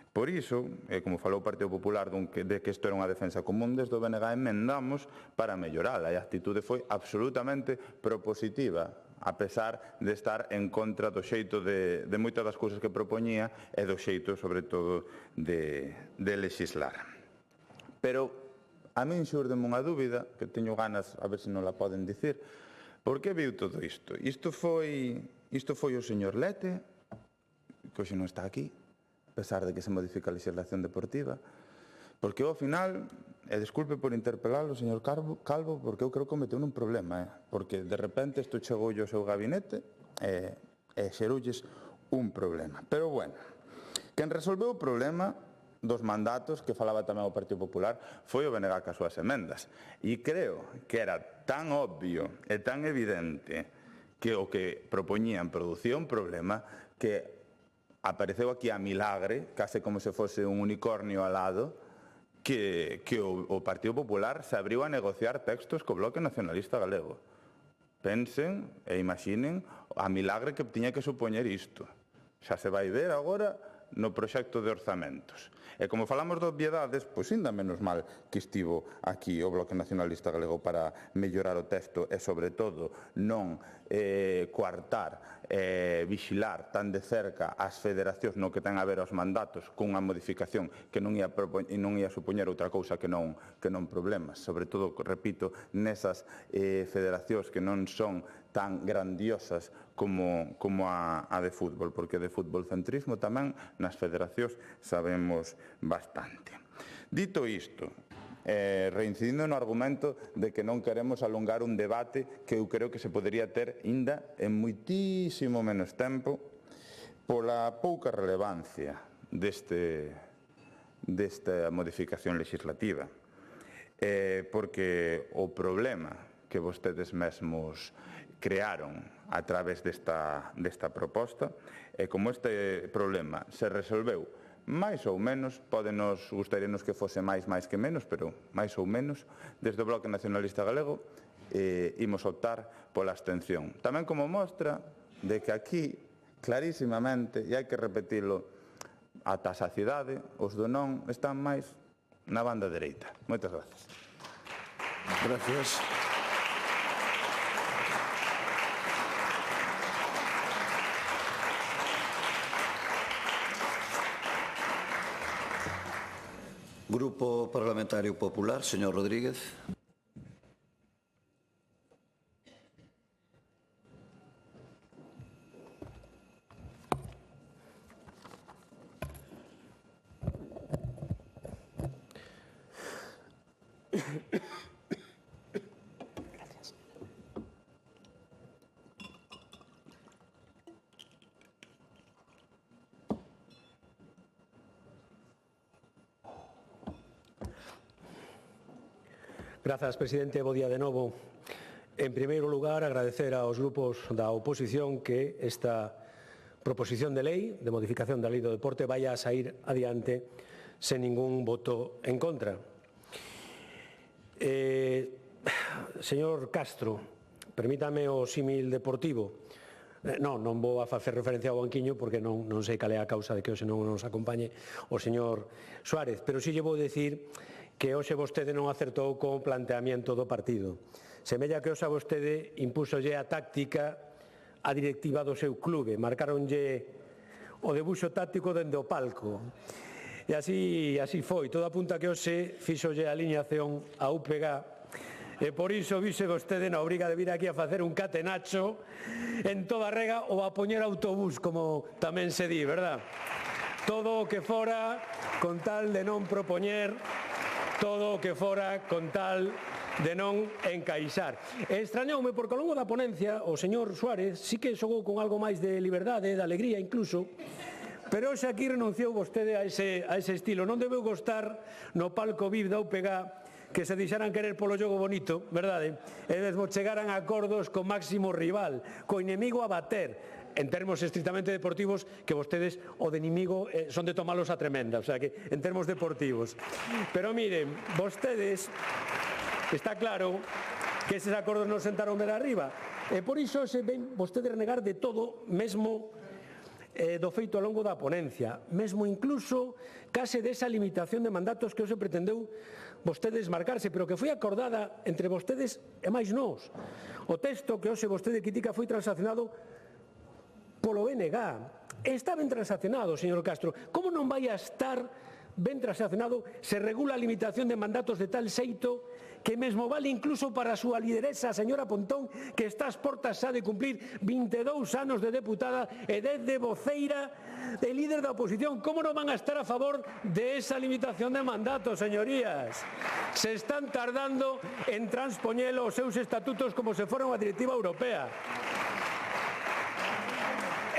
Speaker 8: Por iso, como falou o Partido Popular de que isto era unha defensa común, desde o BNG emendamos para mellorala, e a actitude foi absolutamente propositiva, a pesar de estar en contra do xeito de moitas das cousas que propoñía e do xeito, sobre todo, de legislar. Pero a min xurdeme unha dúbida, que teño ganas, a ver se non la poden dicir. Por que viu todo isto? Isto foi o señor Lete, que hoxe non está aquí, a pesar de que se modifica a legislación deportiva, porque ao final, e desculpe por interpelalo, señor Calvo, porque eu creo que cometeu un problema, porque de repente isto chegou ao seu gabinete e xerulles un problema. Pero bueno, quen resolveu o problema dos mandatos que falaba tamén o Partido Popular foi o BNG cas súas emendas. E creo que era tan obvio e tan evidente que o que propoñían producía un problema que apareceu aquí a milagre, case como se fose un unicornio alado, que o Partido Popular se abriu a negociar textos co Bloque Nacionalista Galego. Pensen e imaginen a milagre que tiña que supoñer isto. Xa se vai ver agora no proxecto de orzamentos. E como falamos de obviedades, pois ainda menos mal que estivo aquí o Bloque Nacionalista Galego para mellorar o texto e, sobre todo, non coartar, vixilar tan de cerca as federacións no que ten a ver aos mandatos cunha modificación que non ia supoñer outra cousa que non problemas. Sobre todo, repito, nesas federacións que non son tan grandiosas como a de fútbol, porque de fútbol centrismo tamén nas federacións sabemos bastante. Dito isto, reincidindo no argumento de que non queremos alongar un debate que eu creo que se podería ter ainda en moitísimo menos tempo pola pouca relevancia desta modificación legislativa, porque o problema que vostedes mesmos crearon a través desta proposta e como este problema se resolveu máis ou menos, gustaríanos que fose máis que menos, pero máis ou menos, desde o Bloque Nacionalista Galego, imos optar pola abstención. Tamén como mostra de que aquí, clarísimamente, e hai que repetilo ata a saciedade, os do non están máis na banda dereita. Moitas grazas.
Speaker 1: Gracias. Grupo Parlamentario Popular, señor Rodríguez.
Speaker 9: Grazas, presidente. Bo día de novo. En primeiro lugar, agradecer aos grupos da oposición que esta proposición de lei de modificación da Lei do Deporte vai a sair adiante sen ningún voto en contra. Señor Castro, permítame o símil deportivo. Non vou a facer referencia ao banquiño porque non sei cal é a causa de que hoxe non nos acompañe o señor Suárez, pero si lle vou dicir que hoxe vostede non acertou co planteamiento do partido. Semella que hoxe vostede impúsolle a táctica a directiva do seu clube, marcaronlle o debuxo táctico dende o palco. E así foi, todo apunta que hoxe fixolle a alineación a UPG e por iso vixe vostede na obriga de vir aquí a facer un catenacho en toda rega ou a poñer autobús, como tamén se di, verdad? Todo o que fora con tal de non propoñer, todo o que fora con tal de non encaixar. Extrañoume porque ao longo da ponencia o señor Suárez sí que xogou con algo máis de liberdade, de alegría incluso, pero hoxe aquí renunciou vostede a ese estilo. Non debeu gostar no palco VIP da UPG que se deixaran querer polo xogo bonito, verdade? E desbochegaran acordos co máximo rival, co inimigo a bater, en termos estrictamente deportivos, que vostedes o de inimigo son de tomalos a tremenda, o sea que en termos deportivos. Pero miren, vostedes, está claro que eses acordos non sentaron ver arriba, e por iso se ven vostedes renegar de todo, mesmo do feito ao longo da ponencia, mesmo incluso case desa limitación de mandatos que hoxe pretendeu vostedes marcarse, pero que foi acordada entre vostedes e máis nós. O texto que hoxe vostede critica foi transaccionado polo BNG. Está ben transaccionado, señor Castro. Como non vai a estar ben transaccionado se regula a limitación de mandatos de tal xeito que mesmo vale incluso para a súa lideresa, a señora Pontón, que está ás portas xa de cumplir 22 anos de deputada e 10 de voceira de líder da oposición? Como non van a estar a favor de esa limitación de mandatos, señorías? Se están tardando en transpoñer os seus estatutos como se fora unha directiva europea.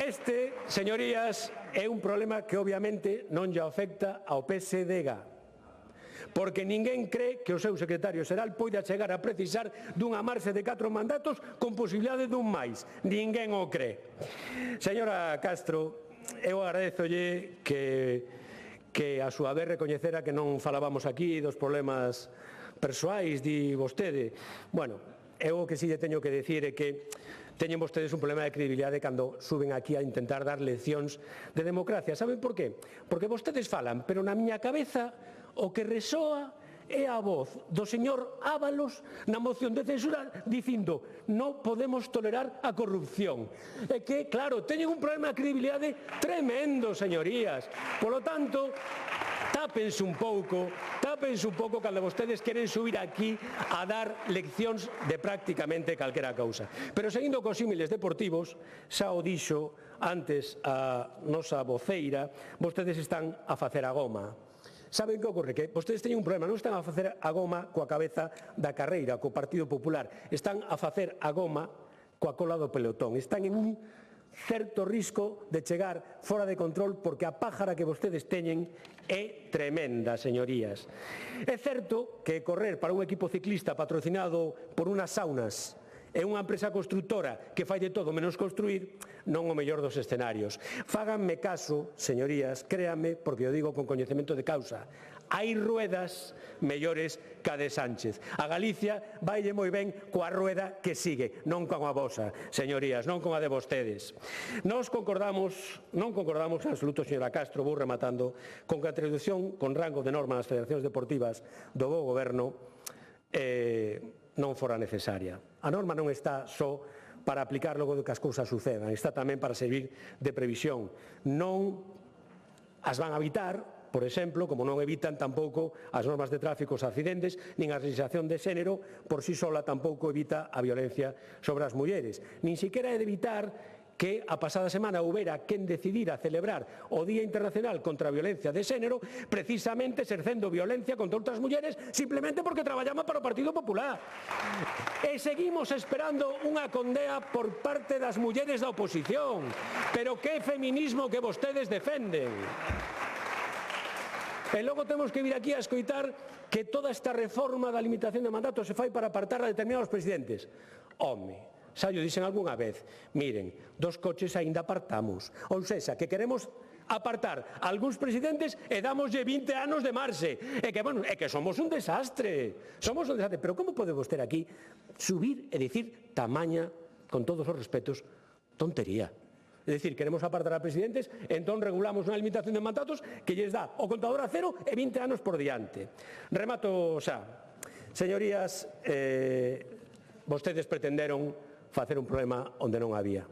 Speaker 9: Este, señorías, é un problema que obviamente non lle afecta ao PSDG, porque ninguén cree que o seu secretario xeral poida chegar a precisar dunha marxe de 4 mandatos con posibilidade dun máis. Ninguén o cree. Señora Castro, eu agradezolle que a súa vez recoñecera que non falábamos aquí dos problemas persoais, di vostede. Bueno, eu o que si lle teño que dicir é que teñen vostedes un problema de credibilidade cando suben aquí a intentar dar leccións de democracia. Saben por qué? Porque vostedes falan, pero na miña cabeza o que resoa é a voz do señor Ábalos na moción de censura dicindo non podemos tolerar a corrupción. É que, claro, teñen un problema de credibilidade tremendo, señorías. Por lo tanto, tápense un pouco cando vostedes queren subir aquí a dar leccións de prácticamente calquera cousa. Pero seguindo cos símiles deportivos, xa o dixo antes a nosa voceira, vostedes están a facer a goma. Saben que ocorre? Que vostedes teñen un problema, non están a facer a goma coa cabeza da carreira, co Partido Popular, están a facer a goma coa cola do pelotón, están en un certo risco de chegar fora de control porque a pájara que vostedes teñen é tremenda, señorías. É certo que correr para un equipo ciclista patrocinado por unas saunas é unha empresa constructora que fai de todo menos construir, non o mellor dos escenarios. Fáganme caso, señorías, créanme, porque o digo con coñecemento de causa. Hai ruedas mellores que a de Sánchez. A Galicia vaille moi ben coa rueda que sigue, non con a vosa, señorías, non con a de vostedes. Non concordamos en absoluto, señora Castro, vou rematando, con que a traducción con rango de norma nas federacións deportivas do bo goberno non fora necesaria. A norma non está só para aplicar logo que as cousas sucedan, está tamén para servir de previsión. Non as van a evitar, por exemplo, como non evitan tampouco as normas de tráfico os accidentes, nin a legislación de xénero por si sola tampouco evita a violencia sobre as mulleres. Nin siquiera é de evitar que a pasada semana houbera quen decidira celebrar o Día Internacional contra a Violencia de Xénero precisamente exercendo violencia contra outras mulleres simplemente porque traballaban para o Partido Popular. E seguimos esperando unha condea por parte das mulleres da oposición. Pero que feminismo que vostedes defenden. E logo temos que vir aquí a escoitar que toda esta reforma da limitación de mandatos se fai para apartar a determinados presidentes. Home, xa llo dixen algunha vez, miren, dos coches aínda apartamos. Ou sexa, que queremos apartar algúns presidentes e damoslle 20 anos de marxe. É que somos un desastre. Pero como pode vostede aquí subir e dicir tamaña, con todos os respetos, tontería? É dicir, queremos apartar a presidentes, entón regulamos unha limitación de mandatos que lles dá o contador a cero e 20 anos por diante. Remato xa. Señorías, vostedes pretenderon facer un problema onde non había.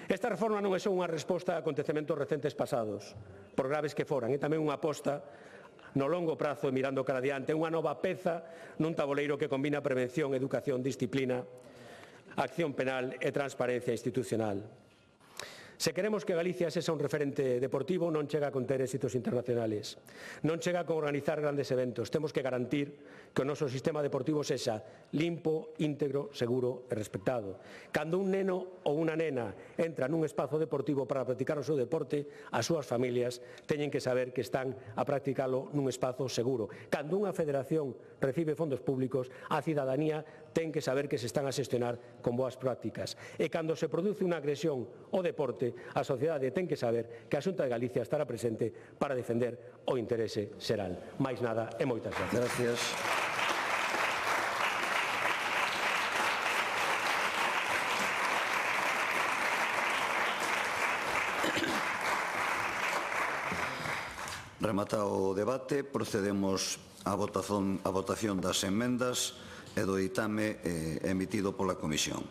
Speaker 9: Esta reforma non é só unha resposta a acontecementos recentes pasados, por graves que foran, é tamén unha aposta no longo prazo e mirando cara adiante, unha nova peza nun taboleiro que combina prevención, educación, disciplina, acción penal e transparencia institucional. Se queremos que Galicia sexa un referente deportivo, non chega con ter éxitos internacionales, non chega con organizar grandes eventos, temos que garantir que o noso sistema deportivo sexa limpo, íntegro, seguro e respectado. Cando un neno ou unha nena entra nun espazo deportivo para practicar o seu deporte, as súas familias teñen que saber que están a practicalo nun espazo seguro. Cando unha federación recibe fondos públicos, a cidadanía ten que saber que se están a xestionar con boas prácticas. E cando se produce unha agresión ao deporte, a sociedade ten que saber que a Xunta de Galicia estará presente para defender o interese xeral. Máis nada e moitas gracias.
Speaker 1: Rematado o debate, procedemos á votación das emendas e do ditame emitido pola Comisión.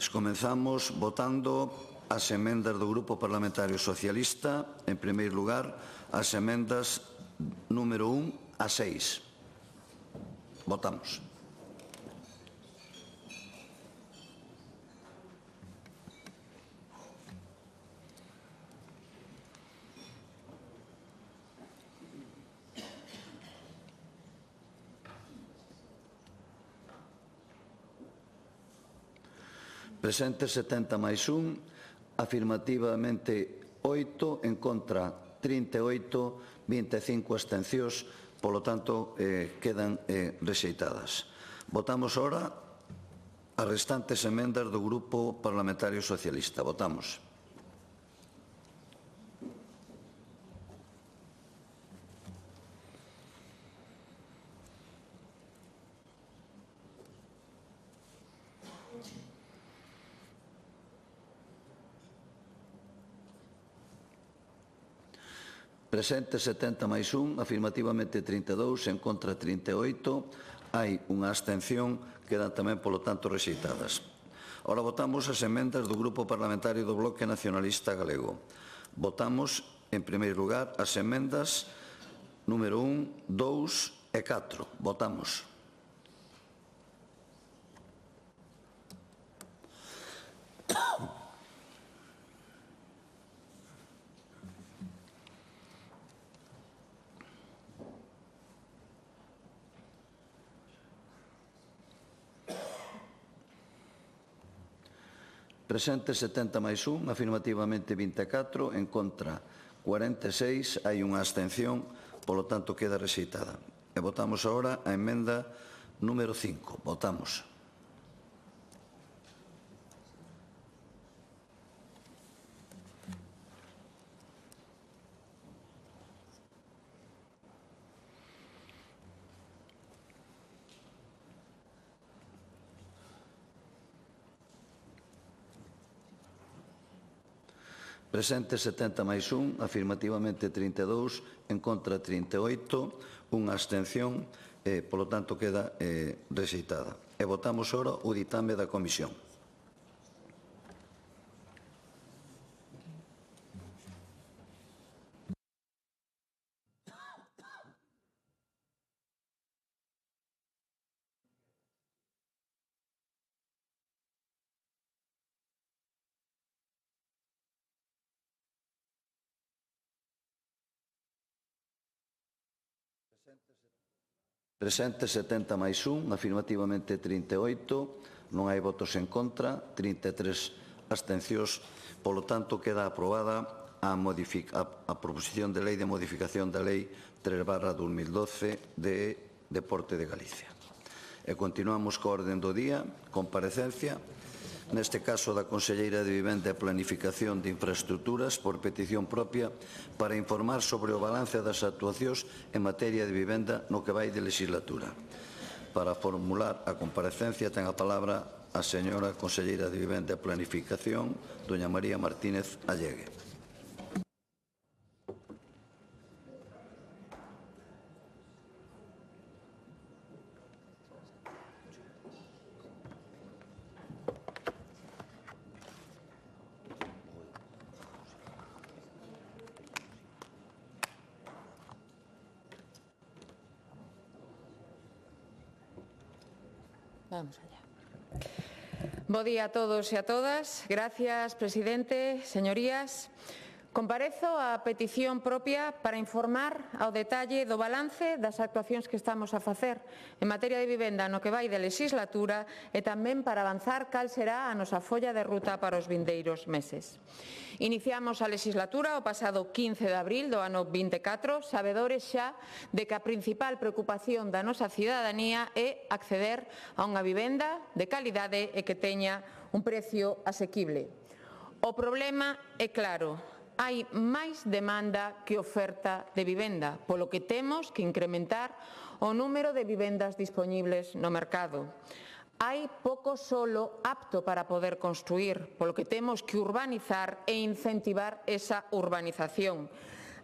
Speaker 1: Comenzamos votando as emendas do Grupo Parlamentario Socialista, en primeiro lugar, as emendas número 1 a 6. Votamos. Presentes 70 máis 1, afirmativamente 8, en contra 38, 25 abstencións, polo tanto, quedan rexeitadas. Votamos ahora as restantes emendas do Grupo Parlamentario Socialista. Votamos. Presente 70 máis 1, afirmativamente 32, en contra 38, hai unha abstención, quedan tamén, polo tanto, rexeitadas. Ora votamos as emendas do Grupo Parlamentario do Bloque Nacionalista Galego. Votamos, en primeiro lugar, as emendas número 1, 2 e 4. Votamos. Presente 70 máis 1, afirmativamente 24, en contra 46, hai unha abstención, polo tanto queda rexeitada. E votamos agora a emenda número 5. Votamos. Presente 70 máis 1, afirmativamente 32, en contra 38, unha abstención, polo tanto queda rexeitada. E votamos agora o ditame da Comisión. Presente 70 máis 1, afirmativamente 38, non hai votos en contra, 33 abstencións, polo tanto queda aprobada a proposición de lei de modificación da Lei 3/2012 de Deporte de Galicia. E continuamos coa orde do día, comparecencia, neste caso da Conselleira de Vivenda e Planificación de Infraestructuras por petición propia para informar sobre o balance das actuacións en materia de vivenda no que vai de legislatura. Para formular a comparecencia ten a palabra a señora Conselleira de Vivenda e Planificación, doña María Martínez Allegue.
Speaker 6: Vamos allá. Bo día a todos e a todas. Gracias, presidente, señorías. Comparezo a petición propia para informar ao detalle do balance das actuacións que estamos a facer en materia de vivenda no que vai de legislatura e tamén para avanzar cal será a nosa folla de ruta para os vindeiros meses. Iniciamos a legislatura o pasado 15 de abril do ano 24, sabedores xa de que a principal preocupación da nosa cidadanía é acceder a unha vivenda de calidade e que teña un precio asequible. O problema é claro. Hai máis demanda que oferta de vivenda, polo que temos que incrementar o número de vivendas dispoñibles no mercado. Hai pouco solo apto para poder construir, polo que temos que urbanizar e incentivar esa urbanización.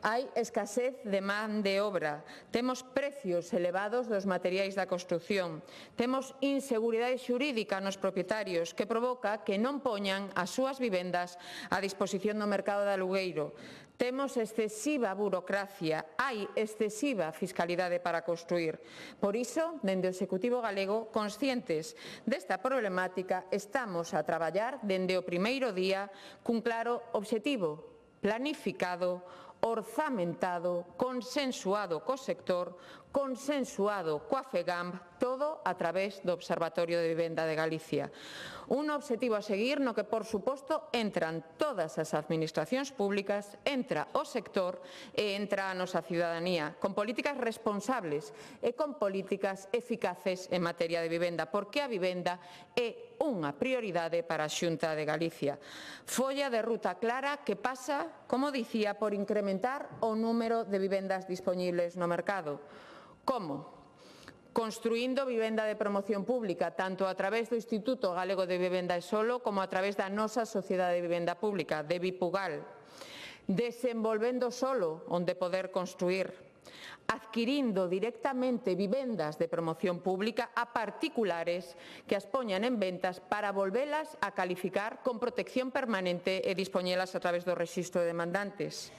Speaker 6: Hai escasez de man de obra, temos precios elevados dos materiais da construción, temos inseguridade xurídica nos propietarios que provoca que non poñan as súas vivendas a disposición do mercado de alugueiro. Temos excesiva burocracia, hai excesiva fiscalidade para construir. Por iso, dende o Executivo galego, conscientes desta problemática, estamos a traballar dende o primeiro día cun claro obxectivo, planificado, orzamentado, consensuado co sector, consensuado coa FEGAMP, todo a través do Observatorio de Vivenda de Galicia. Un obxectivo a seguir no que, por suposto, entran todas as administracións públicas, entra o sector e entra a nosa ciudadanía, con políticas responsables e con políticas eficaces en materia de vivenda, porque a vivenda é unha prioridade para a Xunta de Galicia. Folla de ruta clara que pasa, como dicía, por incrementar o número de vivendas dispoñibles no mercado. Como? Construindo vivenda de promoción pública, tanto a través do Instituto Galego de Vivenda e Solo como a través da nosa Sociedade de Vivenda Pública, de Bipugal. Desenvolvendo solo onde poder construir. Adquirindo directamente vivendas de promoción pública a particulares que as poñan en ventas para volvelas a calificar con protección permanente e dispoñelas a través do rexistro de demandantes.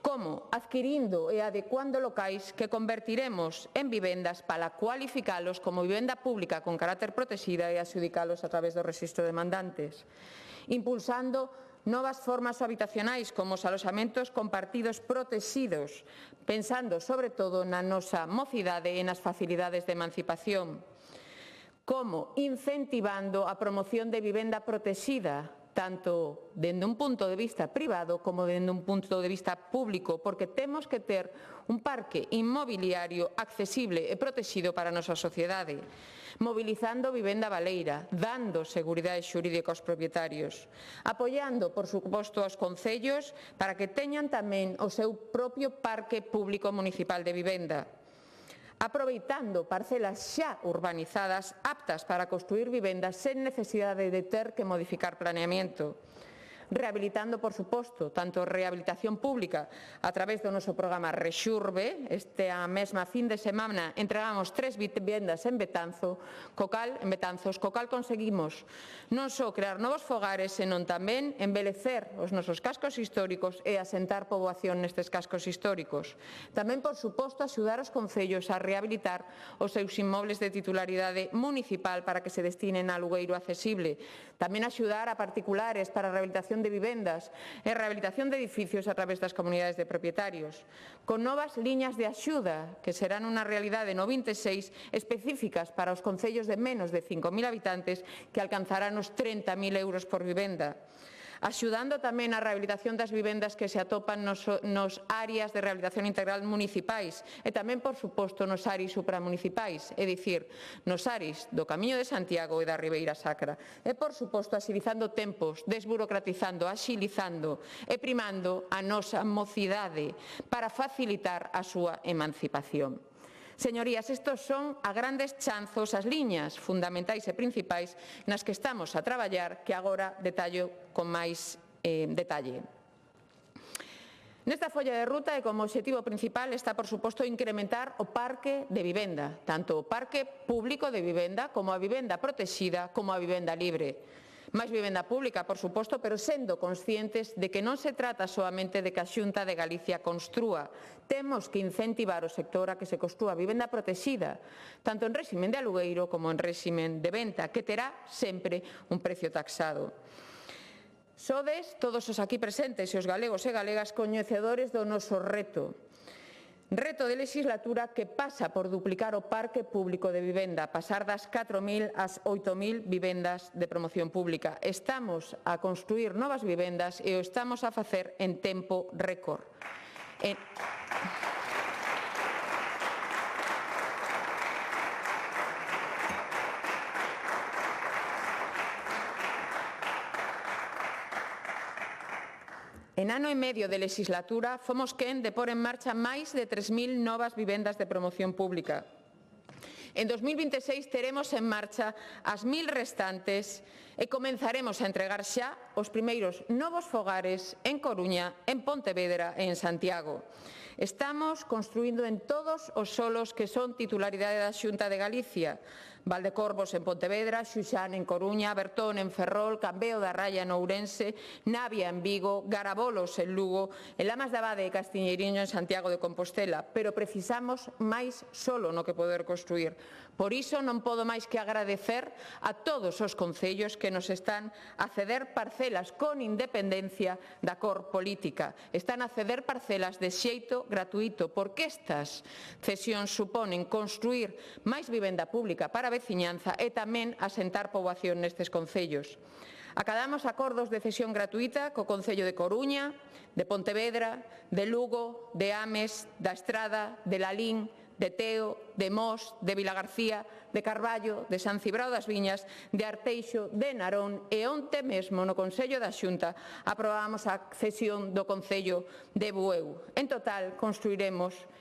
Speaker 6: Como? Adquirindo e adecuando locais que convertiremos en vivendas para cualificalos como vivenda pública con carácter protexida e adxudicalos a través do rexistro de demandantes. Impulsando novas formas habitacionais como os aloxamentos compartidos protexidos, pensando sobre todo na nosa mocidade e nas facilidades de emancipación. Como? Incentivando a promoción de vivenda protexida, tanto dende un punto de vista privado como dende un punto de vista público, porque temos que ter un parque inmobiliario accesible e protexido para a nosa sociedade, mobilizando vivenda baleira, dando seguridade xurídica aos propietarios, apoiando, por suposto, aos concellos para que teñan tamén o seu propio parque público municipal de vivenda, aproveitando parcelas xa urbanizadas aptas para construir vivendas sen necesidade de ter que modificar planeamiento. Rehabilitando, por suposto, tanto rehabilitación pública a través do noso programa Rexurbe. Esta mesma fin de semana entregamos 3 vivendas en Betanzos, co cal conseguimos non só crear novos fogares, senón tamén embelecer os nosos cascos históricos e asentar poboación nestes cascos históricos. Tamén, por suposto, axudar os concellos a rehabilitar os seus inmobles de titularidade municipal para que se destinen a alugueiro accesible. Tamén axudar a particulares para a rehabilitación de vivendas e rehabilitación de edificios a través das comunidades de propietarios, con novas liñas de axuda que serán unha realidade no 26 específicas para os concellos de menos de 5.000 habitantes que alcanzarán os 30.000 euros por vivenda. Axudando tamén a rehabilitación das vivendas que se atopan nos áreas de rehabilitación integral municipais e tamén, por suposto, nos áreas supramunicipais, é dicir, nos áreas do Camiño de Santiago e da Ribeira Sacra. E, por suposto, axilizando tempos, desburocratizando, axilizando e primando a nosa mocidade para facilitar a súa emancipación. Señorías, estes son a grandes chanzos as liñas fundamentais e principais nas que estamos a traballar, que agora detallo con máis detalle. Nesta folla de ruta e como obxectivo principal está, por suposto, incrementar o parque de vivenda, tanto o parque público de vivenda como a vivenda protexida como a vivenda libre. Máis vivenda pública, por suposto, pero sendo conscientes de que non se trata soamente de que a Xunta de Galicia construa. Temos que incentivar o sector a que se construa vivenda protexida, tanto en réximen de alugueiro como en réximen de venta, que terá sempre un precio taxado. Sodes, todos os aquí presentes e os galegos e galegas, coñecedores do noso reto. Reto de legislatura que pasa por duplicar o parque público de vivenda, pasar das 4.000 ás 8.000 vivendas de promoción pública. Estamos a construir novas vivendas e o estamos a facer en tempo récord. En ano e medio de legislatura fomos quen de pôr en marcha máis de 3.000 novas vivendas de promoción pública. En 2026 teremos en marcha as 1.000 restantes e comenzaremos a entregar xa os primeiros novos fogares en Coruña, en Pontevedra e en Santiago. Estamos construindo en todos os solos que son titularidade da Xunta de Galicia. Valdecorvos en Pontevedra, Xuxán en Coruña, Bertón en Ferrol, Cambeo da Raya en Ourense, Navia en Vigo, Garabolos en Lugo, e Lamas de Abade e Castiñeiriño en Santiago de Compostela, pero precisamos máis solo no que poder construir. Por iso non podo máis que agradecer a todos os concellos que nos están a ceder parcelas con independencia da cor política. Están a ceder parcelas de xeito gratuito, porque estas cesións suponen construir máis vivenda pública para a veciñanza e tamén asentar poboación nestes concellos. Acadamos acordos de cesión gratuita co Concello de Coruña, de Pontevedra, de Lugo, de Ames, da Estrada, de Lalín, de Teo, de Mos, de Vilagarcía, de Carballo, de San Cibrao das Viñas, de Arteixo, de Narón e onte mesmo no Consello da Xunta aprobamos a cesión do Concello de Bueu. En total,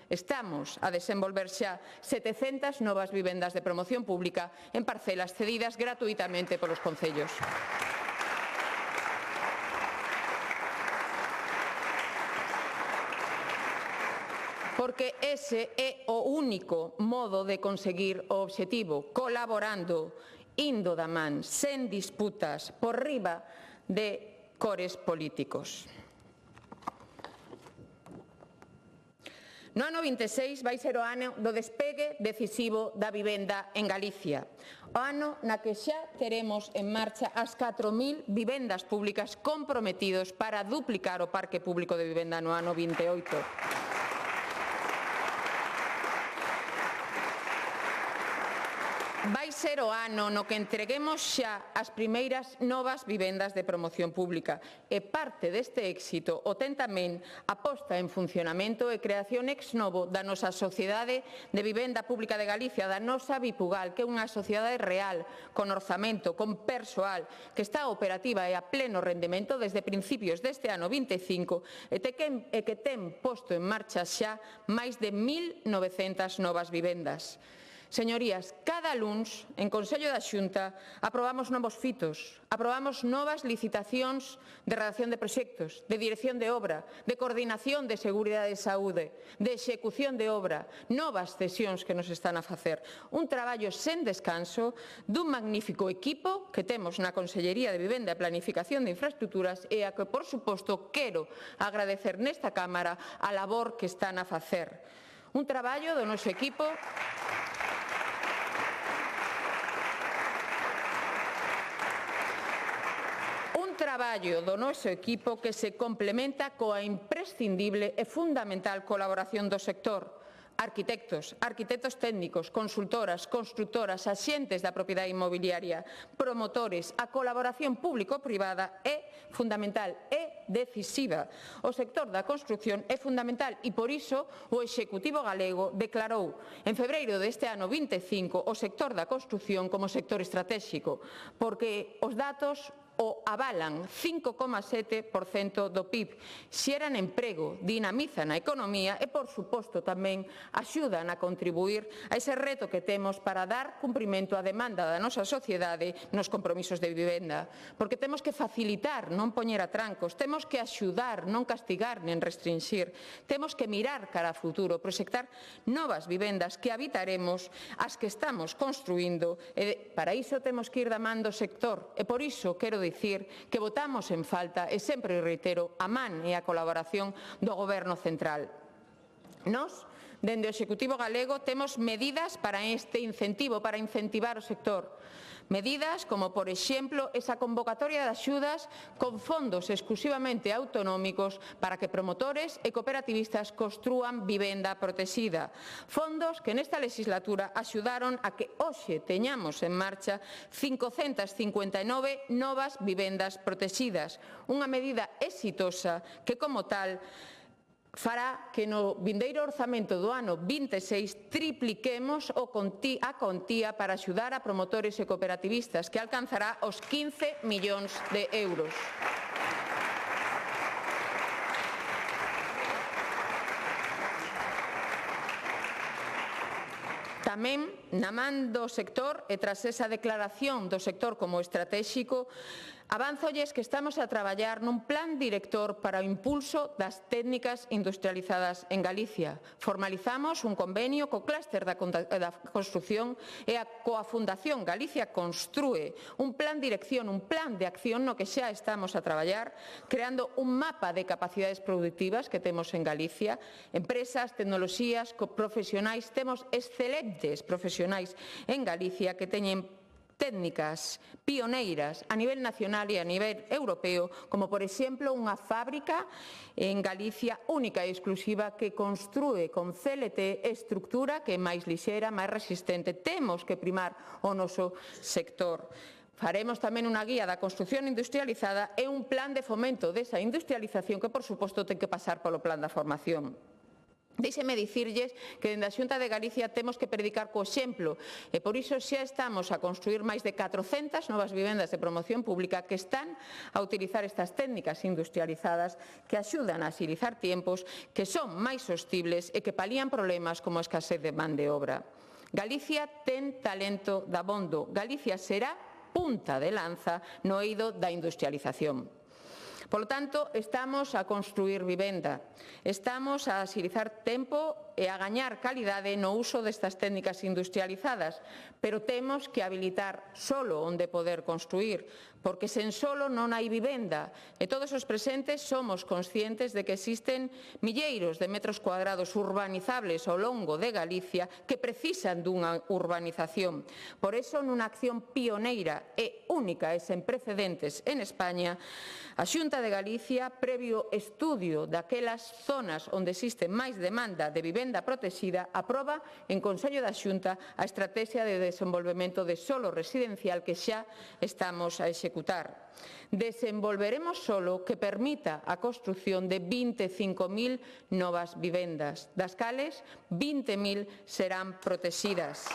Speaker 6: estamos a desenvolver xa 700 novas vivendas de promoción pública en parcelas cedidas gratuitamente polos concellos. Porque ese é o único modo de conseguir o obxectivo, colaborando, indo da man, sen disputas, por riba de cores políticos. No ano 26 vai ser o ano do despegue decisivo da vivenda en Galicia. O ano na que xa teremos en marcha as 4.000 vivendas públicas comprometidos para duplicar o parque público de vivenda no ano 28. Vai ser o ano no que entreguemos xa as primeiras novas vivendas de promoción pública e parte deste éxito o ten tamén a posta en funcionamento e creación ex novo da nosa Sociedade de Vivenda Pública de Galicia, da nosa Vipugal, que é unha sociedade real, con orzamento, con persoal, que está operativa e a pleno rendemento desde principios deste ano 25 e que ten posto en marcha xa máis de 1.900 novas vivendas. Señorías, cada luns, en Consello da Xunta, aprobamos novos fitos, aprobamos novas licitacións de redacción de proxectos, de dirección de obra, de coordinación de seguridade e saúde, de execución de obra, novas cesións que nos están a facer. Un traballo sen descanso dun magnífico equipo que temos na Consellería de Vivenda e Planificación de Infraestructuras e a que, por suposto, quero agradecer nesta Cámara a labor que están a facer. Un traballo do noso equipo que se complementa coa imprescindible e fundamental colaboración do sector. Arquitectos, arquitectos técnicos, consultoras, constructoras, axentes da propiedade inmobiliaria, promotores, a colaboración público-privada é fundamental, é decisiva. O sector da construción é fundamental e, por iso, o Executivo galego declarou en febreiro deste ano 25 o sector da construción como sector estratégico, porque os datos o avalan 5,7% do PIB, xeran emprego, dinamizan a economía e, por suposto, tamén axudan a contribuir a ese reto que temos para dar cumprimento á demanda da nosa sociedade nos compromisos de vivenda. Porque temos que facilitar, non poñer atrancos, temos que axudar, non castigar nen restringir, temos que mirar cara a futuro, proxectar novas vivendas que habitaremos, as que estamos construindo, e para iso temos que ir da man do sector, e por iso quero dicir que votamos en falta, e sempre reitero, a man e a colaboración do Goberno central. Nós, dende o Executivo galego, temos medidas para este incentivo, para incentivar o sector. Medidas como, por exemplo, esa convocatoria de axudas con fondos exclusivamente autonómicos para que promotores e cooperativistas construan vivenda protexida. Fondos que nesta legislatura axudaron a que hoxe teñamos en marcha 559 novas vivendas protexidas. Unha medida exitosa que, como tal, fará que no vindeiro orzamento do ano 26 tripliquemos a contía para axudar a promotores e cooperativistas, que alcanzará os 15 millóns de euros. Tamén, na man do sector, e tras esa declaración do sector como estratégico, Avánzolles que estamos a traballar nun plan director para o impulso das técnicas industrializadas en Galicia. Formalizamos un convenio co clúster da construción e coa Fundación Galicia Construe, un plan dirección, un plan de acción no que xa estamos a traballar, creando un mapa de capacidades productivas que temos en Galicia, empresas, tecnoloxías, profesionais, temos excelentes profesionais en Galicia que teñen técnicas pioneiras a nivel nacional e a nivel europeo, como, por exemplo, unha fábrica en Galicia única e exclusiva que construe con CLT estructura que é máis lixera, máis resistente. Temos que primar o noso sector. Faremos tamén unha guía da construción industrializada e un plan de fomento desa industrialización que, por suposto, ten que pasar polo plan da formación. Deixeme dicirlles que dende a Xunta de Galicia temos que predicar co exemplo e por iso xa estamos a construir máis de 400 novas vivendas de promoción pública que están a utilizar estas técnicas industrializadas que axudan a axilizar tiempos, que son máis sostibles e que palían problemas como a escasez de man de obra. Galicia ten talento dabondo. Galicia será punta de lanza no eido da industrialización. Por lo tanto, estamos a construir vivenda, estamos a axilizar tempo e a gañar calidade no uso destas técnicas industrializadas, pero temos que habilitar solo onde poder construir, porque sen solo non hai vivenda e todos os presentes somos conscientes de que existen milleiros de metros cuadrados urbanizables ao longo de Galicia que precisan dunha urbanización. Por eso, nunha acción pioneira e única e sen precedentes en España, a Xunta de Galicia, previo estudio daquelas zonas onde existe máis demanda de vivenda protexida, aproba en Consello da Xunta a Estrategia de Desenvolvemento de Solo Residencial que xa estamos a executar. Desenvolveremos solo que permita a construción de 25.000 novas vivendas, das cales 20.000 serán protexidas.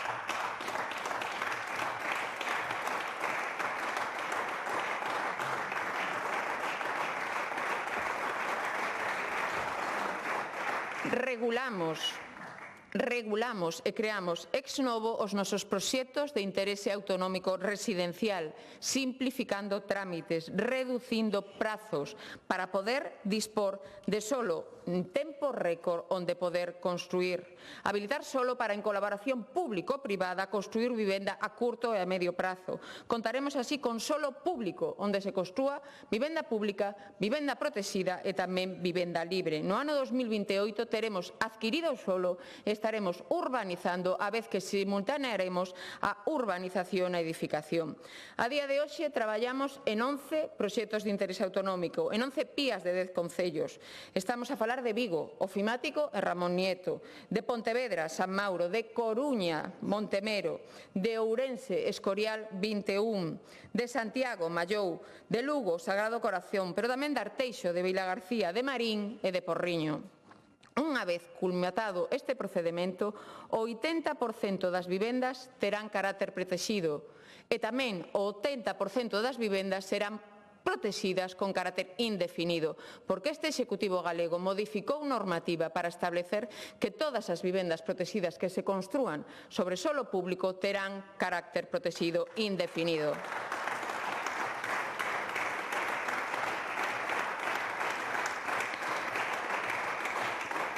Speaker 6: Regulamos e creamos ex novo os nosos proxectos de interese autonómico residencial, simplificando trámites, reducindo prazos para poder dispor de solo en tempo récord onde poder construir. Habilitar solo para, en colaboración público-privada, construir vivenda a curto e a medio prazo. Contaremos así con solo público, onde se construa vivenda pública, vivenda protexida e tamén vivenda libre. No ano 2028 teremos adquirido solo e estaremos urbanizando a vez que simultanearemos a urbanización e edificación. A día de hoxe traballamos en 11 proxectos de interese autonómico, en 11 pías de 10 concellos. Estamos a falar de Vigo, Ofimático e Ramón Nieto, de Pontevedra, San Mauro, de Coruña, Montemero, de Ourense, Escorial 21, de Santiago, Mallou, de Lugo, Sagrado Corazón, pero tamén de Arteixo, de Vilagarcía, de Marín e de Porriño. Unha vez culminado este procedemento, o 80% das vivendas terán carácter protexido e tamén o 80% das vivendas serán protexidas con carácter indefinido, porque este Executivo galego modificou normativa para establecer que todas as vivendas protexidas que se construan sobre solo público terán carácter protexido indefinido.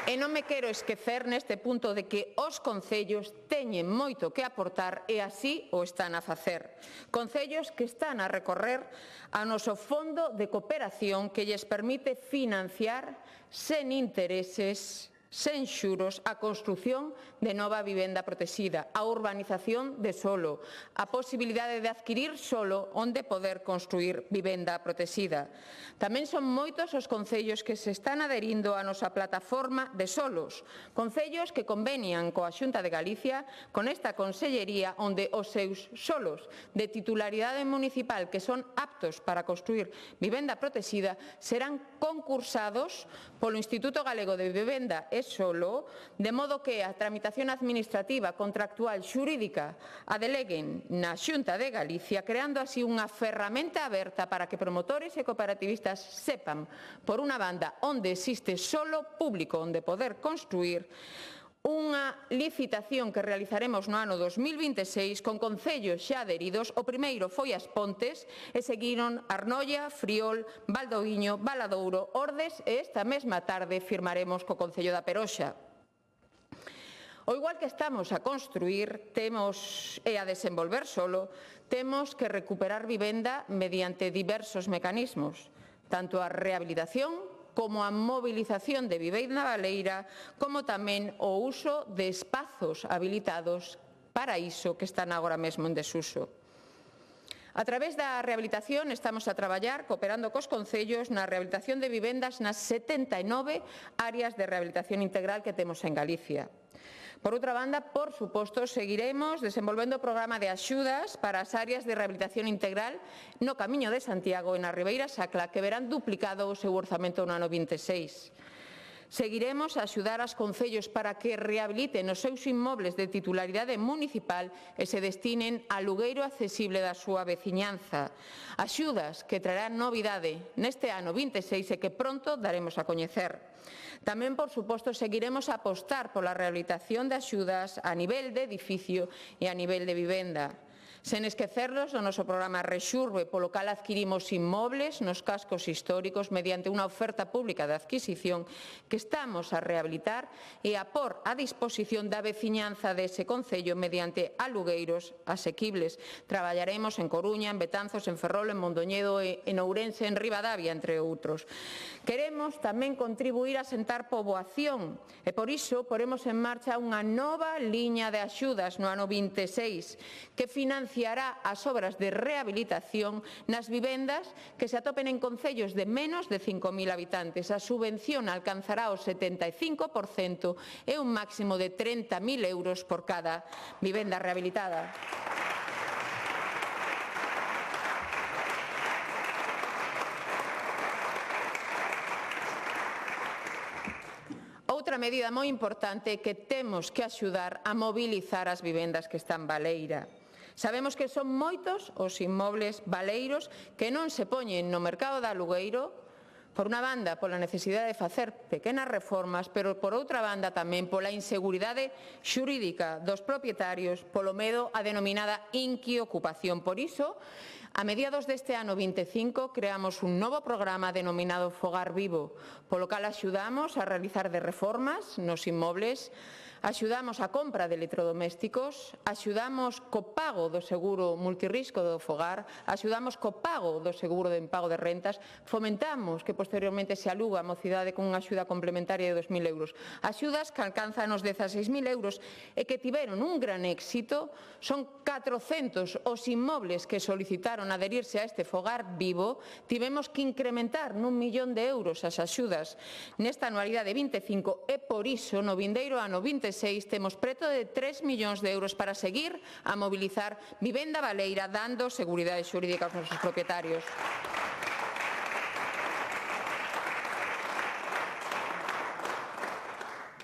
Speaker 6: E non me quero esquecer neste punto de que os concellos teñen moito que aportar e así o están a facer. Concellos que están a recorrer a noso fondo de cooperación que lles permite financiar sen intereses, sen xuros, a construción de nova vivenda protexida, a urbanización de solo, a posibilidade de adquirir solo onde poder construir vivenda protexida. Tamén son moitos os concellos que se están adherindo á nosa plataforma de solos, concellos que convenian coa Xunta de Galicia con esta consellería onde os seus solos de titularidade municipal que son aptos para construir vivenda protexida serán concursados polo Instituto Galego de Vivenda e Solo, de modo que a tramitación administrativa, contractual, xurídica a deleguen na Xunta de Galicia, creando así unha ferramenta aberta para que promotores e cooperativistas sepan, por unha banda, onde existe solo público onde poder construir,
Speaker 10: unha licitación que realizaremos no ano 2026 con concellos xa adheridos. O primeiro foi As Pontes e seguiron Arnoia, Friol, Valdoviño, Valadouro, Ordes e esta mesma tarde firmaremos co Concello da Peroxa. O igual que estamos a construir e a desenvolver solo, temos que recuperar vivenda mediante diversos mecanismos, tanto a rehabilitación como a mobilización de vivenda baleira, como tamén o uso de espazos habilitados para iso que están agora mesmo en desuso. A través da rehabilitación estamos a traballar cooperando cos concellos na rehabilitación de vivendas nas 79 áreas de rehabilitación integral que temos en Galicia. Por outra banda, por suposto, seguiremos desenvolvendo o programa de axudas para as áreas de rehabilitación integral no Camiño de Santiago e na Ribeira Sacra, que verán duplicado o seu orzamento no ano 26. Seguiremos a axudar aos concellos para que rehabiliten os seus inmobles de titularidade municipal e se destinen a alugueiro accesible da súa veciñanza. Axudas que traerán novidade neste ano 26 e que pronto daremos a coñecer. Tamén, por suposto, seguiremos a apostar pola rehabilitación de axudas a nivel de edificio e a nivel de vivenda. Sen esquecernos do noso programa Rexurbe, polo cal adquirimos inmobles nos cascos históricos mediante unha oferta pública de adquisición que estamos a rehabilitar e a por a disposición da veciñanza dese concello mediante alugueiros asequibles. Traballaremos en Coruña, en Betanzos, en Ferrol, en Mondoñedo e en Ourense, en Ribadavia, entre outros. Queremos tamén contribuir a sentar poboación e por iso poremos en marcha unha nova liña de axudas no ano 26 que financiará as obras de rehabilitación nas vivendas que se atopen en concellos de menos de 5.000 habitantes. A subvención alcanzará o 75% e un máximo de 30.000 euros por cada vivenda rehabilitada. Outra medida moi importante é que temos que axudar a mobilizar as vivendas que están baleira. Sabemos que son moitos os inmobles baleiros que non se poñen no mercado de alugueiro, por unha banda, pola necesidade de facer pequenas reformas, pero por outra banda tamén pola inseguridade xurídica dos propietarios, polo medo a denominada inquiocupación. Por iso, a mediados deste ano 25 creamos un novo programa denominado Fogar Vivo, polo cal axudamos a realizar de reformas nos inmobles, axudamos a compra de electrodomésticos, axudamos co pago do seguro multirrisco do fogar, axudamos co pago do seguro de impago de rentas, fomentamos que posteriormente se aluga a mocidade con unha axuda complementaria de 2.000 euros. Axudas que alcanzan os 16.000 euros e que tiveron un gran éxito. Son 400 os inmobles que solicitaron adherirse a este fogar vivo. Tivemos que incrementar nun 1.000.000 de euros as axudas nesta anualidade 25 e por iso no vindeiro ano 26 temos preto de 3 millóns de euros para seguir a mobilizar vivenda baleira dando seguridade xurídica aos nosos propietarios.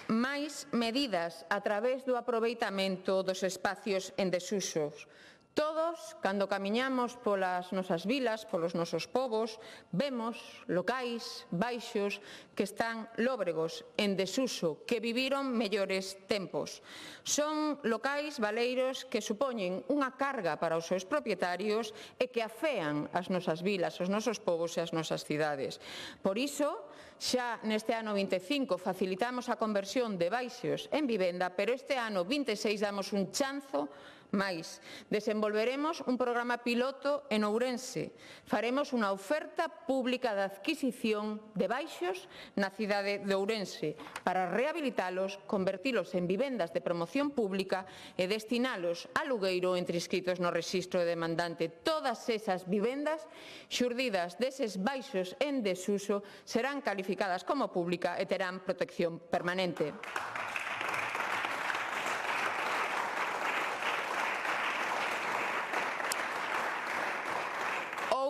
Speaker 10: Máis medidas a través do aproveitamento dos espacios en desusos. Todos, cando camiñamos polas nosas vilas, polos nosos povos, vemos locais baixos que están lóbregos, en desuso, que viviron mellores tempos. Son locais baleiros que supoñen unha carga para os seus propietarios e que afean as nosas vilas, os nosos povos e as nosas cidades. Por iso, xa neste ano 25 facilitamos a conversión de baixos en vivenda, pero este ano 26 damos un chanzo máis. Desenvolveremos un programa piloto en Ourense. Faremos unha oferta pública de adquisición de baixos na cidade de Ourense para rehabilitalos, convertilos en vivendas de promoción pública e destinalos a alugueiro entre inscritos no rexistro de demandante. Todas esas vivendas xurdidas deses baixos en desuso serán calificadas como pública e terán protección permanente.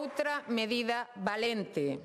Speaker 10: Outra medida valente.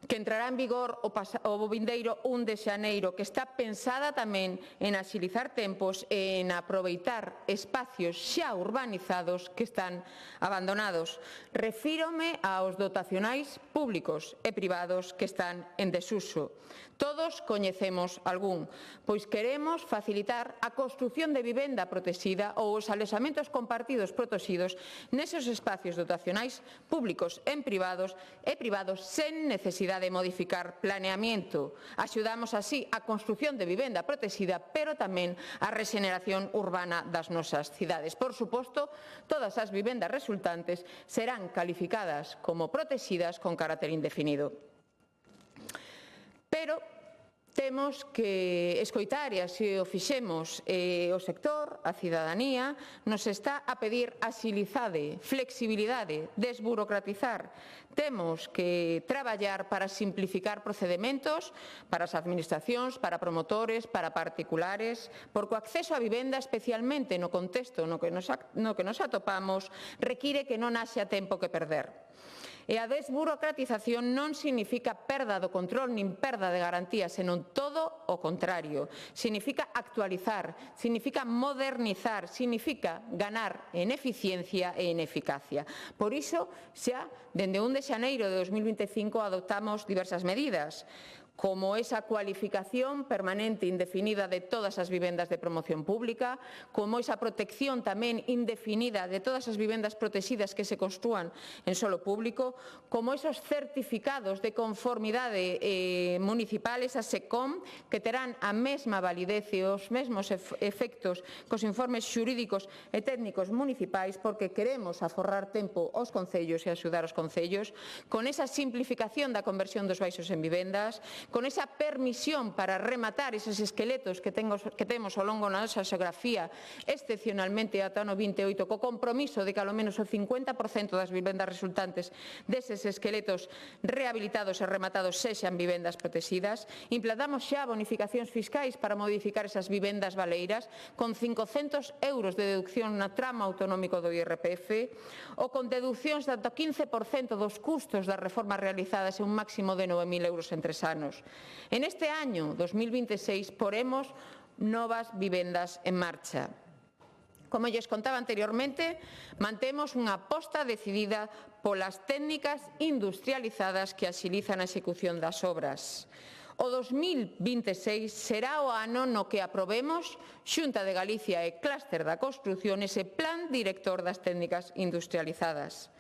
Speaker 10: que entrará en vigor o vindeiro 1 de xaneiro, que está pensada tamén en axilizar tempos e en aproveitar espacios xa urbanizados que están abandonados. Refírome aos dotacionais públicos e privados que están en desuso. Todos coñecemos algún, pois queremos facilitar a construción de vivenda protexida ou os alexamentos compartidos protegidos neses espacios dotacionais públicos e privados sen necesidade de modificar planeamiento. Axudamos así a construción de vivenda protexida, pero tamén a rexeneración urbana das nosas cidades. Por suposto, todas as vivendas resultantes serán calificadas como protexidas con carácter indefinido. Pero temos que escoitar, e así o fixemos, o sector, a cidadanía, nos está a pedir axilidade, flexibilidade, desburocratizar. Temos que traballar para simplificar procedementos para as administracións, para promotores, para particulares, porque o acceso á vivenda, especialmente no contexto no que nos atopamos, require que non haxa tempo que perder. E a desburocratización non significa perda do control nin perda de garantías, senón todo o contrario. Significa actualizar, significa modernizar, significa ganar en eficiencia e en eficacia. Por iso, xa, dende 1 de xaneiro de 2025, adoptamos diversas medidas, como esa cualificación permanente indefinida de todas as vivendas de promoción pública, como esa protección tamén indefinida de todas as vivendas protegidas que se construan en solo público, como esos certificados de conformidade municipales, a SECOM, que terán a mesma validez e os mesmos efectos cos informes xurídicos e técnicos municipais, porque queremos aforrar tempo aos concellos e axudar os concellos, con esa simplificación da conversión dos baixos en vivendas, con esa permisión para rematar esos esqueletos que temos ao longo da nosa xeografía, excepcionalmente ata o 28, co compromiso de que ao menos o 50% das vivendas resultantes deses esqueletos rehabilitados e rematados sexan vivendas protegidas. Implantamos xa bonificacións fiscais para modificar esas vivendas baleiras, con 500 euros de deducción na tramo autonómico do IRPF, ou con deduccións de ata 15% dos custos das reformas realizadas e un máximo de 9.000 euros en 3 anos. En este año 2026 poremos novas vivendas en marcha. Como lles contaba anteriormente, mantemos unha aposta decidida polas técnicas industrializadas que axilizan a execución das obras. O 2026 será o ano no que aprobemos, Xunta de Galicia e Clúster da Construción, ese plan director das técnicas industrializadas.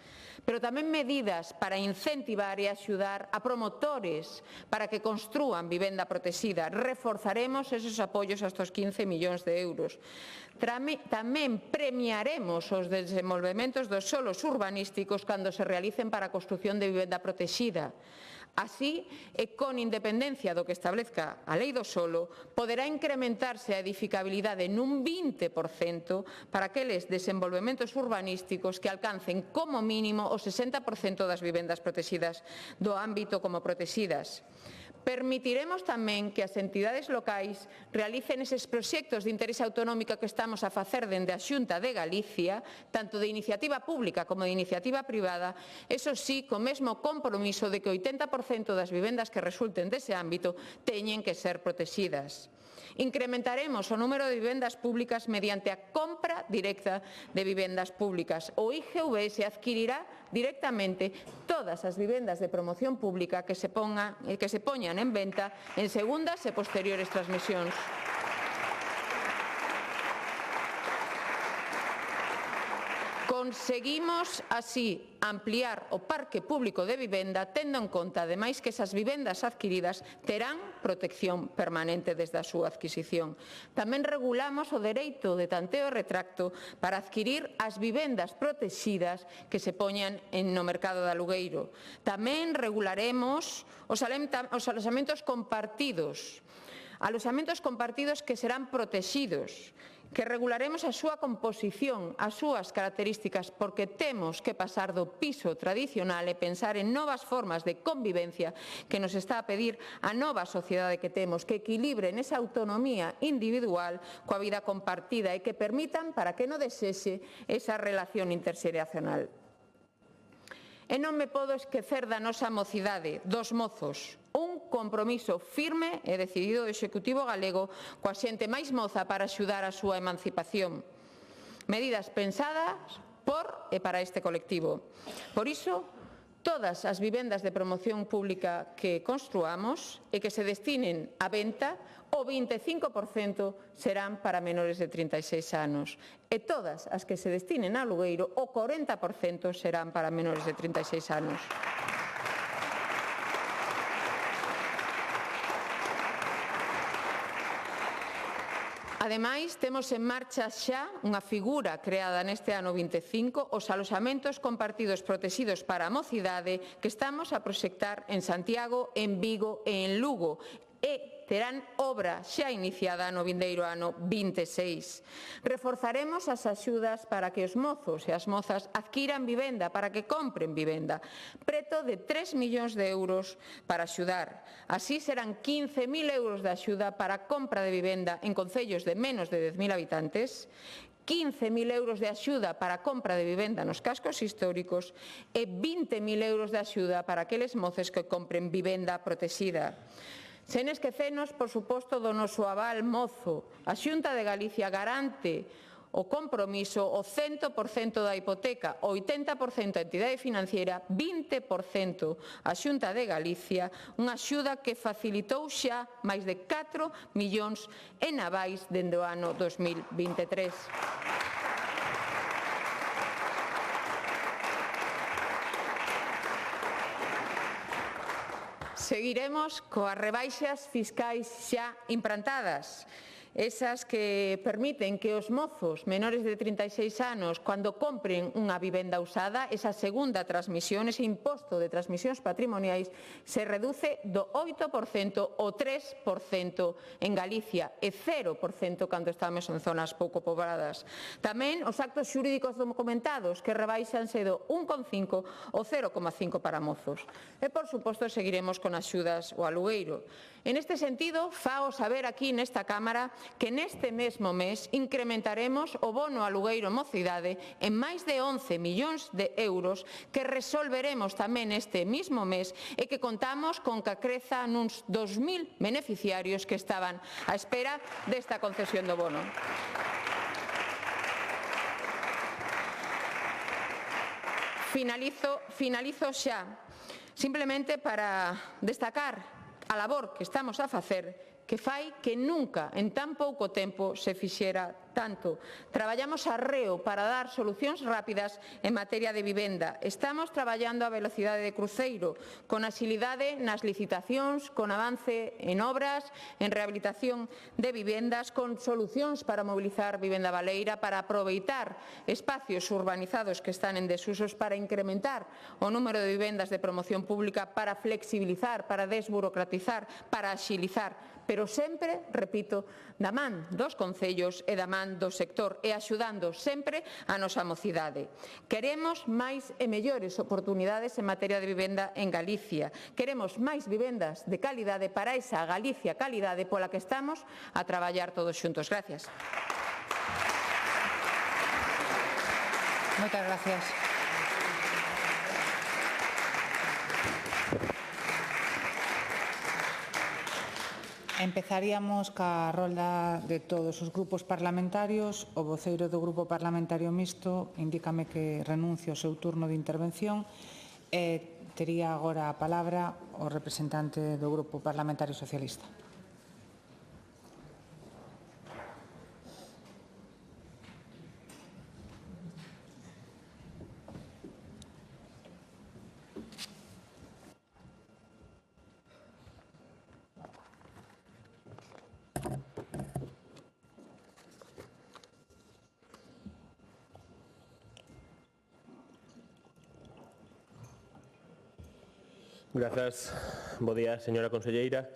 Speaker 10: Pero tamén medidas para incentivar e axudar a promotores para que construan vivenda protexida. Reforzaremos esos apoios hasta os 15 millóns de euros. Tamén premiaremos os desenvolvementos dos solos urbanísticos cando se realicen para a construción de vivenda protexida. Así, e con independencia do que establezca a Lei do Solo, poderá incrementarse a edificabilidade nun 20% para aqueles desenvolvementos urbanísticos que alcancen como mínimo o 60% das vivendas protegidas do ámbito como protegidas. Permitiremos tamén que as entidades locais realicen eses proxectos de interese autonómico que estamos a facer dende a Xunta de Galicia, tanto de iniciativa pública como de iniciativa privada, eso sí, co mesmo compromiso de que o 80% das vivendas que resulten dese ámbito teñen que ser protegidas. Incrementaremos o número de vivendas públicas mediante a compra directa de vivendas públicas. O IGV se adquirirá directamente todas as vivendas de promoción pública que se poñan en venta en segundas e posteriores transmisións. Conseguimos así ampliar o parque público de vivenda, tendo en conta, ademais, que esas vivendas adquiridas terán protección permanente desde a súa adquisición. Tamén regulamos o dereito de tanteo e retracto para adquirir as vivendas protegidas que se poñan no mercado de alugueiro. Tamén regularemos os alojamentos compartidos. Alojamentos compartidos que serán protegidos, que regularemos a súa composición, as súas características, porque temos que pasar do piso tradicional e pensar en novas formas de convivencia que nos está a pedir a nova sociedade que temos, que equilibren esa autonomía individual coa vida compartida e que permitan, para que non desexe, esa relación interxeracional. E non me podo esquecer da nosa mocidade, dos mozos. Un compromiso firme e decidido do Executivo galego coa xente máis moza para axudar a súa emancipación. Medidas pensadas por e para este colectivo. Por iso, todas as vivendas de promoción pública que construamos e que se destinen a venta, o 25% serán para menores de 36 anos. E todas as que se destinen a alugueiro, o 40% serán para menores de 36 anos. Ademais, temos en marcha xa unha figura creada neste ano 25, os aloxamentos compartidos protexidos para a mocidade que estamos a proxectar en Santiago, en Vigo e en Lugo. E terán obra xa iniciada no vindeiro ano 26. Reforzaremos as axudas para que os mozos e as mozas adquiran vivenda, para que compren vivenda. Preto de 3 millóns de euros para axudar. Así serán 15.000 euros de axuda para a compra de vivenda en concellos de menos de 10.000 habitantes, 15.000 euros de axuda para a compra de vivenda nos cascos históricos e 20.000 euros de axuda para aqueles mozos que compren vivenda protexida. Sen esquecernos, por suposto, do noso aval mozo. A Xunta de Galicia garante o compromiso, o 100% da hipoteca, o 80% a entidade financiera, 20% a Xunta de Galicia, unha axuda que facilitou xa máis de 4 millóns en avais dende o ano 2023. Seguiremos coas rebaixas fiscais xa implantadas, esas que permiten que os mozos menores de 36 anos, cando compren unha vivenda usada, esa segunda transmisión, ese imposto de transmisións patrimoniais, se reduce do 8% ao 3% en Galicia e 0% cando estamos en zonas pouco pobladas. Tamén os actos xurídicos documentados que rebaixanse do 1,5 ao 0,5 para mozos. E, por suposto, seguiremos con axudas ao alugueiro. En este sentido, fao saber aquí nesta Cámara que neste mesmo mes incrementaremos o bono alugueiro mocidade en máis de 11 millóns de euros que resolveremos tamén este mesmo mes e que contamos con que creza nuns 2.000 beneficiarios que estaban á espera desta concesión do bono. Finalizo xa, simplemente para destacar a labor que estamos a facer, que fai que nunca en tan pouco tempo se fixera tanto. Traballamos arreo para dar solucións rápidas en materia de vivenda. Estamos traballando a velocidade de cruceiro, con axilidade nas licitacións, con avance en obras, en rehabilitación de vivendas, con solucións para mobilizar vivenda baleira, para aproveitar espacios urbanizados que están en desusos, para incrementar o número de vivendas de promoción pública, para flexibilizar, para desburocratizar, para axilizar, pero sempre, repito, da man dos concellos e da man do sector e axudando sempre a nosa mocidade. Queremos máis e mellores oportunidades en materia de vivenda en Galicia. Queremos máis vivendas de calidade para esa Galicia calidade pola que estamos a traballar todos xuntos. Gracias.
Speaker 11: Moitas gracias. Empezaríamos ca rolda de todos os grupos parlamentarios. O voceiro do Grupo Parlamentario Mixto indícame que renuncia ao seu turno de intervención e tería agora a palabra o representante do Grupo Parlamentario Socialista.
Speaker 12: Grazas, bo día, señora conselleira,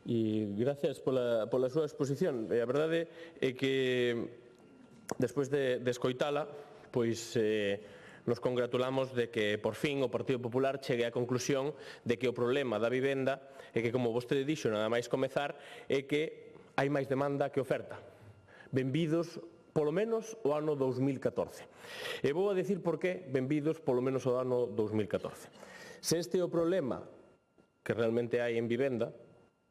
Speaker 12: e gracias pola súa exposición. A verdade é que, despois de escoitala, pois nos congratulamos de que, por fin, o Partido Popular chegue á conclusión de que o problema da vivenda é que, como vostede dixo, nada máis comezar, é que hai máis demanda que oferta. Benvidos polo menos o ano 2014. E vou a dicir por qué benvidos polo menos o ano 2014. Se este é o problema que realmente hai en vivenda,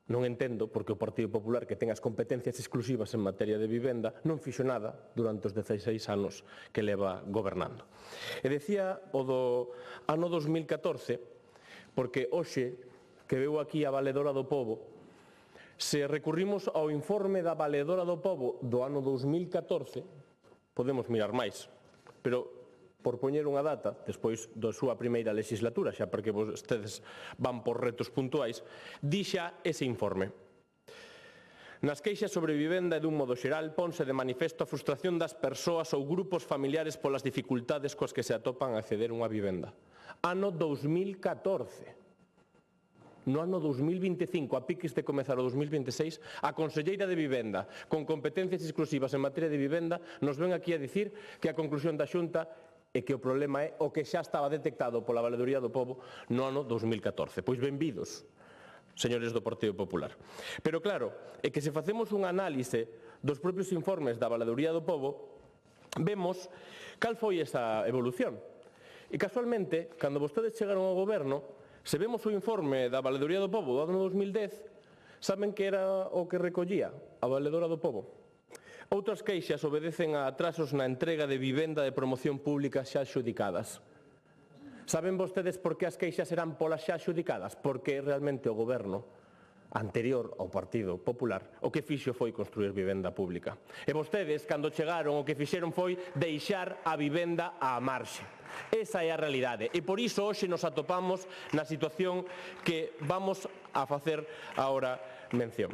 Speaker 12: non entendo porque o Partido Popular, que ten as competencias exclusivas en materia de vivenda, non fixo nada durante os 16 anos que leva gobernando. E decía o do ano 2014, porque hoxe, que veu aquí a Valedora do Pobo, se recurrimos ao informe da Valedora do Pobo do ano 2014, podemos mirar máis, pero por poñer unha data, despois da súa primeira legislatura, xa porque vostedes van por retos puntuais, dixa ese informe. Nas queixas sobre vivenda e dun modo xeral ponse de manifesto a frustración das persoas ou grupos familiares polas dificultades coas que se atopan a acceder a unha vivenda. Ano 2014. No ano 2025, a piques de comezar o 2026, a conselleira de Vivenda, con competencias exclusivas en materia de vivenda, nos ven aquí a dicir que a conclusión da Xunta é que o problema é o que xa estaba detectado pola Valedoría do Pobo no ano 2014. Pois benvidos, señores do Partido Popular. Pero claro, é que se facemos un análise dos propios informes da Valedoría do Pobo, vemos cal foi esa evolución. E casualmente, cando vostedes chegaron ao goberno, se vemos o informe da Valedoría do Pobo do ano 2010, saben que era o que recollía a Valedora do Pobo? Outras queixas obedecen a atrasos na entrega de vivenda de promoción pública xa adxudicadas. Saben vostedes por que as queixas eran polas xa adxudicadas? Porque realmente o goberno anterior ao Partido Popular o que fixo foi construir vivenda pública. E vostedes, cando chegaron, o que fixeron foi deixar a vivenda á marxe. Esa é a realidade e por iso hoxe nos atopamos na situación que vamos a facer agora mención.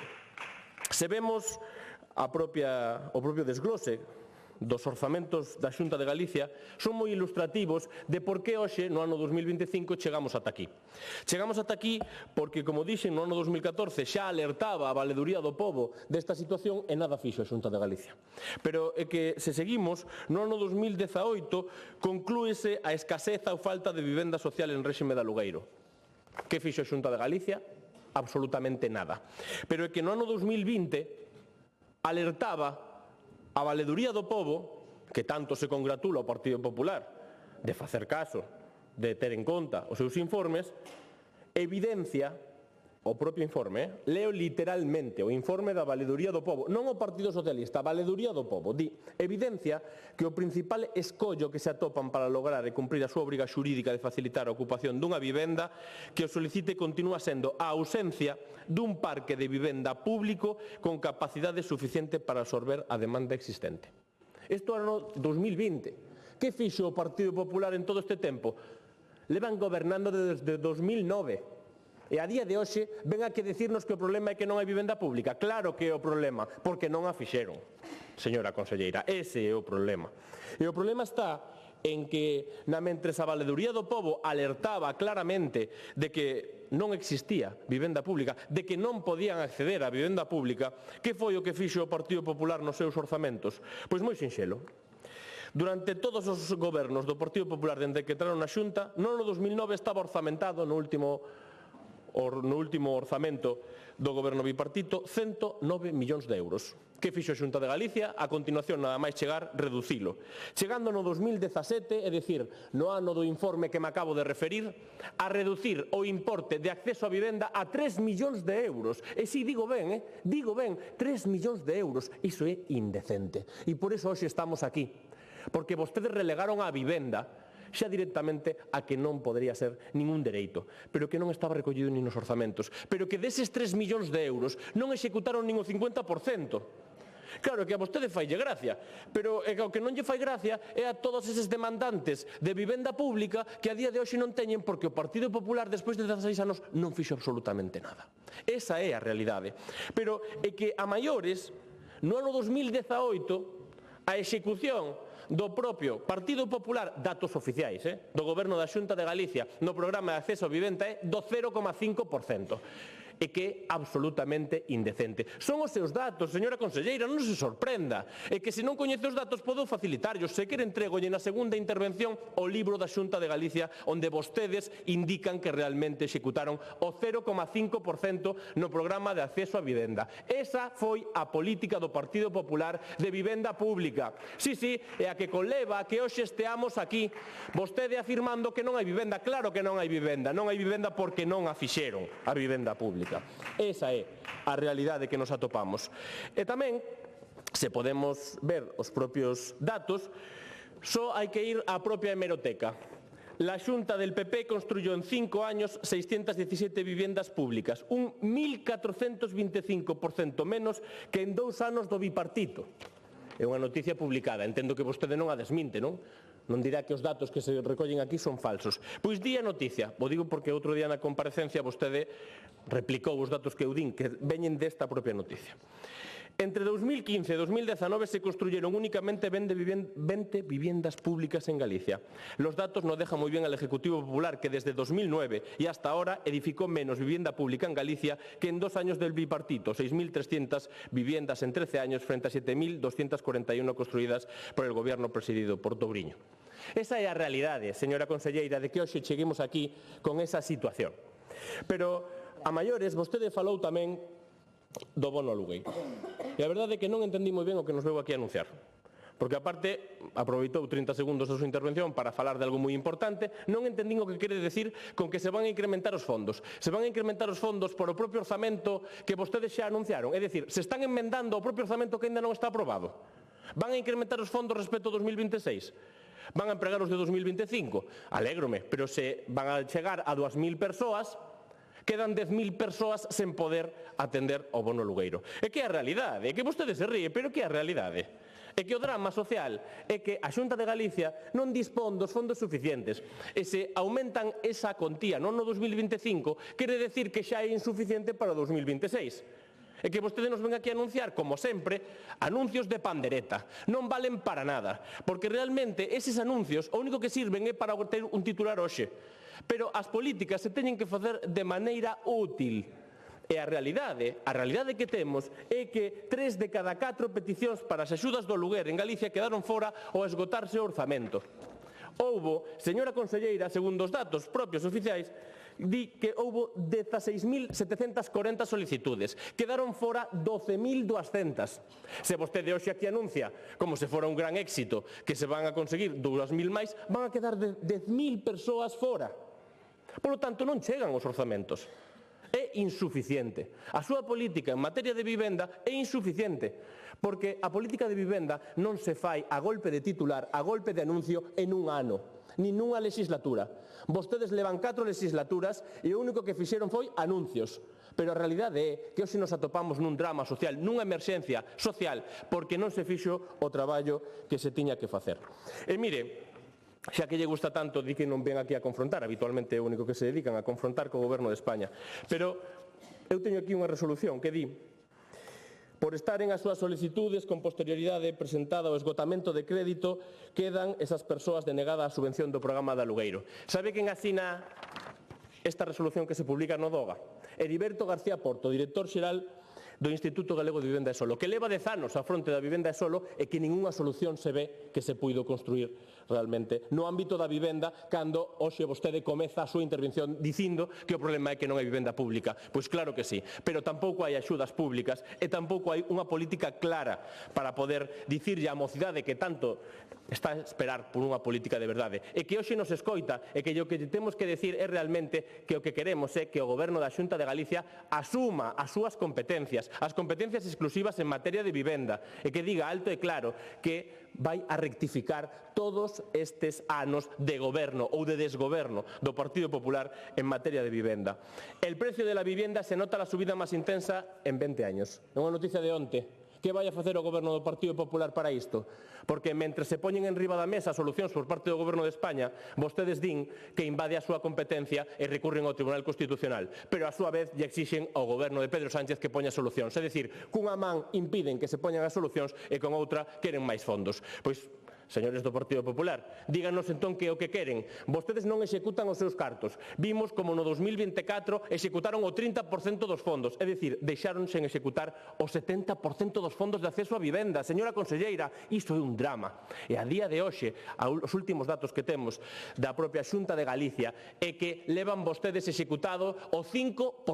Speaker 12: Se vemos o propio desglose dos orzamentos da Xunta de Galicia son moi ilustrativos de por que hoxe, no ano 2025, chegamos ata aquí. Chegamos ata aquí porque, como dixen, no ano 2014 xa alertaba a Valedoría do Pobo desta situación e nada fixo a Xunta de Galicia. Pero é que, se seguimos, no ano 2018 conclúese a escaseza ou falta de vivenda social en réxime de alugueiro. Que fixo a Xunta de Galicia? Absolutamente nada. Pero é que no ano 2020 alertaba a Valedoría do Pobo, que tanto se congratula o Partido Popular de facer caso, de ter en conta os seus informes, evidencia o propio informe, leo literalmente o informe da Valedoría do Pobo, non o Partido Socialista, a Valedoría do Pobo, di, evidencia que o principal escollo que se atopan para lograr e cumprir a súa obriga xurídica de facilitar a ocupación dunha vivenda que o solicite continúa sendo a ausencia dun parque de vivenda público con capacidade suficiente para absorber a demanda existente. Isto é no 2020. Que fixo o Partido Popular en todo este tempo? Levan gobernando desde 2009. E a día de hoxe ven a que decirnos que o problema é que non hai vivenda pública. Claro que é o problema, porque non a fixeron, señora conselleira. Ese é o problema. E o problema está en que, mentres a Valedoría do Pobo alertaba claramente de que non existía vivenda pública, de que non podían acceder á vivenda pública, que foi o que fixo o Partido Popular nos seus orzamentos? Pois moi sinxelo. Durante todos os gobernos do Partido Popular, dende que entraron na Xunta, no ano 2009 estaba orzamentado no último orzamento do goberno bipartito 109 millóns de euros. Que fixo a Xunta de Galicia? A continuación, nada máis chegar, reducilo. Chegando no 2017, é dicir, no ano do informe que me acabo de referir, a reducir o importe de acceso a vivenda a 3 millóns de euros. E si, digo ben, 3 millóns de euros. Iso é indecente. E por iso hoxe estamos aquí. Porque vostedes relegaron a vivenda xa directamente a que non podería ser ningún dereito, pero que non estaba recollido nin nos orzamentos, pero que deses 3 millóns de euros non executaron nin o 50%. Claro que a vostede faille gracia, pero o que non lle fai gracia é a todos eses demandantes de vivenda pública que a día de hoxe non teñen porque o Partido Popular despois de 16 anos non fixo absolutamente nada. Esa é a realidade. Pero é que a maiores, no ano 2018, a execución do propio Partido Popular, datos oficiais, do Goberno da Xunta de Galicia, no programa de acceso a vivenda é do 0,5%. e que é absolutamente indecente. Son os seus datos, señora conselleira, non se sorprenda. É que se non coñece os datos podo facilitarlos. Se quere entregolle na segunda intervención o libro da Xunta de Galicia onde vostedes indican que realmente executaron o 0,5% no programa de acceso a vivenda. Esa foi a política do Partido Popular de vivenda pública. Sí, é a que conleva a que hoxe esteamos aquí. Vostede afirmando que non hai vivenda. Claro que non hai vivenda. Non hai vivenda porque non a fixeron a vivenda pública. Esa é a realidade que nos atopamos. E tamén, se podemos ver os propios datos, só hai que ir á propia hemeroteca. La Xunta del PP construyó en 5 años 617 viviendas públicas, un 1.425% menos que en 2 anos do bipartito. É unha noticia publicada, entendo que vostede non a desminte, non? Non dirá que os datos que se recollen aquí son falsos. Pois di a noticia, o digo porque outro día na comparecencia vostede replicou os datos que eu din, que veñen desta propia noticia. Entre 2015 e 2019 se construyeron únicamente 20 viviendas públicas en Galicia. Los datos no dejan muy bien al Ejecutivo Popular, que desde 2009 y hasta ahora edificó menos vivienda pública en Galicia que en 2 años del bipartito, 6.300 viviendas en 13 años frente a 7.241 construídas por el Gobierno presidido por Touriño. Esa é a realidade, señora conselleira, de que hoxe cheguemos aquí con esa situación. Pero, a maiores, vostede falou tamén do bono alugueiro. E a verdade é que non entendí moi ben o que nos veu aquí a anunciar. Porque, aparte, aproveitou 30 segundos da súa intervención para falar de algo moi importante, non entendín o que quere decir con que se van a incrementar os fondos. Se van a incrementar os fondos por o propio orzamento que vostedes xa anunciaron. É dicir, se están enmendando o propio orzamento que ainda non está aprobado. Van a incrementar os fondos respecto ao 2026. Van a empregar os de 2025. Alégrome, pero se van a chegar a 2.000 persoas, quedan 10.000 persoas sen poder atender ao bono alugueiro. É que é a realidade, é que vostede se ríe, pero que é a realidade? É que o drama social é que a Xunta de Galicia non dispón dos fondos suficientes e se aumentan esa contía non no 2025, quere decir que xa é insuficiente para o 2026. É que vostede nos ven aquí a anunciar, como sempre, anuncios de pandereta. Non valen para nada, porque realmente eses anuncios o único que sirven é para ter un titular hoxe. Pero as políticas se teñen que facer de maneira útil. E a realidade que temos é que 3 de cada 4 peticións para as axudas do aluguer en Galicia quedaron fora ao esgotarse o orzamento. Houbo, señora conselleira, segundo os datos propios oficiais, di que houbo 16.740 solicitudes. Quedaron fora 12.200. Se vostede hoxe aquí anuncia, como se fora un gran éxito, que se van a conseguir 2.000 máis, van a quedar 10.000 persoas fora. Por lo tanto, non chegan os orzamentos. É insuficiente. A súa política en materia de vivenda é insuficiente, porque a política de vivenda non se fai a golpe de titular, a golpe de anuncio en un ano, nin nunha legislatura. Vostedes levan 4 legislaturas e o único que fixeron foi anuncios. Pero a realidade é que hoxe nos atopamos nun drama social, nunha emerxencia social, porque non se fixo o traballo que se tiña que facer. E mire, xa que lle gusta tanto, di que non ven aquí a confrontar, habitualmente é o único que se dedican a confrontar co Goberno de España. Pero eu teño aquí unha resolución que di: por estar en as súas solicitudes con posterioridade presentada ao esgotamento de crédito, quedan esas persoas denegada a subvención do programa de alugueiro. Sabe quen asina esta resolución que se publica no DOGA? Heriberto García Porto, director xeral do Instituto Galego de Vivenda e Solo, que leva 10 anos á fronte da vivenda e solo e que ningunha solución se ve que se puido construir realmente no ámbito da vivenda, cando hoxe vostede comeza a súa intervención dicindo que o problema é que non hai vivenda pública. Pois claro que sí, pero tampouco hai axudas públicas e tampouco hai unha política clara para poder dicirlle á mocidade que tanto está a esperar por unha política de verdade. E que hoxe nos escoita e que o que temos que decir é realmente que o que queremos é que o Goberno da Xunta de Galicia asuma as súas competencias, as competencias exclusivas en materia de vivenda, e que diga alto e claro que vai a rectificar todos estes anos de goberno ou de desgoberno do Partido Popular en materia de vivenda. El precio de la vivienda se nota la subida máis intensa en 20 años. É unha noticia de onte. Que vai a facer o Goberno do Partido Popular para isto? Porque mentre se poñen en riba da mesa solucións por parte do Goberno de España, vostedes din que invade a súa competencia e recurren ao Tribunal Constitucional, pero a súa vez lle exixen ao Goberno de Pedro Sánchez que poña solucións. É dicir, cunha man impiden que se poñan as solucións e con outra queren máis fondos. Pois, señores do Partido Popular, díganos entón que é o que queren. Vostedes non executan os seus cartos. Vimos como no 2024 executaron o 30% dos fondos, é dicir, deixaron sen executar o 70% dos fondos de acceso á vivenda. Señora conselleira, isto é un drama. E a día de hoxe, os últimos datos que temos da propia Xunta de Galicia é que levan vostedes executado o 5%.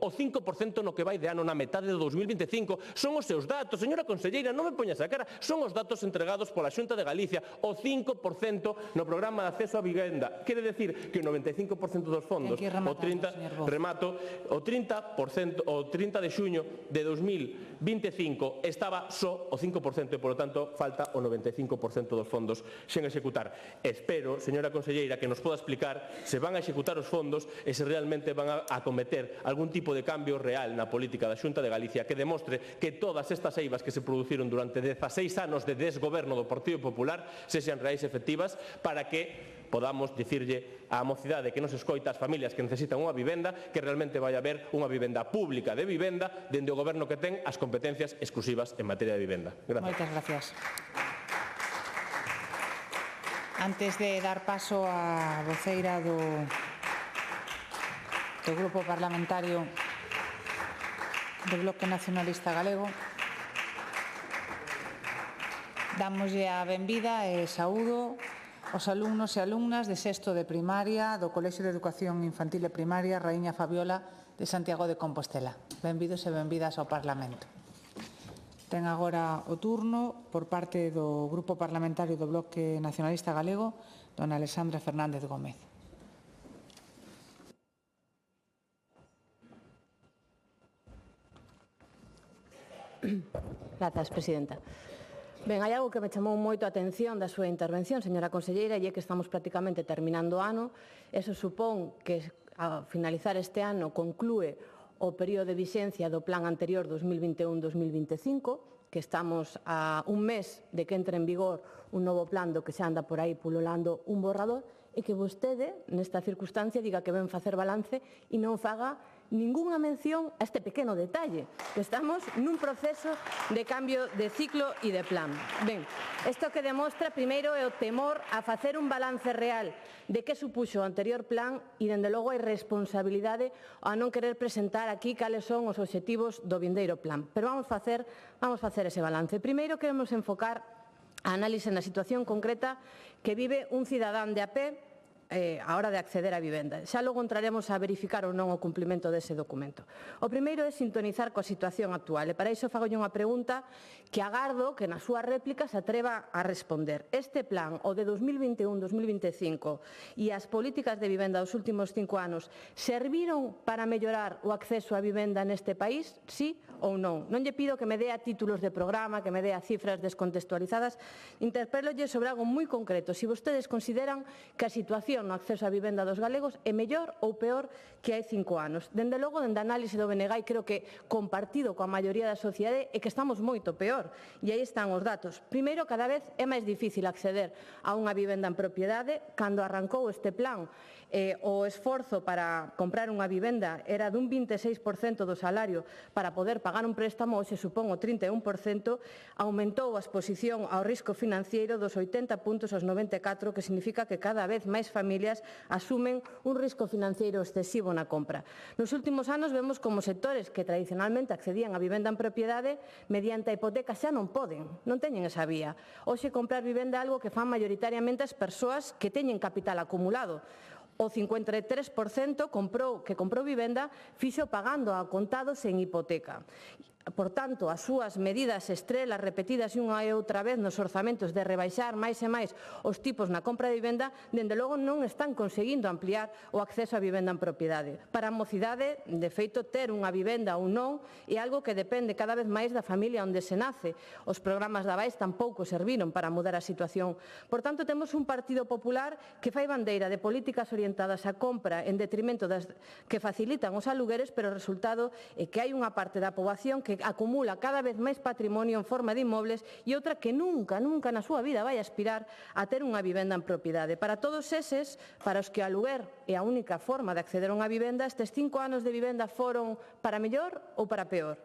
Speaker 12: O 5% no que vai de ano na metade do 2025. Son os seus datos, señora conselleira, non me poñas a cara. Son os datos entregados pola Xunta de Galicia, o 5% no programa de acceso á vivenda. Quere decir que o 95% dos fondos, o 30% de xuño de 2025 estaba só o 5% e, polo tanto, falta o 95% dos fondos sen executar. Espero, señora conselleira, que nos poda explicar se van a executar os fondos e se realmente van a acometer algún tipo de cambio real na política da Xunta de Galicia que demostre que todas estas eivas que se produciron durante 16 anos de desgoberno do Partido Popular sexan reais e efectivas para que podamos dicirlle á mocidade que nos escoita, as familias que necesitan unha vivenda, que realmente vai haber unha vivenda pública de vivenda dende o goberno que ten as competencias exclusivas en materia de vivenda. Gracias.
Speaker 11: Moitas gracias. Antes de dar paso á voceira do Grupo Parlamentario do Bloque Nacionalista Galego, dámoslle a benvida e saúdo os alumnos e alumnas de sexto de primaria do Colexio de Educación Infantil e Primaria Raíña Fabiola de Santiago de Compostela. Benvidos e benvidas ao Parlamento. Ten agora o turno por parte do Grupo Parlamentario do Bloque Nacionalista Galego, dona Alexandra Fernández Gómez.
Speaker 13: Grazas, presidenta. Ben, hai algo que me chamou moito a atención da súa intervención, señora conselleira, e é que estamos prácticamente terminando o ano. Eso supón que, ao finalizar este ano, conclúe o período de vixencia do plan anterior 2021-2025, que estamos a un mes de que entre en vigor un novo plan do que se anda por aí pululando un borrador, e que vostede, nesta circunstancia, diga que ven facer balance e non faga ningunha mención a este pequeno detalle, que estamos nun proceso de cambio de ciclo e de plan. Ben, isto que demostra, primeiro, é o temor a facer un balance real de que supuxo o anterior plan e, dende logo, a irresponsabilidade a non querer presentar aquí cales son os obxectivos do vindeiro plan. Pero vamos facer ese balance. Primeiro, queremos enfocar a análise na situación concreta que vive un cidadán de a pé a hora de acceder á vivenda. Xa logo entraremos a verificar ou non o cumprimento dese documento. O primeiro é sintonizar coa situación actual e para iso fagolle unha pregunta que agardo que na súa réplica se atreva a responder. Este plan, o de 2021-2025 e as políticas de vivenda dos últimos 5 anos serviron para mellorar o acceso á vivenda neste país? Sí ou non? Non lle pido que me dea títulos de programa, que me dea cifras descontextualizadas. Interpélolle sobre algo moi concreto. Se vostedes consideran que a situación no acceso á vivenda dos galegos é mellor ou peor que hai 5 anos. Dende logo, dende a análise do BNG, creo que compartido coa maioría da sociedade, é que estamos moito peor. E aí están os datos. Primeiro, cada vez é máis difícil acceder a unha vivenda en propiedade. Cando arrancou este plan, o esforzo para comprar unha vivenda era dun 26% do salario para poder pagar un préstamo, hoxe supón o 31%, aumentou a exposición ao risco financiero dos 80 puntos aos 94, que significa que cada vez máis familias asumen un risco financiero excesivo na compra. Nos últimos anos vemos como sectores que tradicionalmente accedían a vivenda en propiedade mediante a hipoteca xa non poden, non teñen esa vía. Hoxe comprar vivenda é algo que fan maioritariamente as persoas que teñen capital acumulado. O 53% que comprou vivenda fixo pagando a contado sen hipoteca. Por tanto, as súas medidas estrelas repetidas unha e outra vez nos orzamentos de rebaixar máis e máis os tipos na compra de vivenda, dende logo non están conseguindo ampliar o acceso á vivenda en propiedade. Para a mocidade, de feito, ter unha vivenda ou non é algo que depende cada vez máis da familia onde se nace. Os programas da BAES tampouco serviron para mudar a situación. Por tanto, temos un Partido Popular que fai bandeira de políticas orientadas á compra en detrimento das que facilitan os alugueres, pero o resultado é que hai unha parte da poboación que acumula cada vez máis patrimonio en forma de inmobles e outra que nunca na súa vida vai aspirar a ter unha vivenda en propiedade. Para todos eses, para os que o aluguer é a única forma de acceder a unha vivenda, estes 5 anos de vivenda foron para mellor ou para peor?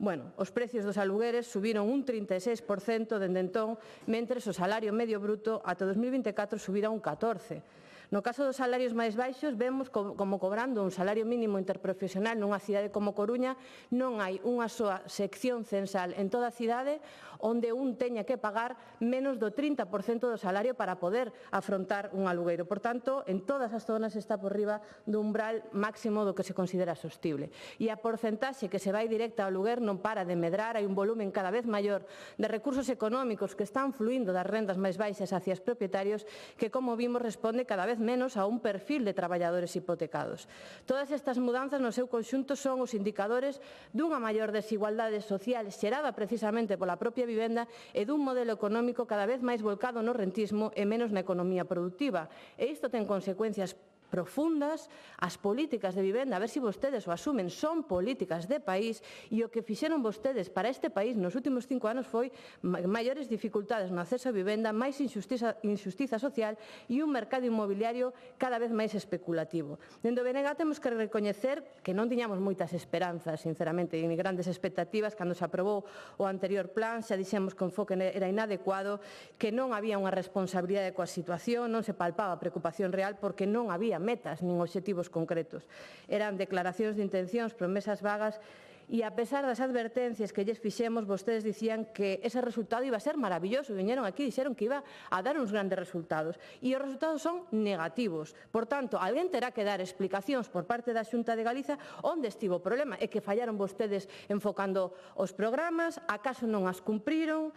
Speaker 13: Bueno, os precios dos alugueres subiron un 36% dende entón, mentres o salario medio bruto ata 2024 subira un 14%. No caso dos salarios máis baixos, vemos como cobrando un salario mínimo interprofesional nunha cidade como Coruña non hai unha soa sección censal en toda a cidade onde un teña que pagar menos do 30% do salario para poder afrontar un alugueiro. Por tanto, en todas as zonas está por riba do umbral máximo do que se considera sostible. E a porcentaxe que se vai directa ao aluguer non para de medrar, hai un volumen cada vez maior de recursos económicos que están fluindo das rendas máis baixas hacia os propietarios que, como vimos, responde cada vez menos a un perfil de traballadores hipotecados. Todas estas mudanzas no seu conxunto son os indicadores dunha maior desigualdade social xerada precisamente pola propia vivenda e dun modelo económico cada vez máis volcado no rentismo e menos na economía productiva. E isto ten consecuencias profundas. As políticas de vivenda, a ver se vostedes o asumen, son políticas de país e o que fixeron vostedes para este país nos últimos 5 anos foi maiores dificultades no acceso a vivenda, máis injustiza social e un mercado inmobiliario cada vez máis especulativo. Dende o BNG temos que recoñecer que non tiñamos moitas esperanzas, sinceramente, ni grandes expectativas cando se aprobou o anterior plan, xa dixemos que o enfoque era inadecuado, que non había unha responsabilidade coa situación, non se palpaba preocupación real porque non había metas nin obxectivos concretos. Eran declaracións de intencións, promesas vagas e, a pesar das advertencias que lles fixemos, vostedes dicían que ese resultado iba a ser maravilloso. Viñeron aquí e dixeron que iba a dar uns grandes resultados. E os resultados son negativos. Por tanto, alguén terá que dar explicacións por parte da Xunta de Galiza onde estivo o problema. É que fallaron vostedes enfocando os programas, acaso non as cumpriron.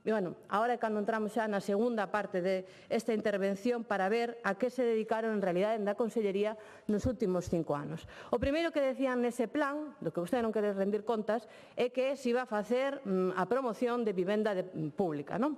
Speaker 13: E, bueno, agora é cando entramos xa na segunda parte desta intervención para ver a que se dedicaron en realidade da Consellería nos últimos 5 anos. O primeiro que decían nese plan, do que vostede non quere rendir contas, é que se iba a facer a promoción de vivenda pública, non?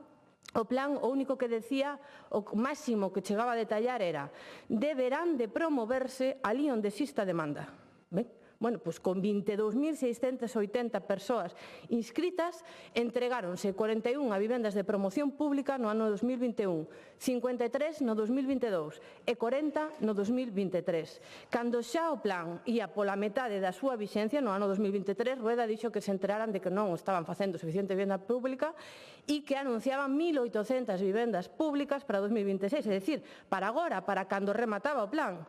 Speaker 13: O plan, o único que decía, o máximo que chegaba a detallar era deberán de promoverse ali onde exista demanda. Ben? Bueno, pois con 22.680 persoas inscritas, entregáronse 41 a vivendas de promoción pública no ano 2021, 53 no 2022 e 40 no 2023. Cando xa o plan ia pola metade da súa vixencia, no ano 2023, Rueda dixo que se enteraran de que non estaban facendo suficiente vivenda pública e que anunciaban 1.800 vivendas públicas para 2026, é dicir, para agora, para cando remataba o plan.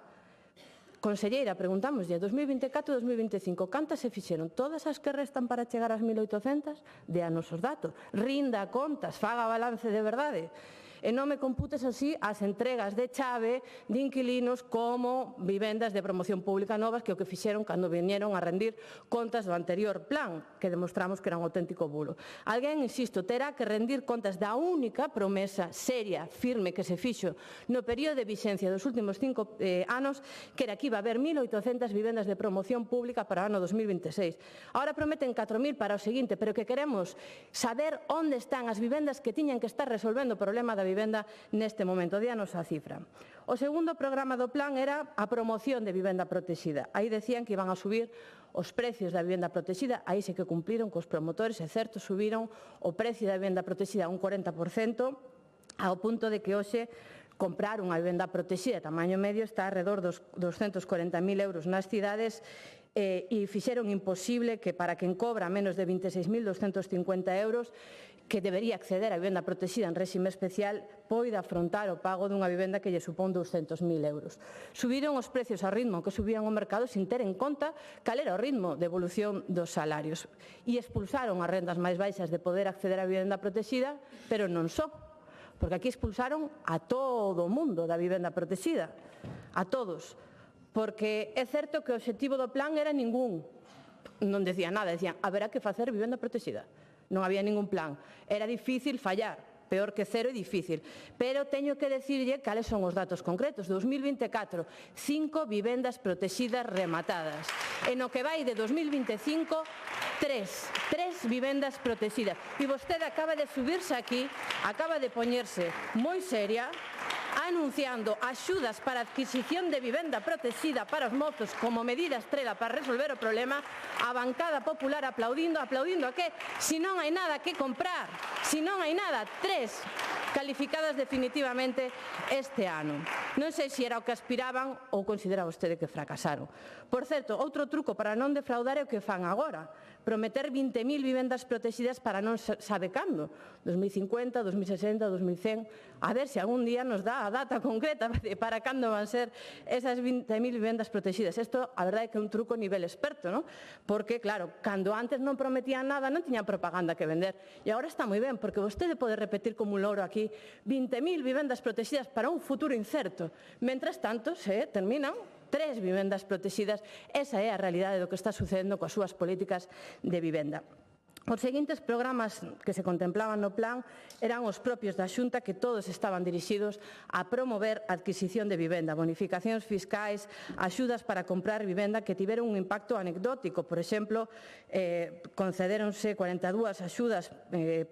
Speaker 13: Conselleira, preguntámoslle, 2024 e 2025, cantas se fixeron? Todas as que restan para chegar ás 1.800? Déanos os datos. Rinda contas, faga balance de verdade. E non me computes así as entregas de chave de inquilinos como vivendas de promoción pública novas que o que fixeron cando viñeron a rendir contas do anterior plan, que demostramos que era un auténtico bulo. Alguén, insisto, terá que rendir contas da única promesa seria, firme, que se fixo no período de vixencia dos últimos 5 anos, que era que iba a haber 1.800 vivendas de promoción pública para o ano 2026. Ahora prometen 4.000 para o seguinte, pero que queremos saber onde están as vivendas que tiñan que estar resolvendo o problema da vivenda neste momento. Díanos a cifra. O segundo programa do plan era a promoción de vivenda protexida. Aí decían que iban a subir os precios da vivenda protexida, aí sí que cumpliron cos promotores, é certo, subiron o precio da vivenda protexida un 40%, ao punto de que hoxe comprar unha vivenda protexida de tamaño medio está alrededor dos 240.000 euros nas cidades e fixeron imposible que para quen cobra menos de 26.250 euros que debería acceder a vivenda protexida en réxime especial poida afrontar o pago dunha vivenda que lle supón 200.000 euros. Subiron os precios ao ritmo que subían o mercado sin ter en conta cal era o ritmo de evolución dos salarios e expulsaron as rendas máis baixas de poder acceder a vivenda protexida, pero non só, porque aquí expulsaron a todo o mundo da vivenda protexida, a todos, porque é certo que o obxectivo do plan era ningún, non decía nada, decían haberá que facer vivenda protexida. Non había ningún plan. Era difícil fallar, peor que cero e difícil. Pero teño que decirlle cales son os datos concretos. 2024, 5 vivendas protexidas rematadas. E no que vai de 2025, 3 vivendas protexidas. E vostede acaba de subirse aquí, acaba de poñerse moi seria, anunciando axudas para a adquisición de vivenda protexida para os mozos como medida estrela para resolver o problema, a bancada popular aplaudindo a que si non hai nada que comprar, si non hai nada, 3 calificadas definitivamente este ano. Non sei se era o que aspiraban ou considera vostede que fracasaron. Por certo, outro truco para non defraudar é o que fan agora. prometer 20.000 vivendas protegidas para non sabe cando, 2050, 2060, 2100, a ver se algún día nos dá a data concreta para cando van ser esas 20.000 vivendas protegidas. Isto, a verdade, é que é un truco a nivel experto, non? Porque, claro, cando antes non prometían nada, non tiñan propaganda que vender. E agora está moi ben, porque vostede pode repetir como un loro aquí 20.000 vivendas protegidas para un futuro incerto. Mentres tanto, se terminan 3 vivendas protegidas. Esa é a realidade do que está sucedendo coas súas políticas de vivenda. Os seguintes programas que se contemplaban no plan eran os propios da Xunta, que todos estaban dirixidos a promover a adquisición de vivenda, bonificacións fiscais, axudas para comprar vivenda que tiveron un impacto anecdótico. Por exemplo, concedéronse 42 axudas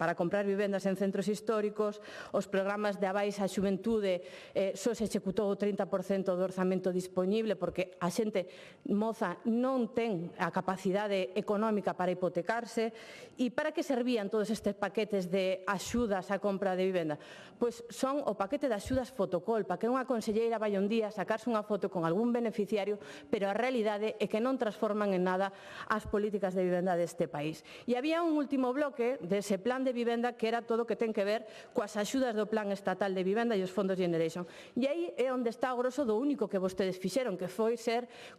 Speaker 13: para comprar vivendas en centros históricos, os programas de avais á xuventude só se executou o 30% do orzamento disponible porque a xente moza non ten a capacidade económica para hipotecarse. E para que servían todos estes paquetes de axudas á compra de vivenda? Pois son o paquete de axudas fotocol, para que unha conselleira vai un día a sacarse unha foto con algún beneficiario, pero a realidade é que non transforman en nada as políticas de vivenda deste país. E había un último bloque dese plan de vivenda que era todo o que ten que ver coas axudas do plan estatal de vivenda e os fondos Generation. E aí é onde está o grosso do único que vostedes fixeron, que foi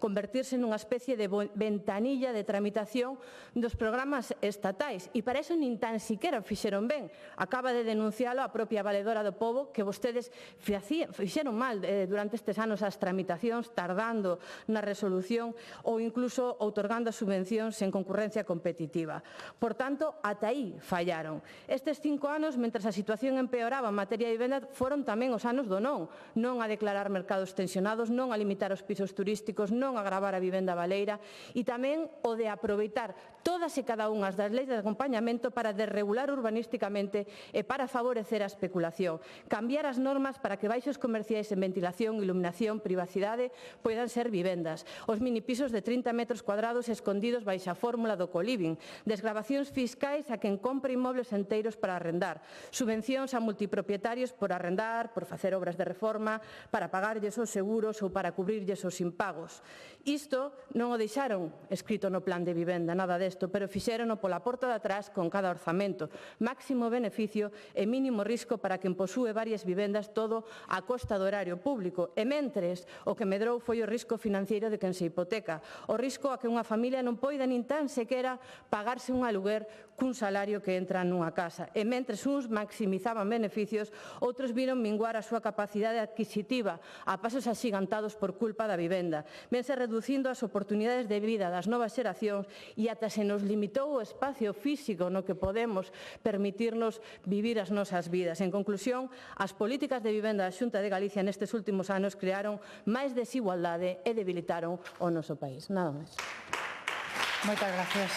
Speaker 13: convertirse nunha especie de ventanilla de tramitación dos programas estatais. E para iso nin tan siquiera fixeron ben. Acaba de denuncialo a propia valedora do pobo, que vostedes fixeron mal durante estes anos as tramitacións, tardando na resolución ou incluso outorgando as subvencións en concurrencia competitiva. Por tanto, ata aí fallaron. Estes 5 anos, mentres a situación empeoraba en materia de vivenda, foron tamén os anos do non. Non a declarar mercados tensionados, non a limitar os pisos turísticos, non a gravar a vivenda baleira e tamén o de aproveitar todas e cada unha das leis de acompañamento para desregular urbanísticamente e para favorecer a especulación. Cambiar as normas para que baixos comerciais en ventilación, iluminación, privacidade poidan ser vivendas. Os minipisos de 30 metros cuadrados escondidos baixa a fórmula do coliving. Desgravacións fiscais a quen compre inmobles enteiros para arrendar. Subvencións a multipropietarios por arrendar, por facer obras de reforma, para pagarlles os seguros ou para cubrirlles os impagos. Isto non o deixaron escrito no plan de vivenda, nada desto, pero fixérono pola porta de atrás con cada orzamento. Máximo beneficio e mínimo risco para quen posúe varias vivendas, todo a costa do erario público. E mentres, o que medrou foi o risco financiero de quen se hipoteca. O risco a que unha familia non poida nin tan sequera pagarse un aluguer cun salario que entra nunha casa. E mentres uns maximizaban beneficios, outros viron minguar a súa capacidade adquisitiva a pasos axigantados por culpa da vivenda. Vense reducindo as oportunidades de vida das novas xeracións e ata se nos limitou o espacio físico no que podemos permitirnos vivir as nosas vidas. En conclusión, as políticas de vivenda da Xunta de Galicia nestes últimos anos crearon máis desigualdade e debilitaron o noso país. Nada máis.
Speaker 11: Moitas gracias.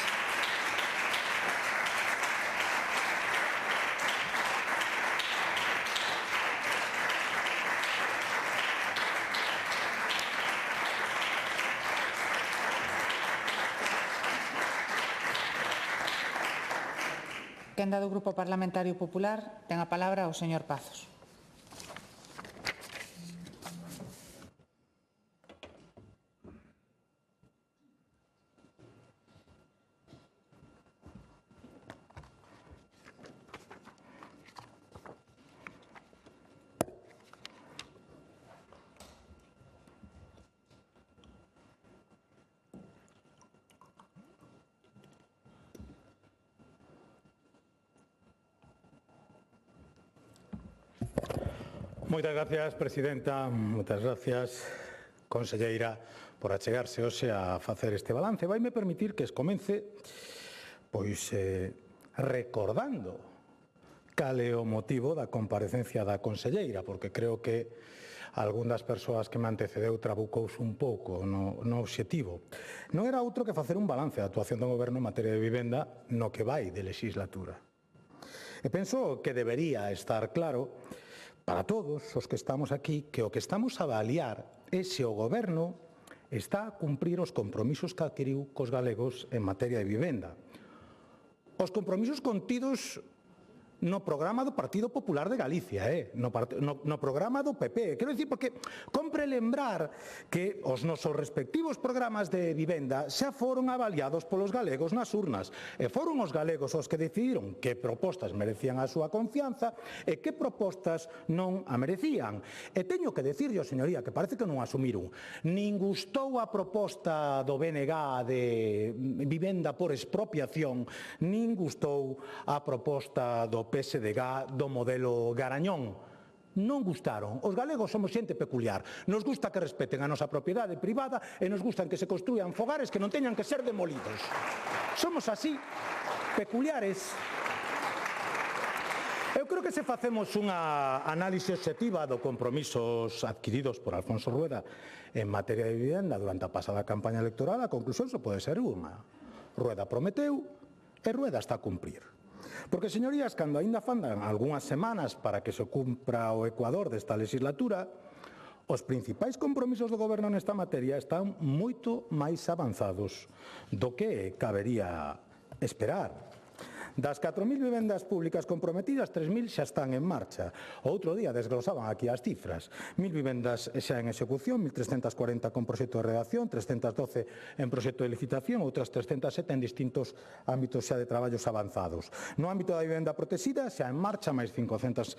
Speaker 11: Quenda do Grupo Parlamentario Popular, ten a palabra o señor Pazos.
Speaker 14: Moitas gracias, presidenta. Moitas gracias, conselleira, por achegarse hoxe a facer este balance. Vaime permitir que comece recordando cal é o motivo da comparecencia da conselleira, porque creo que algún das persoas que me antecedeu trabucouse un pouco no obxectivo. Non era outro que facer un balance da actuación do Goberno en materia de vivenda no que vai de legislatura. E penso que debería estar claro para todos os que estamos aquí que o que estamos a avaliar é se o Goberno está a cumprir os compromisos que adquiriu cos galegos en materia de vivenda. Os compromisos contidos no programa do Partido Popular de Galicia, no programa do PP. Quero dicir, porque compre lembrar que os nosos respectivos programas de vivenda xa foron avaliados polos galegos nas urnas, e foron os galegos os que decidiron que propostas merecían a súa confianza e que propostas non a merecían. E teño que dicirlo, señoría, que parece que non asumiron. Nin gustou a proposta do BNG de vivenda por expropiación, nin gustou a proposta do PSDG do modelo Garañón. Non gustaron. Os galegos somos xente peculiar. Nos gusta que respeten a nosa propiedade privada e nos gustan que se construyan fogares que non teñan que ser demolidos. Somos así, peculiares. Eu creo que se facemos unha análise obxectiva dos compromisos adquiridos por Alfonso Rueda en materia de vivenda durante a pasada campaña electoral, a conclusión só pode ser unha. Rueda prometeu e Rueda está a cumprir. Porque, señorías, cando aínda faltan algunhas semanas para que se cumpra o ecuador desta legislatura, os principais compromisos do Goberno nesta materia están moito máis avanzados do que cabería esperar. Das 4.000 vivendas públicas comprometidas, 3.000 xa están en marcha. O outro día desglosaban aquí as cifras. 1.000 vivendas xa en execución, 1.340 con proxecto de redacción, 312 en proxecto de licitación, outras 307 en distintos ámbitos xa de traballos avanzados. No ámbito da vivenda protexida, xa en marcha máis 550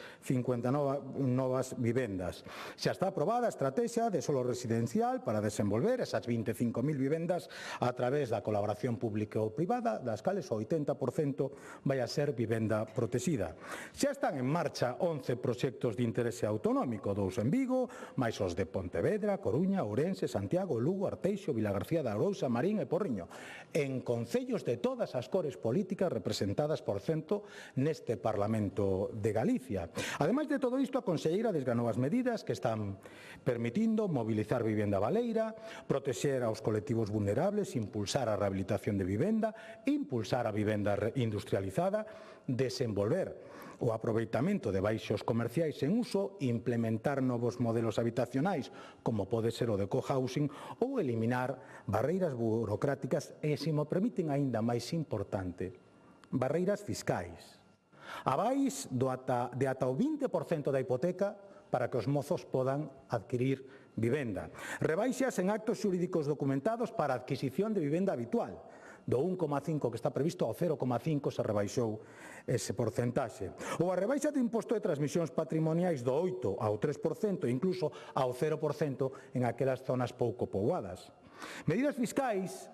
Speaker 14: novas vivendas. Xa está aprobada a estrategia de solo residencial para desenvolver esas 25.000 vivendas a través da colaboración público-privada, das cales o 80% vai a ser vivenda protexida. Xa están en marcha 11 proxectos de interese autonómico, 2 en Vigo, máis os de Pontevedra, Coruña, Ourense, Santiago, Lugo, Arteixo, Vilagarcía da Arousa, Marín e Porriño, en concellos de todas as cores políticas representadas por cento neste Parlamento de Galicia. Ademais de todo isto, a conselleira desgranou as medidas que están permitindo mobilizar vivenda baleira, protexer aos colectivos vulnerables, impulsar a rehabilitación de vivenda, impulsar a vivenda industrializada, desenvolver o aproveitamento de baixos comerciais en uso, implementar novos modelos habitacionais, como pode ser o de cohousing, ou eliminar barreiras burocráticas e, se mo permiten aínda máis importante, barreiras fiscais. Abais de ata o 20% da hipoteca para que os mozos podan adquirir vivenda. Rebaixas en actos xurídicos documentados para a adquisición de vivenda habitual. Do 1,5 que está previsto ao 0,5 se rebaixou ese porcentaxe. Ou a rebaixa do imposto de transmisións patrimoniais do 8 ao 3% e incluso ao 0% en aquelas zonas pouco poboadas. Medidas fiscais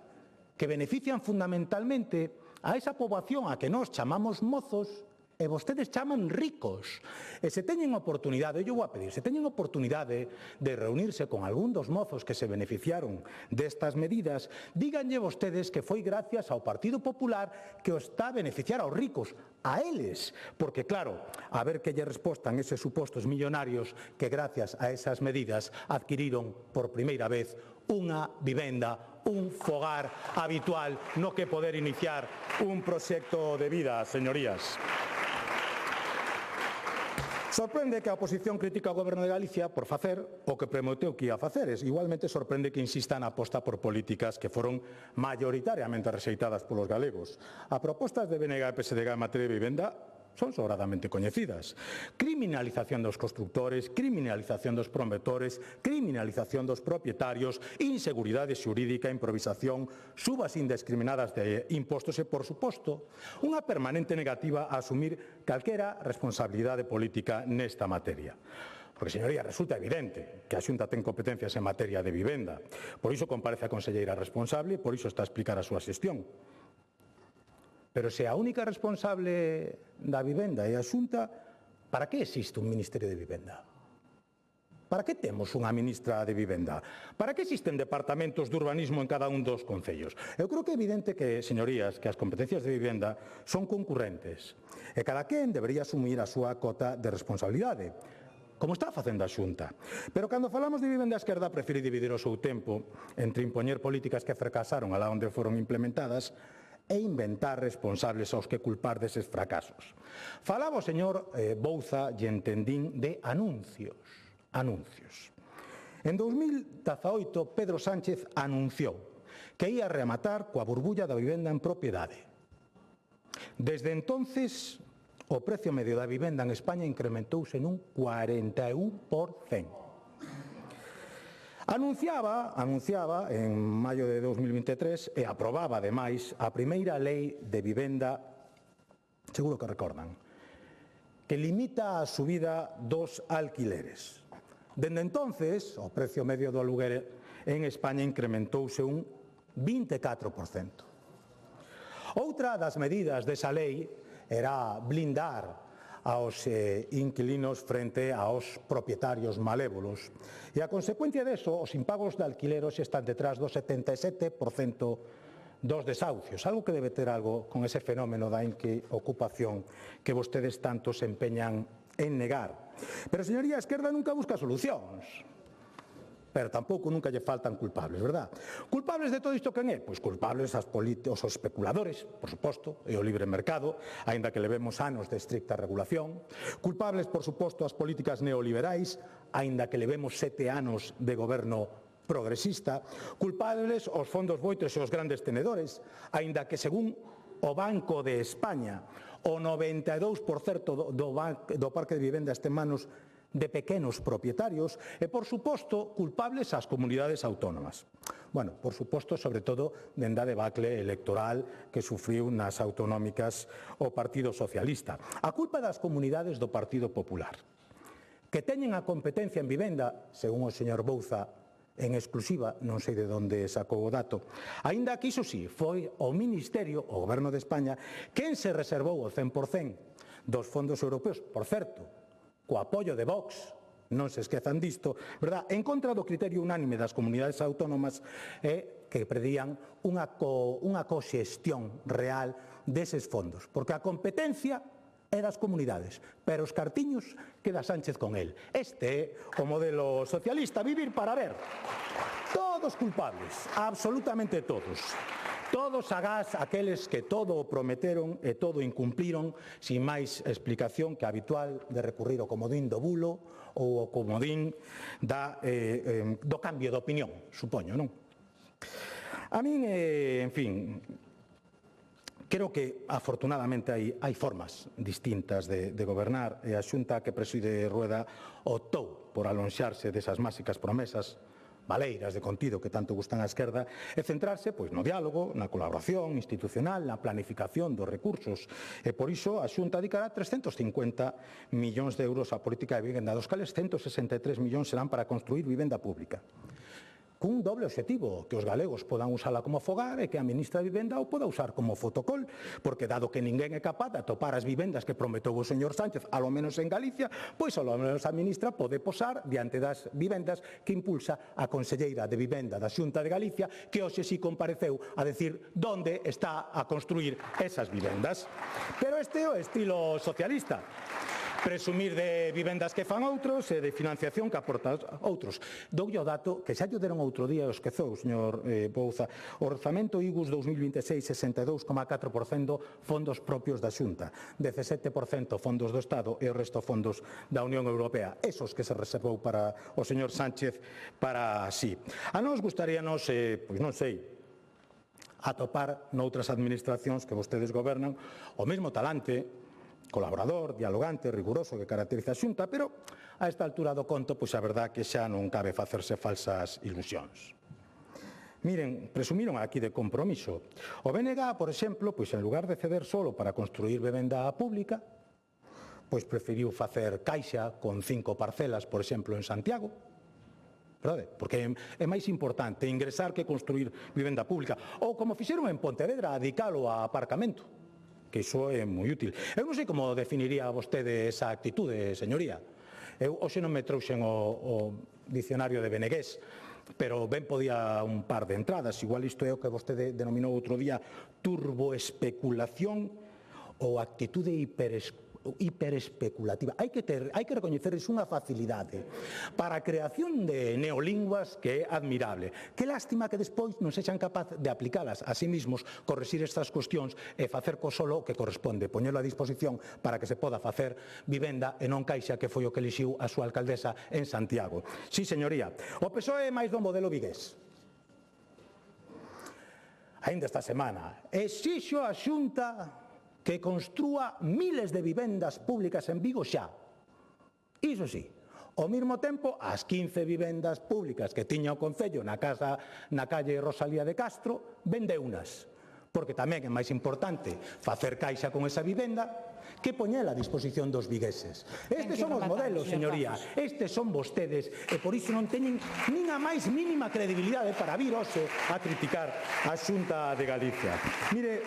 Speaker 14: que benefician fundamentalmente a esa poboación a que nós chamamos mozos e vostedes chaman ricos. E se teñen oportunidade, eu vou a pedir, se teñen oportunidade de reunirse con algún dos mozos que se beneficiaron destas medidas, díganlle vostedes que foi gracias ao Partido Popular que os está a beneficiar aos ricos, a eles, porque claro, a ver que lle respostan eses supostos millonarios que gracias a esas medidas adquiriron por primeira vez unha vivenda, un fogar habitual no que poder iniciar un proxecto de vida, señorías. Sorprende que a oposición critica ao Goberno de Galicia por facer o que prometeu que ia facer. Igualmente sorprende que insista na aposta por políticas que foron maioritariamente rexeitadas polos galegos. A propostas de BNG e PSDG en materia de vivenda son sobradamente coñecidas. Criminalización dos constructores, criminalización dos promotores, criminalización dos propietarios, inseguridade xurídica, improvisación, subas indiscriminadas de impostos e, por suposto, unha permanente negativa a asumir calquera responsabilidade política nesta materia. Porque, señoría, resulta evidente que a Xunta ten competencias en materia de vivenda. Por iso comparece a conselleira responsable e por iso está a explicar a súa xestión. Pero se a única responsable da vivenda é a Xunta, para que existe un Ministerio de Vivenda? Para que temos unha ministra de Vivenda? Para que existen departamentos de urbanismo en cada un dos concellos? Eu creo que é evidente que, señorías, que as competencias de vivenda son concurrentes e cada quen debería asumir a súa cota de responsabilidade, como está facendo a Xunta. Pero cando falamos de vivenda, a esquerda prefire dividir o seu tempo entre impoñer políticas que fracasaron alá onde foron implementadas e inventar responsables aos que culpar deses fracasos. Falaba o señor Bouza e entendín de anuncios. En 2018, Pedro Sánchez anunciou que ia rematar coa burbulla da vivenda en propiedade. Desde entonces, o precio medio da vivenda en España incrementouse nun 41%. Anunciaba en maio de 2023 e aprobaba, ademais, a primeira lei de vivenda, seguro que recordan, que limita a subida dos alquileres. Dende entonces, o precio medio do aluguer en España incrementouse un 24%. Outra das medidas desa lei era blindar aos inquilinos frente aos propietarios malévolos. E a consecuencia deso, os impagos de alquiler hoxe están detrás do 77% dos desahucios, algo que debe ter algo con ese fenómeno da ocupación que vostedes tanto se empeñan en negar. Pero, señoría, a esquerda nunca busca solucións. Pero tampouco nunca lle faltan culpables, verdad? Culpables de todo isto quen é? Pois culpables os especuladores, por suposto, e o libre mercado, aínda que levemos anos de estricta regulación. Culpables, por suposto, as políticas neoliberais, aínda que levemos 7 anos de goberno progresista. Culpables os fondos voitres e os grandes tenedores, aínda que, según o Banco de España, o 92% do parque de vivenda este en manos de pequenos propietarios e, por suposto, culpables ás comunidades autónomas. Bueno, por suposto, sobre todo, dende a debacle electoral que sufriu nas autonómicas o Partido Socialista. A culpa das comunidades do Partido Popular, que teñen a competencia en vivenda, según o señor Bouza, en exclusiva, non sei de onde sacou o dato, aínda que iso sí, foi o Ministerio, o Goberno de España, quen se reservou o 100% dos fondos europeos, por certo, co apoio de Vox, non se esquezan disto, verdad? En contra do criterio unánime das comunidades autónomas que pedían unha coxestión real deses fondos, porque a competencia é das comunidades, pero os cartiños queda Sánchez con el. Este é o modelo socialista, vivir para ver. Todos culpables, absolutamente todos. Todos agás aqueles que todo o prometeron e todo incumpliron, sin máis explicación que a habitual de recurrir ao comodín do bulo ou ao comodín do cambio de opinión, supoño, non? A min, en fin, creo que afortunadamente hai formas distintas de gobernar e a Xunta que preside Rueda optou por alonxarse desas máxicas promesas valeiras de contido que tanto gustan á esquerda e centrarse no diálogo, na colaboración institucional, na planificación dos recursos. E por iso a Xunta dedicará 350 millóns de euros á política de vivenda, dos cales 163 millóns serán para construir vivenda pública. Cun doble obxectivo, que os galegos podan usala como fogar e que a ministra de Vivenda o poda usar como fotocol, porque dado que ninguén é capaz de atopar as vivendas que prometou o señor Sánchez, alo menos en Galicia, pois alo menos a ministra pode posar diante das vivendas que impulsa a conselleira de Vivenda da Xunta de Galicia, que hoxe si compareceu a decir onde está a construir esas vivendas. Pero este é o estilo socialista. Presumir de vivendas que fan outros e de financiación que aportan outros. Doulle o dato que xa lle deron outro día e o esqueceu, señor Bouza. O orzamento IGUS 2026, 62,4% fondos propios da Xunta, 17% fondos do Estado e o resto fondos da Unión Europea. Esos que se reservou para o señor Sánchez para sí. A nós gustaríanos, pois non sei, atopar noutras administracións que vostedes gobernan o mesmo talante colaborador, dialogante, riguroso que caracteriza a Xunta, pero a esta altura do conto, pois a verdad que xa non cabe facerse falsas ilusións. Miren, presumiron aquí de compromiso. O BNG, por exemplo, pois en lugar de ceder solo para construir vivenda pública, pois preferiu facer caixa con 5 parcelas, por exemplo, en Santiago, verdade? Porque é máis importante ingresar que construir vivenda pública. Ou como fixeron en Pontevedra, dedicalo a aparcamento, que iso é moi útil. Eu non sei como definiría vostede esa actitude, señoría. Eu hoxe non me trouxen o dicionario de Benegués, pero ben podía un par de entradas. Igual isto é o que vostede denominou outro día turboespeculación ou actitude hiperespeculativa. Hai que recoñecerles unha facilidade para a creación de neolinguas que é admirable. Que lástima que despois non sexan capaz de aplicalas a sí mismos, correxir estas cuestións e facer co solo que corresponde, poñelo a disposición para que se poda facer vivenda e non caixa, que foi o que elixiu a súa alcaldesa en Santiago. Sí, señoría, o PSOE é máis do modelo vigués. Ainda esta semana, exixo a Xunta que construa miles de vivendas públicas en Vigo xa. Iso sí, ao mesmo tempo, as 15 vivendas públicas que tiña o Concello na calle Rosalía de Castro, vende unas. Porque tamén é máis importante facer caixa con esa vivenda que poñela a disposición dos vigueses. Estes son os modelos, señoría. Estes son vostedes e por iso non teñen nin a máis mínima credibilidade para vir hoxe a criticar a Xunta de Galicia. Mire,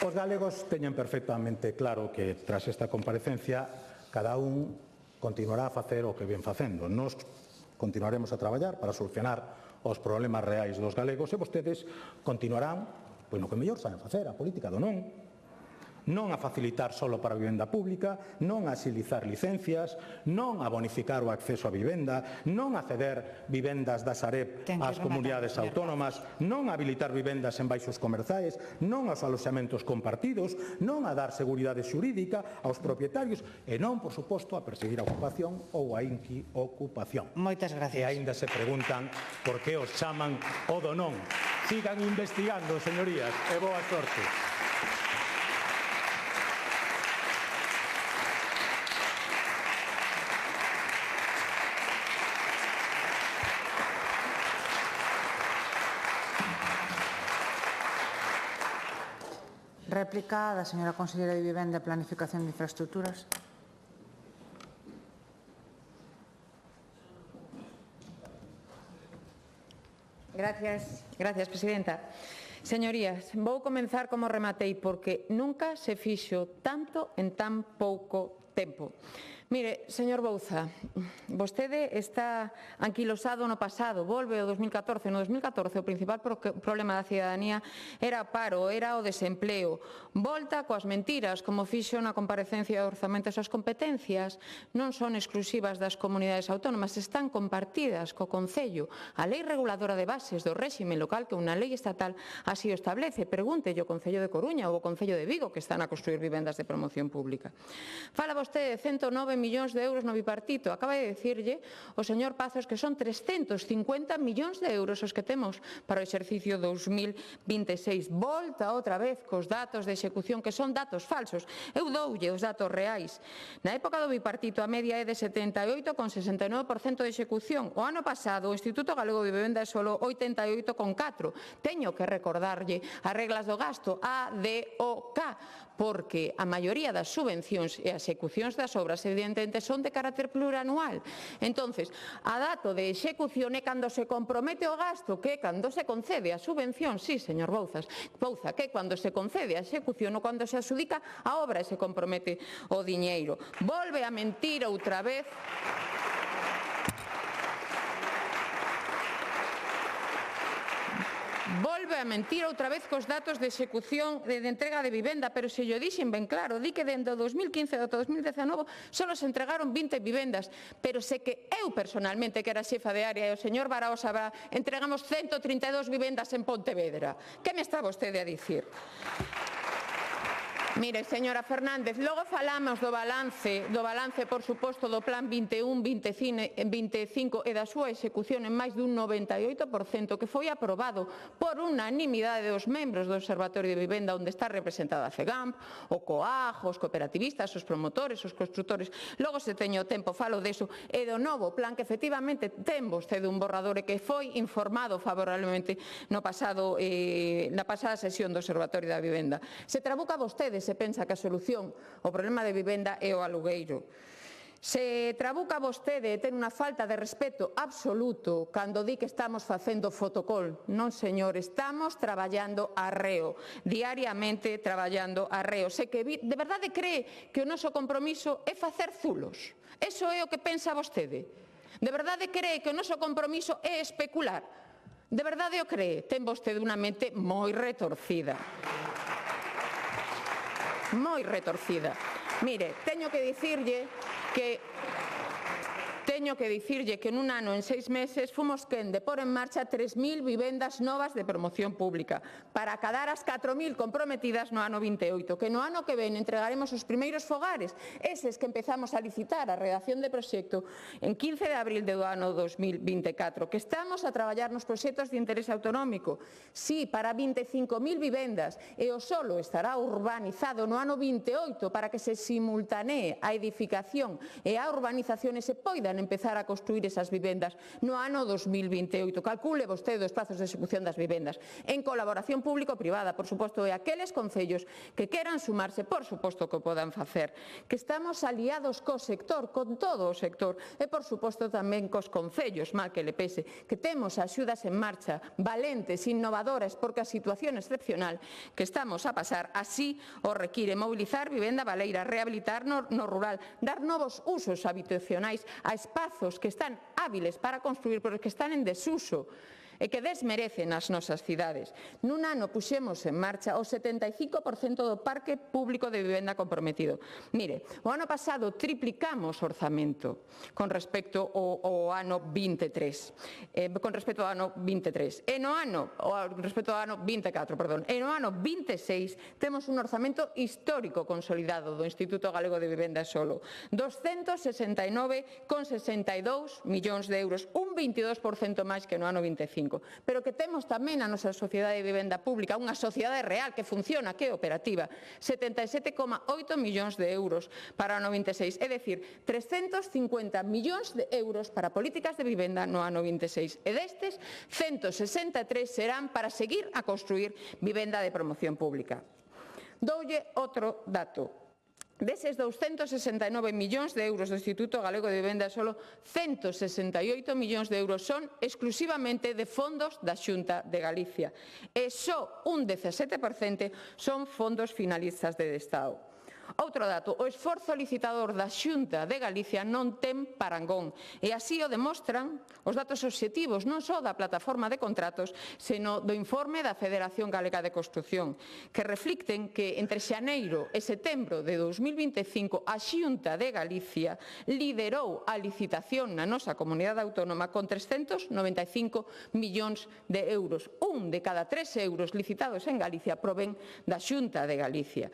Speaker 14: os galegos teñen perfectamente claro que tras esta comparecencia cada un continuará a facer o que ven facendo. Nos continuaremos a traballar para solucionar os problemas reais dos galegos e vostedes continuarán, pois no que mellor saben facer, a política do non. Non a facilitar solo para a vivenda pública, non a axilizar licencias, non a bonificar o acceso a vivenda, non a ceder vivendas da Sareb ás comunidades autónomas, non a habilitar vivendas en baixos comerciais, non aos aloxamentos compartidos, non a dar seguridade xurídica aos propietarios e non, por suposto, a perseguir a ocupación ou a inquiocupación.
Speaker 11: Moitas gracias.
Speaker 14: E aínda se preguntan por que os chaman o do non. Sigan investigando, señorías, e boa sorte.
Speaker 11: Réplica da señora conselleira de Vivenda e Planificación de Infraestructuras.
Speaker 10: Gracias, presidenta. Señorías, vou comenzar como rematei porque nunca se fixo tanto en tan pouco tempo. Mire, señor Bouza, vostede está anquilosado no pasado, volve ao 2014. No 2014 o principal problema da cidadanía era o paro, era o desempleo. Volta coas mentiras, como fixo na comparecencia de orzamentos. As competencias non son exclusivas das comunidades autónomas, están compartidas co Concello. A Lei Reguladora de Bases do Réxime Local, que unha lei estatal así o establece, pregunte o Concello de Coruña ou o Concello de Vigo, que están a construir vivendas de promoción pública. Fala vostede de 109 millóns de euros no bipartito. Acaba de dicirlle o señor Pazos que son 350 millóns de euros os que temos para o exercicio 2026. Volta outra vez cos datos de execución, que son datos falsos. Eu doulle os datos reais. Na época do bipartito a media é de 78,69% de execución. O ano pasado o Instituto Galego de Vivenda é solo 88,4%. Teño que recordarlle as reglas do gasto, A, D, O, K, porque a maioría das subvencións e as execucións das obras evidentemente son de carácter plurianual. Entonces, a dato de execución é cando se compromete o gasto, que é cando se concede a subvención, sí, señor Bouza, que é cando se concede a execución ou cando se adxudica a obra e se compromete o diñeiro. Volve a mentir outra vez. Volve a mentir outra vez cos datos de execución de entrega de vivenda, pero se llo dixen ben claro, di que dende o 2015 ata o 2019 só se entregaron 20 vivendas, pero se que eu personalmente, que era xefa de área, e o señor Barao sabrá, entregamos 132 vivendas en Pontevedra. Que me está vostede a dicir? Mire, señora Fernández, logo falamos do balance, por suposto, do Plan 21-25 e da súa execución en máis dun 98%, que foi aprobado por unanimidade dos membros do Observatorio de Vivenda, onde está representada a FEGAMP, o COAG, os cooperativistas, os promotores, os construtores. Logo, se teño tempo, falo deso, e do novo plan que efectivamente ten vostede un borrador e que foi informado favorablemente na pasada sesión do Observatorio da Vivenda. Se trabuca vostede, se pensa que a solución ao problema de vivenda é o alugueiro. Se trabuca vostede ten unha falta de respeto absoluto cando di que estamos facendo fotocol. Non, señor, estamos traballando arreo, diariamente traballando arreo. Se que de verdade cree que o noso compromiso é facer zulos. Eso é o que pensa vostede. De verdade cree que o noso compromiso é especular. De verdade o cree. Ten vostede unha mente moi retorcida. Moi retorcida. Mire, teño que dicirlle que teño que dicirlle que nun ano en 6 meses fomos quen de pôr en marcha 3.000 vivendas novas de promoción pública para acadar as 4.000 comprometidas no ano 28, que no ano que ven entregaremos os primeiros fogares, eses que empezamos a licitar a redacción de proxecto en 15 de abril do ano 2024, que estamos a traballar nos proxectos de interés autonómico, sí, para 25.000 vivendas, e o solo estará urbanizado no ano 28 para que se simultanee a edificación e a urbanización e se poidan empezar a construir esas vivendas no ano 2028. Calcule vostede os prazos de execución das vivendas en colaboración público-privada, por suposto, e aqueles concellos que queran sumarse, por suposto que o podan facer, que estamos aliados co sector, con todo o sector, e por suposto tamén cos concellos, mal que le pese, que temos axudas en marcha, valentes, innovadoras, porque a situación excepcional que estamos a pasar así o require mobilizar vivenda baleira, rehabilitar no rural, dar novos usos habitacionais a espazos que están hábiles para construir, pero que están en desuso e que desmerecen as nosas cidades. Nun ano puxemos en marcha o 75% do parque público de vivenda comprometido. Mire, o ano pasado triplicamos o orzamento con respecto ao ano 23, e no ano respecto ao ano 24, perdón. E no ano 26 temos un orzamento histórico consolidado do Instituto Galego de Vivenda solo, 269,62 millóns de euros, un 22% máis que no ano 25. Pero que temos tamén a nosa sociedade de vivenda pública, unha sociedade real que funciona, que é operativa, 77,8 millóns de euros para o ano 26, é dicir, 350 millóns de euros para políticas de vivenda no ano 26. E destes, 163 serán para seguir a construir vivenda de promoción pública. Doulle outro dato. Deses 269 millóns de euros do Instituto Galego de Vivenda solo, 168 millóns de euros son exclusivamente de fondos da Xunta de Galicia e só un 17% son fondos finalistas de Estado. Outro dato, o esforzo licitador da Xunta de Galicia non ten parangón e así o demostran os datos obxectivos non só da plataforma de contratos, seno do informe da Federación Galega de Construción, que reflicten que entre xaneiro e setembro de 2025 a Xunta de Galicia liderou a licitación na nosa comunidade autónoma con 395 millóns de euros. Un de cada 3 euros licitados en Galicia provén da Xunta de Galicia.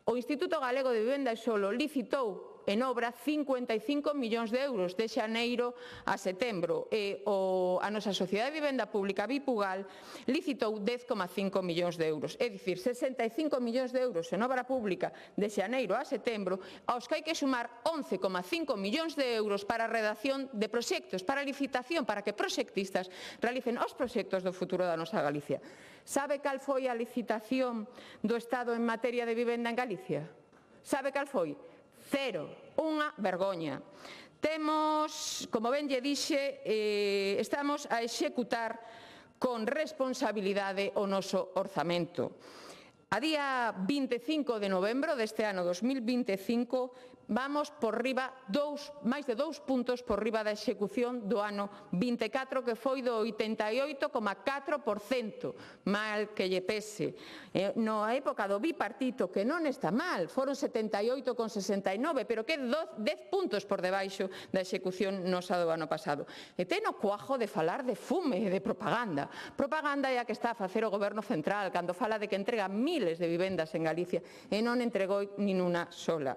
Speaker 10: O Instituto Galego de Vivenda solo licitou en obra 55 millóns de euros de xaneiro a setembro e a nosa Sociedade de Vivenda Pública Bipugal licitou 10,5 millóns de euros. É dicir, 65 millóns de euros en obra pública de xaneiro a setembro, aos que hai que sumar 11,5 millóns de euros para a redacción de proxectos, para a licitación, para que proxectistas realicen os proxectos do futuro da nosa Galicia. Sabe cal foi a licitación do Estado en materia de vivenda en Galicia? Sabe cal foi? Cero. Unha vergoña. Temos, como ben lle dixe, estamos a executar con responsabilidade o noso orzamento. A día 25 de novembro deste ano 2025 vamos por riba máis de 2 puntos por riba da execución do ano 24, que foi do 88,4%, mal que lle pese. Na época do bipartito, que non está mal, foron 78,69, pero que 10 puntos por debaixo da execución nosa do ano pasado. E ten o cuajo de falar de fume e de propaganda. Propaganda é a que está a facer o Goberno Central cando fala de que entrega miles de vivendas en Galicia e non entregou nin unha sola.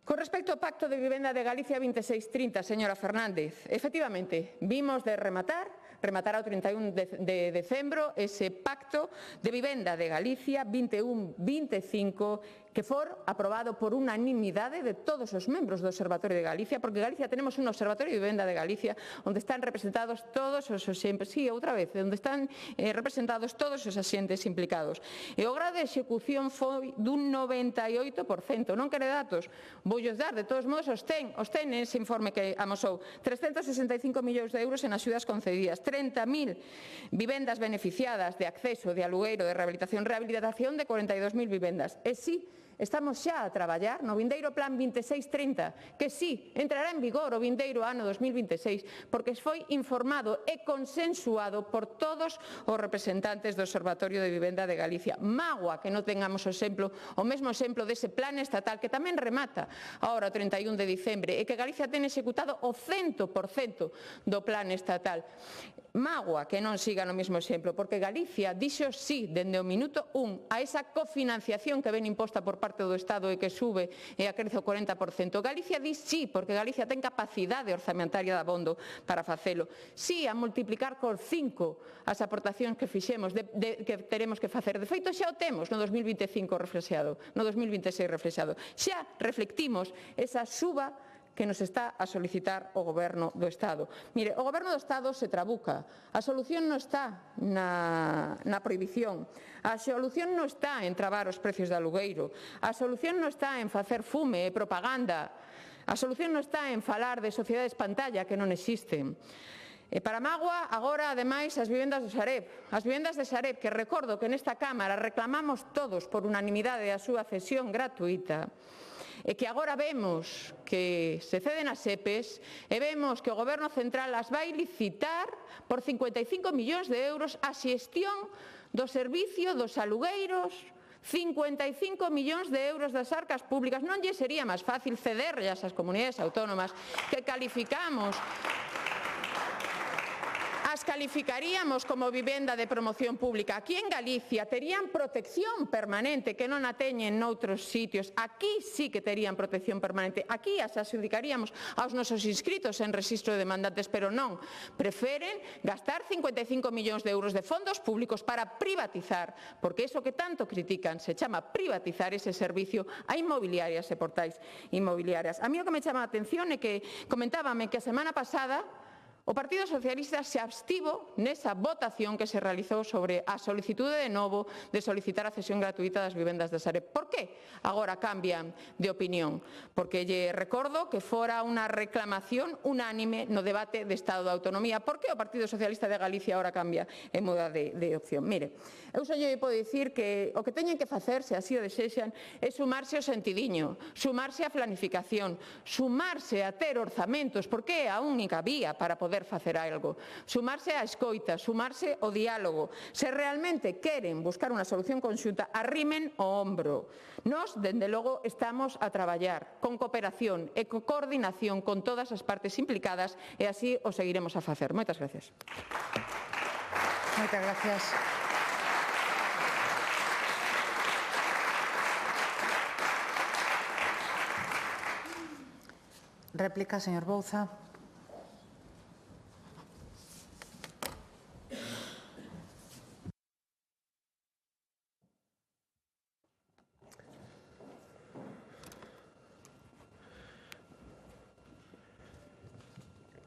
Speaker 10: Con respecto ao Pacto de Vivenda de Galicia 2630, señora Fernández, efectivamente, vimos de rematar ao 31 de decembro ese Pacto de Vivenda de Galicia 21-25 que for aprobado por unanimidade de todos os membros do Observatorio de Galicia, porque en Galicia tenemos un Observatorio de Vivenda de Galicia onde están representados todos os axentes, onde están representados todos os axentes implicados. E o grado de execución foi dun 98%. Non quere datos? Voullos dar, de todos modos, os ten ese informe que amosou. 365 millóns de euros en axudas concedidas, 30.000 vivendas beneficiadas de acceso, de alugueiro, de rehabilitación de 42.000 vivendas. E sí, Estamos xa a traballar no vindeiro Plan 2630, que sí, entrará en vigor o vindeiro ano 2026, porque foi informado e consensuado por todos os representantes do Observatorio de Vivenda de Galicia. Mágoa que non tengamos o mesmo exemplo dese plan estatal que tamén remata ahora o 31 de diciembre e que Galicia ten executado o 100% do plan estatal. Mágoa que non siga no mesmo exemplo, porque Galicia dixo sí dende o minuto 1 a esa cofinanciación que ven imposta por parte do Estado e que sube e acrece o 40%. Galicia di sí, porque Galicia ten capacidade orzamentaria de abondo para facelo. Sí a multiplicar por 5 as aportacións que fixemos, que teremos que facer. De feito, xa o temos no 2025 reflexado, no 2026 reflexado. Xa reflectimos esa suba que nos está a solicitar o Goberno do Estado. Mire, o Goberno do Estado se trabuca. A solución non está na prohibición. A solución non está en trabar os precios de alugueiro. A solución non está en facer fume e propaganda. A solución non está en falar de sociedades pantalla que non existen. E para mágoa, agora, ademais, as vivendas de Sareb. As vivendas de Sareb, que recordo que nesta Cámara reclamamos todos por unanimidade a súa cesión gratuita, e que agora vemos que se ceden as EPEs e vemos que o Goberno Central as vai licitar por 55 millóns de euros a xestión do servicio dos alugueiros, 55 millóns de euros das arcas públicas. Non lle sería máis fácil cederllas ás comunidades autónomas que calificaríamos como vivenda de promoción pública. Aquí en Galicia terían protección permanente, que non a teñen noutros sitios. Aquí sí que terían protección permanente. Aquí as adjudicaríamos aos nosos inscritos en rexistro de demandantes, pero non. Preferen gastar 55 millóns de euros de fondos públicos para privatizar, porque iso que tanto critican se chama privatizar ese servicio a inmobiliarias e portais inmobiliarias. A mí o que me chama a atención é que comentábame que a semana pasada o Partido Socialista se abstivo nesa votación que se realizou sobre a solicitude de novo de solicitar a cesión gratuita das vivendas de Sareb. Por que agora cambian de opinión? Porque lle recordo que fora unha reclamación unánime no debate de Estado de Autonomía. Por que o Partido Socialista de Galicia agora cambia e muda de opción? Mire, eu só lle podo dicir que o que teñen que facer, se así o desexan, é sumarse ao sentidiño, sumarse á planificación, sumarse a ter orzamentos, porque é a única vía para poder facer algo, sumarse á escoita, sumarse ao diálogo. Se realmente queren buscar unha solución conxunta, arrimen o ombro. Nós, dende logo, estamos a traballar con cooperación e con coordinación con todas as partes implicadas e así o seguiremos a facer. Moitas gracias.
Speaker 11: Moitas gracias. Réplica, señor Bouza.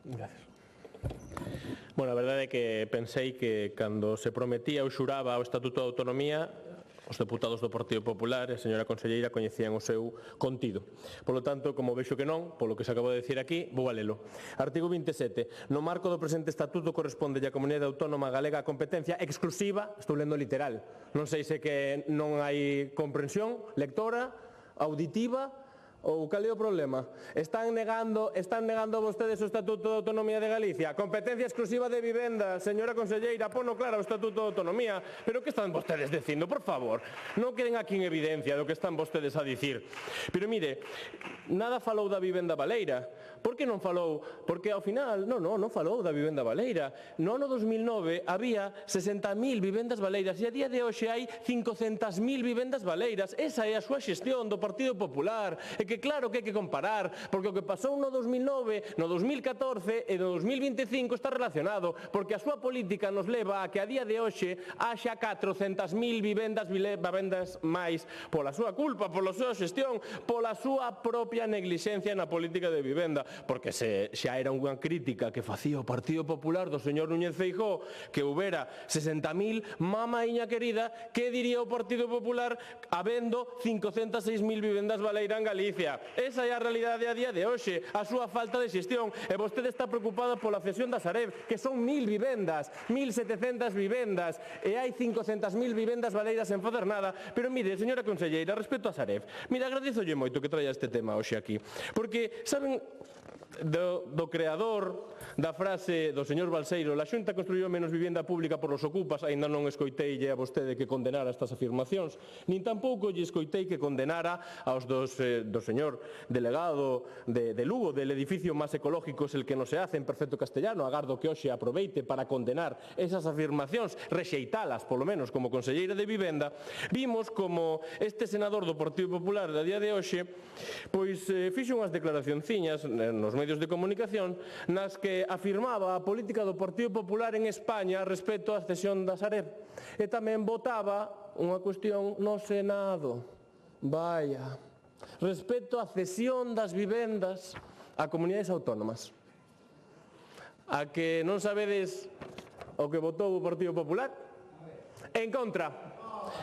Speaker 12: Gracias. Bueno, a verdade é que pensei que cando se prometía ou xuraba o Estatuto de Autonomía, os deputados do Partido Popular e a señora conselleira coñecían o seu contido. Polo tanto, como vexo que non, polo que se acabo de decir aquí, vou a lelo. Artigo 27. No marco do presente Estatuto corresponde á Comunidade Autónoma Galega a competencia exclusiva, estou lendo literal, non sei se que non hai comprensión lectora, auditiva, ou cal é o problema? Están negando vostedes o Estatuto de Autonomía de Galicia? Competencia exclusiva de vivenda, señora conselleira, pono claro o Estatuto de Autonomía. Pero que están vostedes dicindo, por favor? Non queren aquí en evidencia do que están vostedes a dicir. Pero mire, nada falou da vivenda baleira. Por que non falou? Porque ao final, non falou da vivenda baleira. No ano 2009 había 60.000 vivendas baleiras e a día de hoxe hai 500.000 vivendas baleiras. Esa é a súa xestión do Partido Popular. E que claro que hai que comparar, porque o que pasou no 2009, no 2014 e no 2025 está relacionado, porque a súa política nos leva a que a día de hoxe haxa 400.000 vivendas máis pola súa culpa, pola súa xestión, pola súa propia neglixencia na política de vivenda, porque se xa era unha crítica que facía o Partido Popular do señor Núñez Feijóo que houbera 60.000, mamaíña querida, que diría o Partido Popular habendo 506.000 vivendas baleiras en Galicia? Señoría, esa é a realidade a día de hoxe, a súa falta de xestión, e vostede está preocupada pola cesión da Sareb, que son 1.000 vivendas, 1.700 vivendas, e hai 500.000 vivendas baleiras sen facer nada. Pero mire, señora conselleira, respecto a Sareb, mire, agradézolle moito que traia este tema hoxe aquí, porque, saben, do creador da frase do señor Balseiro, la Xunta construiu menos vivenda pública por los ocupas, aínda non escoiteille a vostede que condenara estas afirmacións, nin tampouco lle escoitei que condenara aos do señor delegado de Lugo, del edificio máis ecológico es el que non se hace en perfecto castellano. Agardo que hoxe aproveite para condenar esas afirmacións, rexeitalas, polo menos, como conselleira de vivenda. Vimos como este senador do Partido Popular da día de hoxe pois fixo unhas declaraciónciñas nos medios de comunicación nas que afirmaba a política do Partido Popular en España respecto á cesión da Sareb, e tamén votaba unha cuestión no Senado, vaya, respecto á cesión das vivendas a comunidades autónomas. A que non sabedes o que votou o Partido Popular? En contra.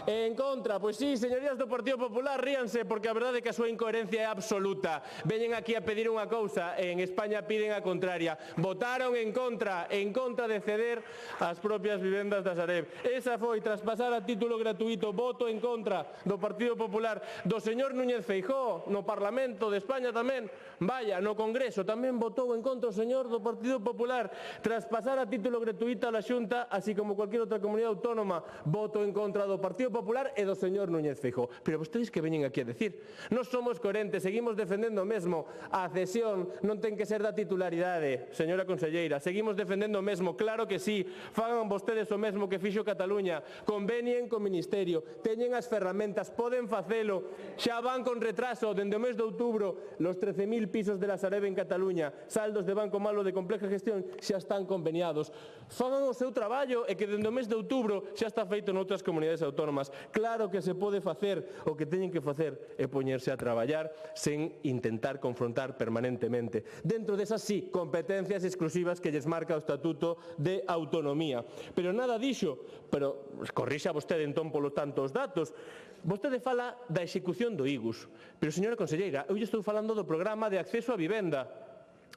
Speaker 12: En contra, pois sí, señorías do Partido Popular, ríanse, porque a verdade é que a súa incoherencia é absoluta. Veñen aquí a pedir unha cousa e en España piden a contraria. Votaron en contra de ceder as propias vivendas da Sareb. Esa foi traspasar a título gratuito, voto en contra do Partido Popular, do señor Núñez Feijóo, no Parlamento de España tamén. Vaya, no Congreso tamén votou en contra o señor do Partido Popular. Traspasar a título gratuito a la Xunta, así como cualquier outra comunidade autónoma, voto en contra do Partido Popular e do señor Núñez Feijóo. Pero vostedes que veñen aquí a decir? Non somos coherentes, seguimos defendendo o mesmo. A cesión non ten que ser da titularidade, señora conselleira. Seguimos defendendo o mesmo, claro que sí. Fagan vostedes o mesmo que fixo Cataluña. Convenien co Ministerio, teñen as ferramentas, poden facelo. Xa van con retraso, dende o mes de outubro, los 13.000 pisos de la Sareb en Cataluña, saldos de Banco Malo de compleja gestión, xa están conveniados. Fagan o seu traballo e que dende o mes de outubro xa está feito noutras comunidades autónomas. Claro que se pode facer, o que teñen que facer é poñerse a traballar sen intentar confrontar permanentemente. Dentro desas, sí, competencias exclusivas que lles marca o Estatuto de Autonomía. Pero nada dixo, pero corrixa vostede entón polo tanto os datos. Vostede fala da execución do IGUS, pero, señora conselleira, eu lle estou falando do programa de acceso á vivenda.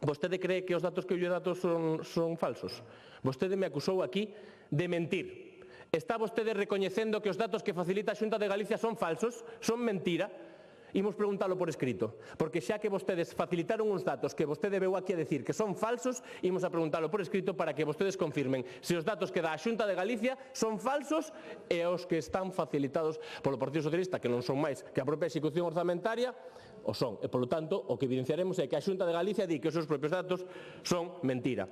Speaker 12: Vostede cree que os datos que eu lle datos son falsos? Vostede me acusou aquí de mentir. Está vostede recoñecendo que os datos que facilita a Xunta de Galicia son falsos, son mentira? Imos preguntalo por escrito, porque xa que vostedes facilitaron uns datos que vostede veu aquí a decir que son falsos, imos a preguntalo por escrito para que vostedes confirmen se os datos que dá a Xunta de Galicia son falsos e os que están facilitados polo Partido Socialista, que non son máis que a propia execución orzamentaria, o son. E, polo tanto, o que evidenciaremos é que a Xunta de Galicia di que os seus propios datos son mentira.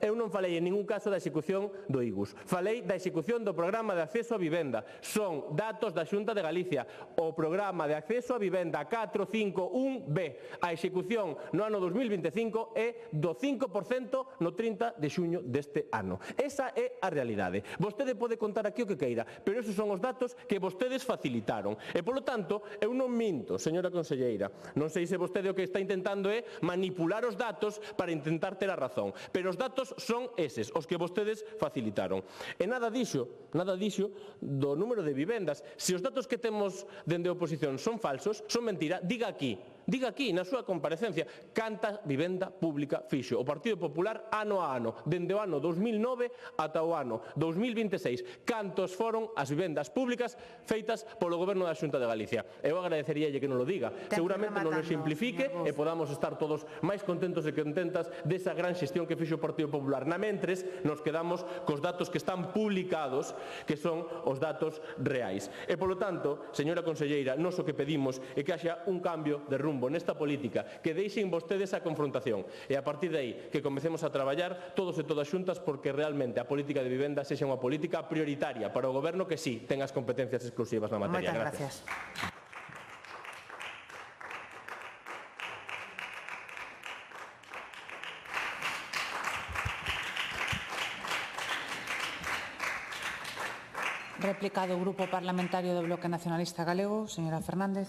Speaker 12: Eu non falei en ningún caso da execución do IGUS. Falei da execución do programa de acceso a vivenda. Son datos da Xunta de Galicia. O programa de acceso a vivenda 451B. A execución no ano 2025 é do 5% no 30 de xuño deste ano. Esa é a realidade. Vostede pode contar aquí o que queira, pero esos son os datos que vostedes facilitaron. E, polo tanto, eu non minto, señora conselleira. Non sei se vostede o que está intentando é manipular os datos para intentar ter a razón, pero os datos son eses, os que vostedes facilitaron. E nada dixo do número de vivendas. Se os datos que temos dende a oposición son falsos, son mentira, diga aquí, na súa comparecencia, canta vivenda pública fixo o Partido Popular ano a ano, dende o ano 2009 ata o ano 2026, cantos foron as vivendas públicas feitas polo Goberno da Xunta de Galicia. Eu agradeceríalle que non lo diga, seguramente non lo simplifique e podamos estar todos máis contentos e contentas desa gran xestión que fixo o Partido Popular. Na mentres, nos quedamos cos datos que están publicados, que son os datos reais. E, polo tanto, señora conselleira, nós o que pedimos é que haxa un cambio de rumbo nesta política, que deixen vostedes a confrontación e a partir de aí que comecemos a traballar todos e todas xuntas porque realmente a política de vivenda sexa unha política prioritaria para o Goberno que sí ten as competencias exclusivas na materia.
Speaker 11: Moitas gracias. Réplica do Grupo Parlamentario do Bloque Nacionalista Galego, señora Fernández.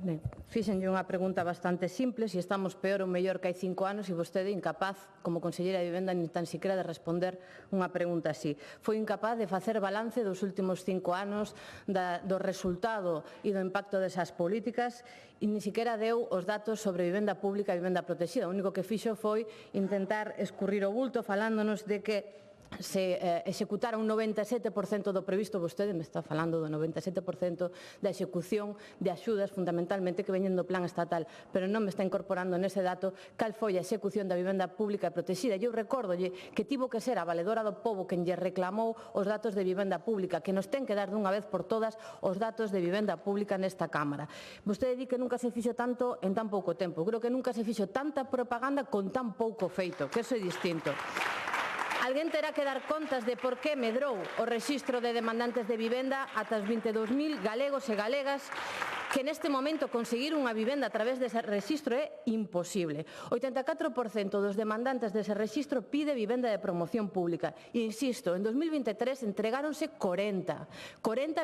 Speaker 13: Ben, Fíxenlle unha pregunta bastante simple, se estamos peor ou mellor que hai 5 anos e vostede incapaz, como conselleira de Vivenda, nin tan siquiera de responder unha pregunta así. Foi incapaz de facer balance dos últimos 5 anos do resultado e do impacto desas políticas e nin siquiera deu os datos sobre vivenda pública e vivenda protexida. O único que fixo foi intentar escurrir o bulto falándonos de que se executara un 97% do previsto, vostede me está falando do 97% da execución de axudas fundamentalmente que veñen do plan estatal, pero non me está incorporando nese dato cal foi a execución da vivenda pública e protexida. Eu recórdolle que tivo que ser a Valedora do Pobo quen lle reclamou os datos de vivenda pública, que nos ten que dar dunha vez por todas os datos de vivenda pública nesta Cámara. Vostede di que nunca se fixo tanto en tan pouco tempo. Creo que nunca se fixo tanta propaganda con tan pouco feito, que eso é distinto. Alguén terá que dar contas de por que medrou o rexistro de demandantes de vivenda ata os 22.000 galegos e galegas que neste momento conseguir unha vivenda a través dese rexistro é imposible. 84% dos demandantes dese rexistro pide vivenda de promoción pública. E insisto, en 2023 entregáronse 40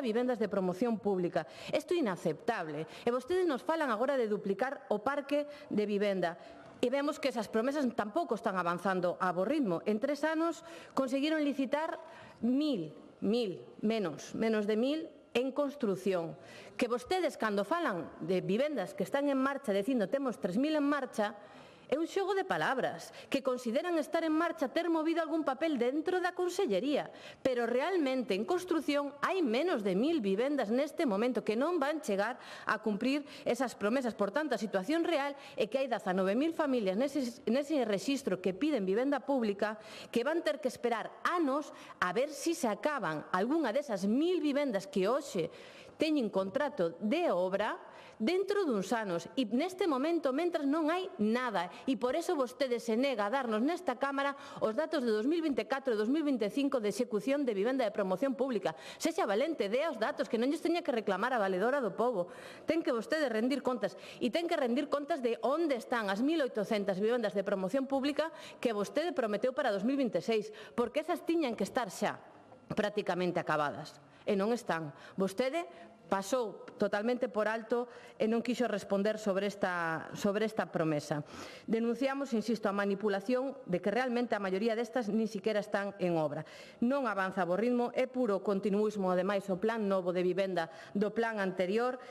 Speaker 13: vivendas de promoción pública. Isto é inaceptable. E vostedes nos falan agora de duplicar o parque de vivenda. E vemos que esas promesas tampouco están avanzando a bo ritmo. En 3 anos conseguiron licitar menos de 1.000 en construción. Que vostedes, cando falan de vivendas que están en marcha, dicindo temos 3.000 en marcha, é un xogo de palabras, que consideran estar en marcha ter movido algún papel dentro da Consellería, pero realmente en construción hai menos de 1.000 vivendas neste momento que non van chegar a cumprir esas promesas. Por tanto, a situación real é que hai 19.000 familias nese rexistro que piden vivenda pública que van ter que esperar anos a ver se se acaban algunha desas 1.000 vivendas que hoxe teñen contrato de obra dentro duns anos e neste momento mentras non hai nada e por eso vostede se nega a darnos nesta Cámara os datos de 2024 e 2025 de execución de vivenda de promoción pública. Sexa valente, dea os datos que non lles teña que reclamar a Valedora do Pobo. Ten que vostede rendir contas e ten que rendir contas de onde están as 1.800 vivendas de promoción pública que vostede prometeu para 2026, porque esas tiñan que estar xa prácticamente acabadas e non están. Vostede pasou totalmente por alto e non quixo responder sobre esta promesa. Denunciamos, insisto, a manipulación de que realmente a maioría destas nin siquiera están en obra. Non avanza a bo ritmo, é puro continuismo, ademais, o plan novo de vivenda do plan anterior,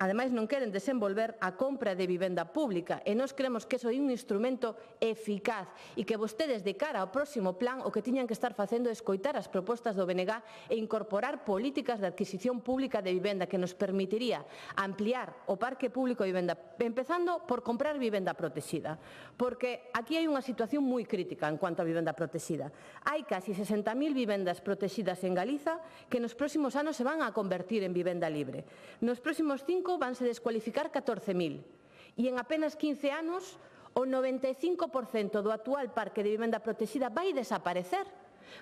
Speaker 13: ademais non queren desenvolver a compra de vivenda pública e nós creemos que iso é un instrumento eficaz e que vostedes de cara ao próximo plan o que tiñan que estar facendo é escoitar as propostas do BNG e incorporar políticas de adquisición pública de vivenda que nos permitiría ampliar o parque público de vivenda, empezando por comprar vivenda protexida, porque aquí hai unha situación moi crítica en cuanto a vivenda protexida. Hai casi 60.000 vivendas protexidas en Galiza que nos próximos anos se van a convertir en vivenda libre. Nos próximos 5 vanse descualificar 14.000 e en apenas 15 anos o 95% do actual parque de vivenda protexida vai desaparecer.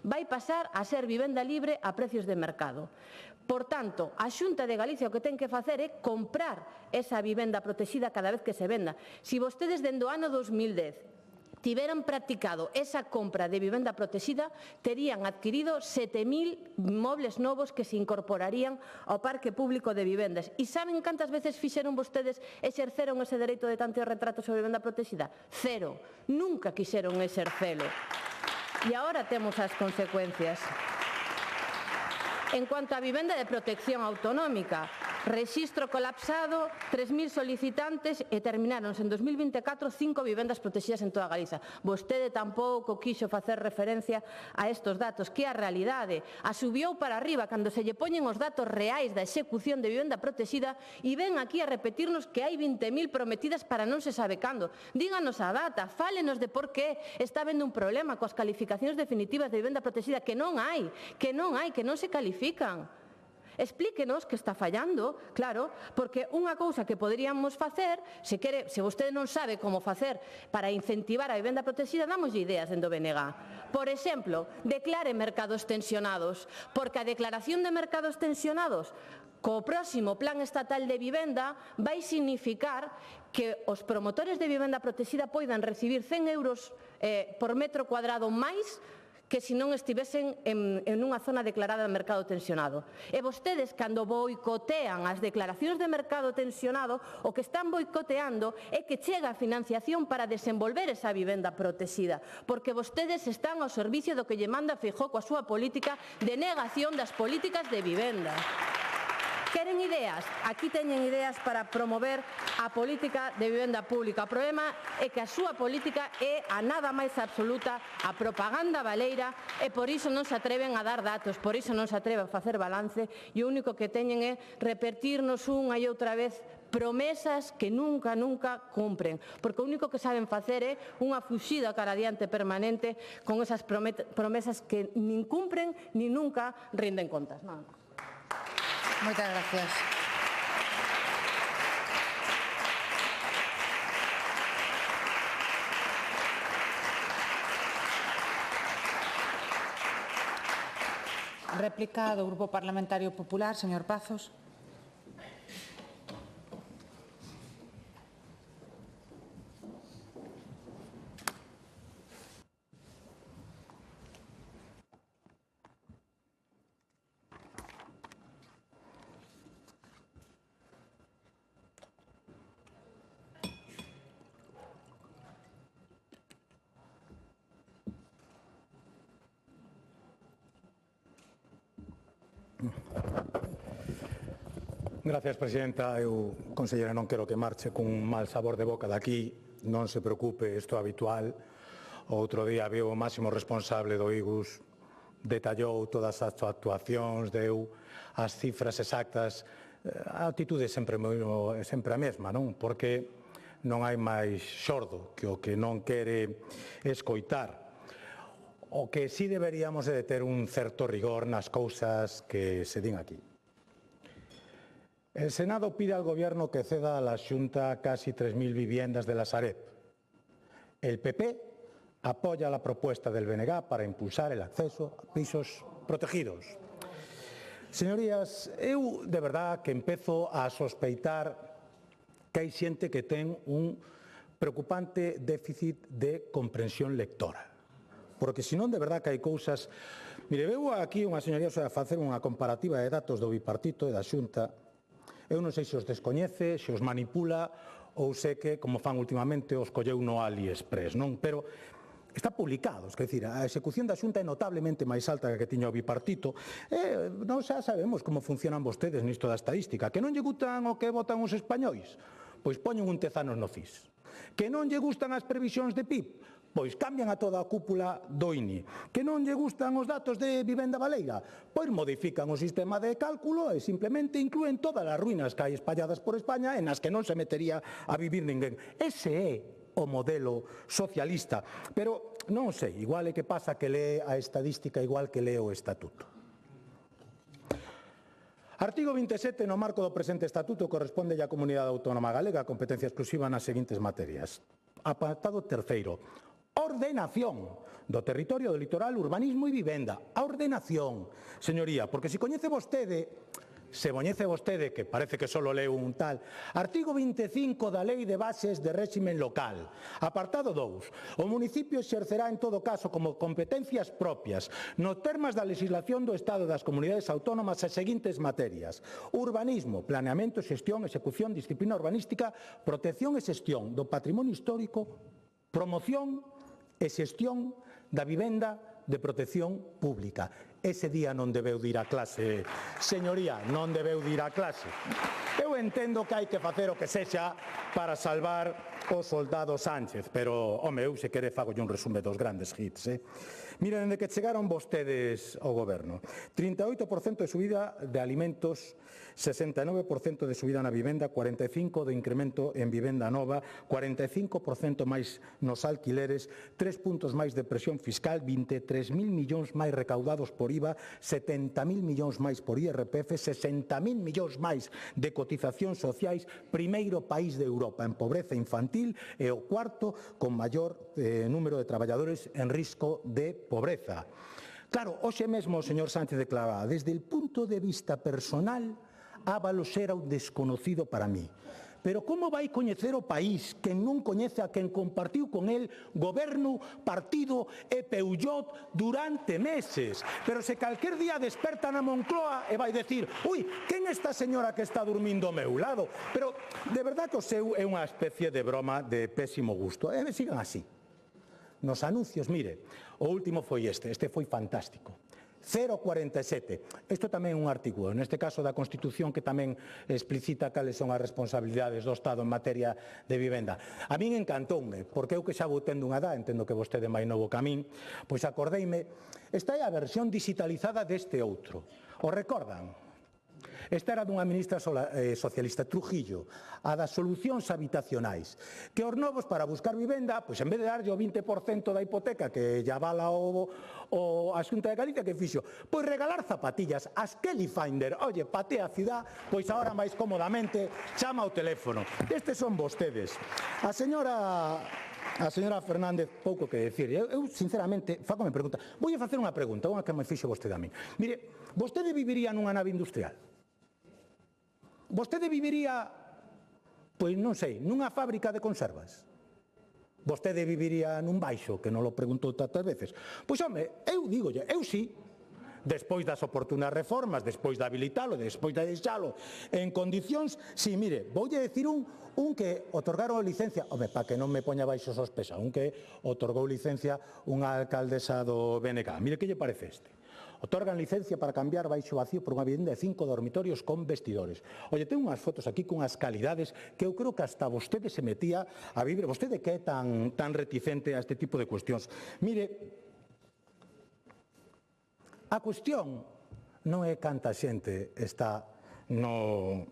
Speaker 13: Vai pasar a ser vivenda libre a precios de mercado. Por tanto, a Xunta de Galicia o que ten que facer é comprar esa vivenda protexida cada vez que se venda. Se vostedes dende o ano 2010 tiveran practicado esa compra de vivenda protexida, terían adquirido 7.000 inmobles novos que se incorporarían ao parque público de vivendas. E saben cantas veces fixeron vostedes exerceron ese dereito de tanto retrato sobre vivenda protexida? 0. Nunca quixeron exercelo. E agora temos as consecuencias. En cuanto á vivenda de protección autonómica, rexistro colapsado, 3.000 solicitantes e termináronse en 2024 5 vivendas protegidas en toda Galiza. Vostede tampouco quixo facer referencia a estes datos, que a realidade a subiu para arriba cando se lle poñen os datos reais da execución de vivenda protegida e ven aquí a repetirnos que hai 20.000 prometidas para non se sabe cando. Díganos a data, fálenos de por que está habendo un problema coas calificacións definitivas de vivenda protegida que non se califican. Explíquenos que está fallando, claro, porque unha cousa que poderíamos facer, se vostede non sabe como facer para incentivar a vivenda protexida, dámoslle ideas dentro do BNG. Por exemplo, declare mercados tensionados, porque a declaración de mercados tensionados co próximo plan estatal de vivenda vai significar que os promotores de vivenda protexida poidan recibir 100 euros por metro cuadrado máis que se non estivesen en unha zona declarada de mercado tensionado. E vostedes, cando boicotean as declaracións de mercado tensionado, o que están boicoteando é que chega a financiación para desenvolver esa vivenda protexida, porque vostedes están ao servicio do que lle manda Feijóo coa súa política de negación das políticas de vivenda. Queren ideas? Aquí teñen ideas para promover a política de vivenda pública. O problema é que a súa política é a nada máis absoluta a propaganda baleira e por iso non se atreven a dar datos, por iso non se atreven a facer balance e o único que teñen é repetirnos unha e outra vez promesas que nunca cumpren, porque o único que saben facer é unha fuxida cara adiante permanente con esas promesas que nin cumpren nin nunca rinden contas. Nada.
Speaker 11: Moitas gracias. Réplica do Grupo Parlamentario Popular, señor Pazos.
Speaker 14: Gracias, presidenta. Eu, conselleira, non quero que marche cun mal sabor de boca daqui. Non se preocupe, isto é habitual. O outro día viu o máximo responsable do IGUS, detallou todas as actuacións, deu as cifras exactas. A actitude é sempre a mesma, non? Porque non hai máis xordo que o que non quere escoitar. O que sí deberíamos é de ter un certo rigor nas cousas que se din aquí. El Senado pide al Gobierno que ceda a la Xunta casi 3.000 viviendas de la Sareb. El PP apoya la propuesta del BNG para impulsar el acceso a pisos protegidos. Señorías, eu de verdad que empezo a sospeitar que hai xente que ten un preocupante déficit de comprensión lectora. Porque senón de verdad que hai cousas... Mire, veu aquí unha señoría a facer unha comparativa de datos do bipartito e da Xunta. Eu non sei se os descoñece, se os manipula ou se que, como fan últimamente, os colleu no AliExpress, non? Pero está publicado, quer dizer, a execución da Xunta é notablemente máis alta que a que tiña o bipartito. Non xa sabemos como funcionan vostedes nisto da estadística. Que non lle gustan o que votan os españois? Pois poñen un tezanos no CIS. Que non lle gustan as previsións de PIB? Pois cambian a toda a cúpula do INI. Que non lle gustan os datos de vivenda baleira? Pois modifican o sistema de cálculo e simplemente inclúen todas as ruínas que hai espalladas por España en as que non se metería a vivir ninguén. Ese é o modelo socialista. Pero non sei, igual é que pasa que lee a estadística igual que lee o estatuto. Artigo 27, no marco do presente estatuto, corresponde á Comunidade Autónoma Galega a competencia exclusiva nas seguintes materias. Apartado terceiro. Ordenación do territorio do litoral, urbanismo e vivenda. A ordenación, señoría, porque se coñece vostede, que parece que só leu un tal, artigo 25 da Lei de Bases de Réximen Local, apartado 2, o municipio exercerá en todo caso como competencias propias nos termos da legislación do Estado das comunidades autónomas as seguintes materias: urbanismo, planeamento, xestión, execución, disciplina urbanística, protección e xestión do patrimonio histórico, promoción e xestión da vivenda de protección pública. Ese día non debeu de ir a clase, señoría, non debeu de ir a clase. Eu entendo que hai que facer o que sexa para salvar o soldado Sánchez, pero, home, eu se quere fago un resume dos grandes hits, Miren, dende que chegaron vostedes ao goberno, 38% de subida de alimentos, 69% de subida na vivenda, 45% de incremento en vivenda nova, 45% máis nos alquileres, 3 puntos máis de presión fiscal, 23.000 millóns máis recaudados por IVA, 70.000 millóns máis por IRPF, 60.000 millóns máis de cotizacións sociais, primeiro país de Europa en pobreza infantil e o cuarto con maior número de traballadores en risco de pobreza. Claro, hoxe mesmo o señor Sánchez declaraba, desde el punto de vista personal, Ábalos era un desconocido para mí. Pero como vai coñecer o país quen non coñece a quen compartiu con el goberno, partido e Peullot durante meses? Pero se calquer día desperta na Moncloa e vai decir: ui, quen é esta señora que está dormindo ao meu lado? Pero de verdade que o seu é unha especie de broma de pésimo gusto. E sigan así. Nos anuncios, mire, o último foi este foi fantástico. 0,47. Isto tamén é un artículo, neste caso da Constitución, que tamén explicita cales son as responsabilidades do Estado en materia de vivenda. A min encantoume, porque eu que xa vou tendo unha edad, entendo que vostede é máis novo que a min, pois acordeime, esta é a versión digitalizada deste outro. O recordan? Esta era dunha ministra socialista, Trujillo, a das solucións habitacionais, que os novos para buscar vivenda, pois en vez de darlle o 20% da hipoteca que lle avala a Xunta de Galicia, que fixo? Pois regalar zapatillas, as Kelly Finder, oye, patea a cidade, pois agora máis cómodamente chama ao teléfono. Estes son vostedes. A señora Fernández, pouco que decir. Eu, sinceramente, facome pregunta. Voulle facer unha pregunta, unha que me fixo vostede a mí. Mire, vostede viviría nunha nave industrial? Vostede viviría, pois non sei, nunha fábrica de conservas? Vostede viviría nun baixo, que non lo preguntou tantas veces? Pois, home, eu dígolle, eu sí. Despois das oportunas reformas, despois de habilitalo, despois de deixalo en condicións, si, mire, voulle decir un que otorgaron licencia, home, para que non me poña baixo sospecha, un que otorgou licencia unha alcaldesa do BNG. Mire, que lle parece este? Otorgan licencia para cambiar baixo vacío por unha vivenda de 5 dormitorios con vestidores. Oye, ten unhas fotos aquí con as calidades que eu creo que hasta vostede se metía a vivir. Vostede que é tan reticente a este tipo de cuestións. Mire, a cuestión non é canta xente está en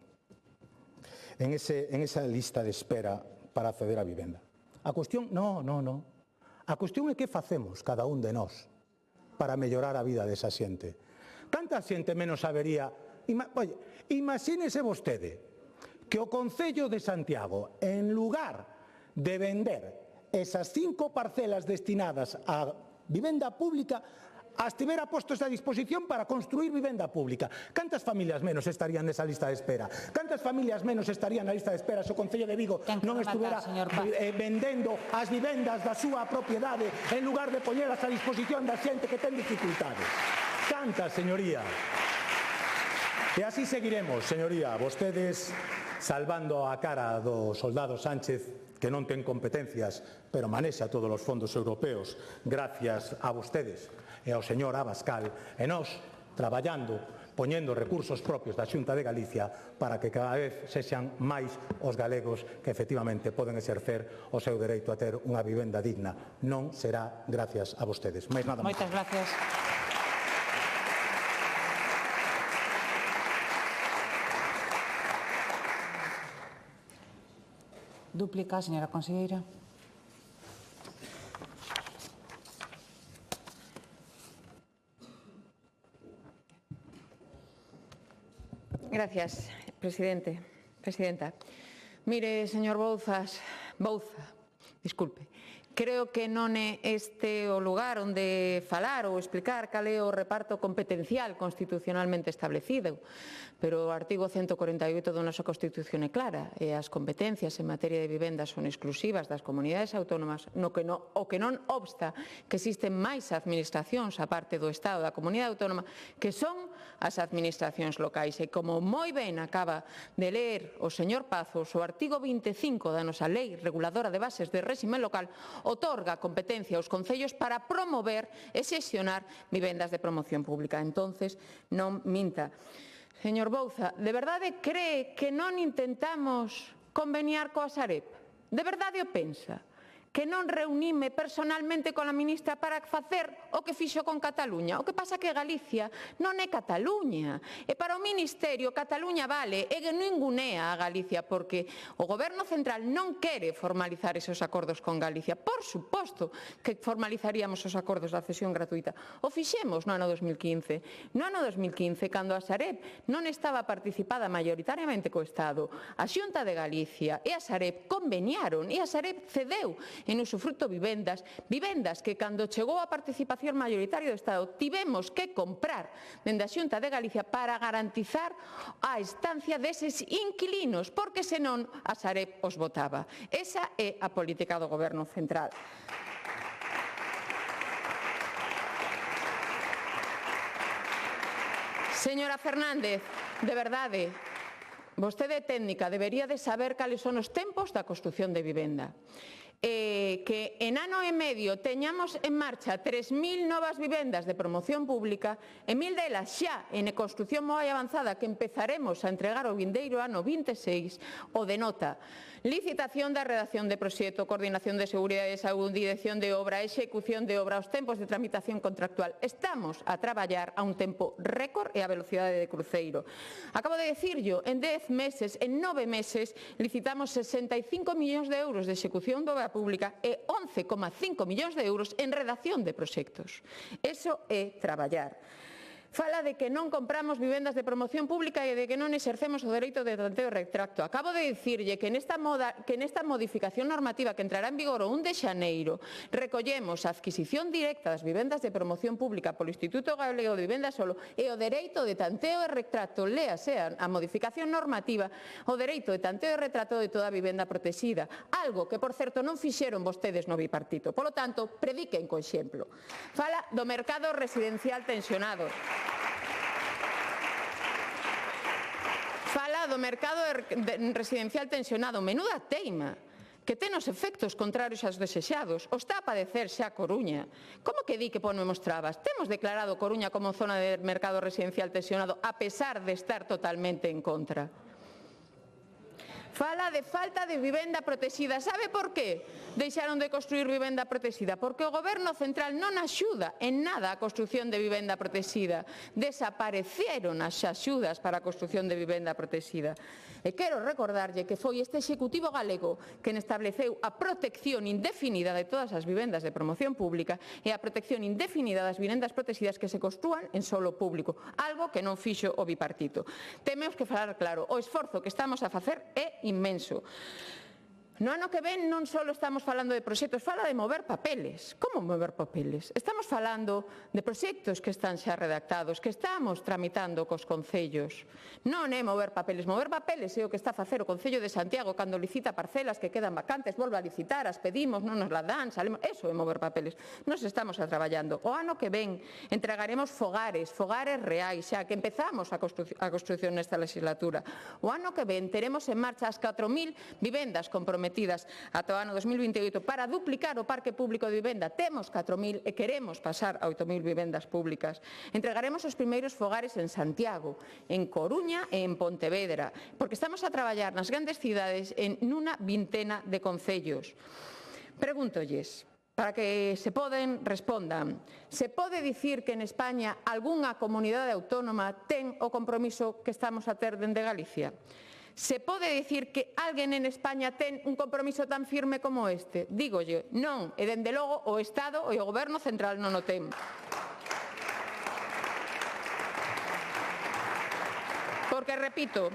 Speaker 14: esa lista de espera para acceder á vivenda. A cuestión, non. A cuestión é que facemos cada un de nós para mellorar a vida desa xente. Canta xente menos habería? Oye, imagínese vostede que o Concello de Santiago, en lugar de vender esas 5 parcelas destinadas a vivenda pública, as tivera postos a disposición para construir vivenda pública. Cantas familias menos estarían nesa lista de espera? Cantas familias menos estarían na lista de espera se o Concello de Vigo non estuvera vendendo as vivendas da súa propiedade en lugar de poñelas a disposición da xente que ten dificultades? Cantas, señoría? E así seguiremos, señoría, vostedes salvando a cara do soldado Sánchez, que non ten competencias, pero manexa todos os fondos europeos gracias a vostedes e ao señor Abascal, e nós traballando, poñendo recursos propios da Xunta de Galicia para que cada vez sexan máis os galegos que efectivamente poden exercer o seu dereito a ter unha vivenda digna. Non será gracias a vostedes. Mais nada máis.
Speaker 11: Moitas gracias. Dúplica, señora conselleira.
Speaker 10: Gracias, presidenta. Mire, señor Bouza, disculpe, creo que non é este o lugar onde falar ou explicar cal é o reparto competencial constitucionalmente establecido, pero o artigo 148 da nosa Constitución é clara e as competencias en materia de vivenda son exclusivas das comunidades autónomas, o que non obsta que existen máis administracións a parte do Estado da comunidade autónoma que son as administracións locais. E como moi ben acaba de ler o señor Pazos, o artigo 25 da nosa Lei Reguladora de Bases de Réxime Local otorga competencia aos concellos para promover e xestionar vivendas de promoción pública. Entonces, non minta. Señor Bouza, de verdade cree que non intentamos conveniar coa Sareb? De verdade o pensa? Que non reunime personalmente con a ministra para facer o que fixo con Cataluña. O que pasa que Galicia non é Cataluña. E para o Ministerio, Cataluña vale e que ningunea a Galicia porque o Goberno Central non quere formalizar esos acordos con Galicia. Por suposto que formalizaríamos os acordos da cesión gratuita. O fixemos no ano 2015. No ano 2015, cando a Sareb non estaba participada maioritariamente co Estado, a Xunta de Galicia e a Sareb conveniaron e a Sareb cedeu en usufruto vivendas, vivendas que cando chegou a participación maioritaria do Estado tivemos que comprar dende a Xunta de Galicia para garantizar a estancia deses inquilinos, porque senón a Sareb os botaba. Esa é a política do Goberno central. Señora Fernández, de verdade, vostede é técnica, debería de saber cales son os tempos da construción de vivenda. Que en ano e medio teñamos en marcha 3.000 novas vivendas de promoción pública e 1.000 delas xa en construción moi avanzada que empezaremos a entregar o vindeiro ano 26 o denota. Licitación da redacción de proxecto, coordinación de seguridade e saúde, dirección de obra, execución de obra, os tempos de tramitación contractual. Estamos a traballar a un tempo récord e a velocidade de cruceiro. Acabo de dicirlo, en 10 meses, en 9 meses, licitamos 65 millóns de euros de execución de obra pública e 11,5 millóns de euros en redacción de proxectos. Eso é traballar. Fala de que non compramos vivendas de promoción pública e de que non exercemos o dereito de tanteo e retracto. Acabo de dicirlle que nesta modificación normativa que entrará en vigor o 1 de xaneiro recollemos a adquisición directa das vivendas de promoción pública polo Instituto Galego de Vivenda Solo e o dereito de tanteo e retracto, léase a modificación normativa, o dereito de tanteo e retrato de toda a vivenda protexida. Algo que, por certo, non fixeron vostedes no bipartito. Polo tanto, prediquen co exemplo. Fala do mercado residencial tensionado. Fala do mercado residencial tensionado, menuda teima, que ten os efectos contrarios aos desexados. O está a padecer xa Coruña. Como que di que ponemos trabas? Temos declarado Coruña como zona de mercado residencial tensionado a pesar de estar totalmente en contra. Fala de falta de vivenda protexida. Sabe por qué deixaron de construir vivenda protexida? Porque o Goberno central non axuda en nada a construción de vivenda protexida. Desapareceron as axudas para a construción de vivenda protexida. E quero recordarlle que foi este Executivo galego quen estableceu a protección indefinida de todas as vivendas de promoción pública e a protección indefinida das vivendas protegidas que se construan en solo público, algo que non fixo o bipartito. Temos que falar claro, o esforzo que estamos a facer é inmenso. No ano que ven non só estamos falando de proxectos, fala de mover papeles. Como mover papeles? Estamos falando de proxectos que están xa redactados, que estamos tramitando cos concellos. Non é mover papeles. Mover papeles é o que está a facer o Concello de Santiago cando licita parcelas que quedan vacantes, volve a licitar, as pedimos, non nos la dan, salemos. Eso é mover papeles. Nos estamos a traballando. O ano que ven entregaremos fogares reais, xa que empezamos a construción nesta legislatura. O ano que ven teremos en marcha as 4.000 vivendas comprometidas ata o ano 2028 para duplicar o parque público de vivenda. Temos 4.000 e queremos pasar a 8.000 vivendas públicas. Entregaremos os primeiros fogares en Santiago, en Coruña e en Pontevedra, porque estamos a traballar nas grandes cidades en unha vintena de concellos. Pregúntolles, para que se poden, respondan. Se pode dicir que en España algunha comunidade autónoma ten o compromiso que estamos a ter dende Galicia? Se pode dicir que alguén en España ten un compromiso tan firme como este? Dígolle, non, e dende logo o Estado e o Goberno central non o ten. Porque, repito,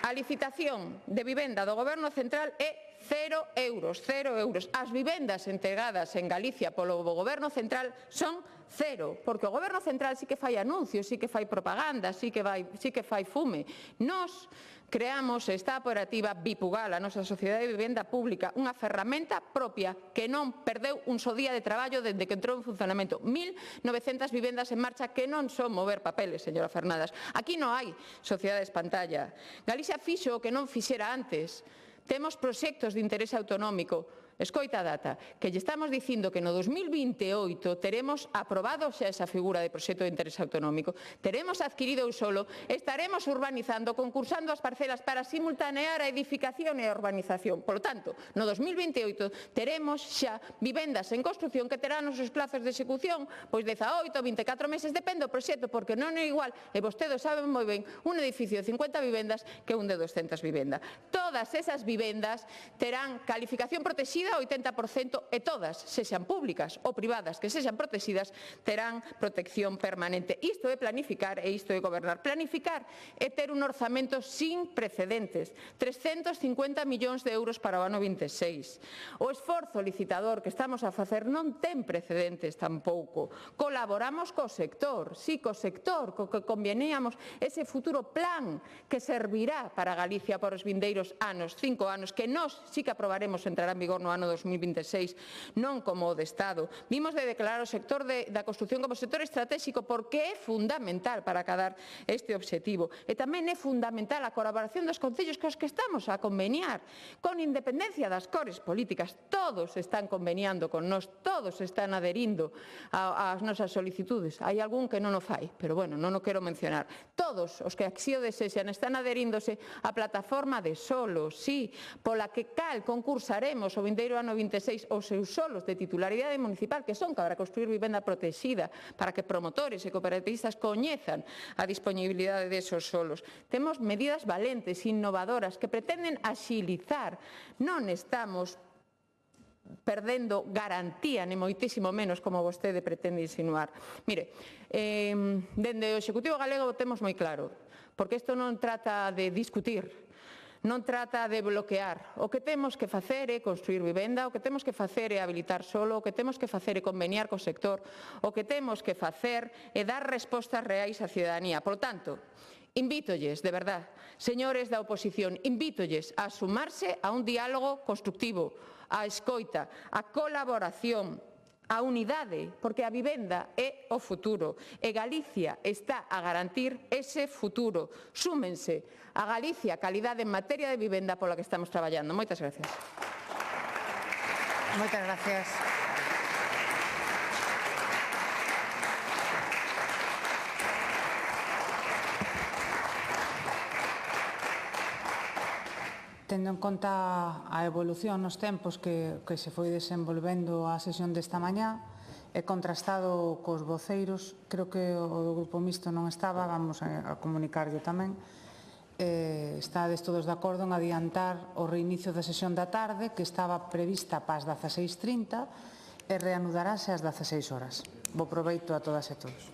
Speaker 10: a licitación de vivenda do Goberno central é 0 euros, 0 euros. As vivendas entregadas en Galicia polo Goberno central son 0, porque o Goberno central sí que fai anuncios, sí que fai propaganda, sí que fai fume. Nos creamos esta operativa Bipugal, a nosa Sociedade de Vivenda Pública, unha ferramenta propia que non perdeu un só día de traballo dende que entrou en funcionamento. 1.900 vivendas en marcha que non son mover papeles, señora Fernández. Aquí non hai sociedades pantalla. Galicia fixo o que non fixera antes. Temos proxectos de interese autonómico. Escoita a data, que lle estamos dicindo que no 2028 teremos aprobado xa esa figura de proxecto de interese autonómico, teremos adquirido o solo, estaremos urbanizando, concursando as parcelas para simultanear a edificación e a urbanización. Por lo tanto, no 2028 teremos xa vivendas en construción que terán os seus plazos de execución, pois 18, 24 meses, depende do proxecto, porque non é igual, e vostedes saben moi ben, un edificio de 50 vivendas que un de 200 vivendas. Todas esas vivendas terán calificación protexida protegida, 80%, e todas, sexan públicas ou privadas, que sexan protegidas, terán protección permanente. Isto é planificar e isto é gobernar. Planificar é ter un orzamento sin precedentes, 350 millóns de euros para o ano 26. O esforzo licitador que estamos a facer non ten precedentes tampouco. Colaboramos co sector, sí, co sector, co que conveníamos ese futuro plan que servirá para Galicia para os vindeiros anos, 5 anos, que nós sí que aprobaremos entrará en vigor no ano 2026, non como o de Estado. Vimos de declarar o sector da construción como sector estratégico porque é fundamental para acadar este obxectivo. E tamén é fundamental a colaboración dos concellos cos que estamos a conveniar, con independencia das cores políticas. Todos están conveniando con nós, todos están adherindo ás nosas solicitudes. Hai algún que non o fai, pero bueno, non o quero mencionar. Todos os que así o desexan están adheríndose á plataforma de solos, sí, pola que cal concursaremos o vindeiro ano 26 os seus solos de titularidade municipal, que son para construir vivenda protegida, para que promotores e cooperativistas coñezan a disponibilidade desos solos. Temos medidas valentes, innovadoras, que pretenden axilizar. Non estamos perdendo garantía, ni moitísimo menos, como vostede pretende insinuar. Mire, dende o Executivo galego temos moi claro, porque isto non trata de discutir, non trata de bloquear. O que temos que facer é construir vivenda, o que temos que facer é habilitar solo, o que temos que facer é conveniar co sector, o que temos que facer é dar respostas reais á cidadanía. Por tanto, invítolles, de verdad, señores da oposición, invítolles a sumarse a un diálogo constructivo, a escoita, a colaboración, a unidade, porque a vivenda é o futuro e Galicia está a garantir ese futuro. Súmense a Galicia, calidade en materia de vivenda pola que estamos traballando. Moitas gracias.
Speaker 11: Moitas gracias. Tendo en conta a evolución nos tempos que se foi desenvolvendo a sesión desta mañá e contrastado cos voceiros, creo que o do Grupo Mixto non estaba, vamos a comunicarlle tamén, estades todos de acordo en adiantar o reinicio da sesión da tarde, que estaba prevista para as 16:30 e reanudarase ás 16 horas. Bo proveito a todas e todos.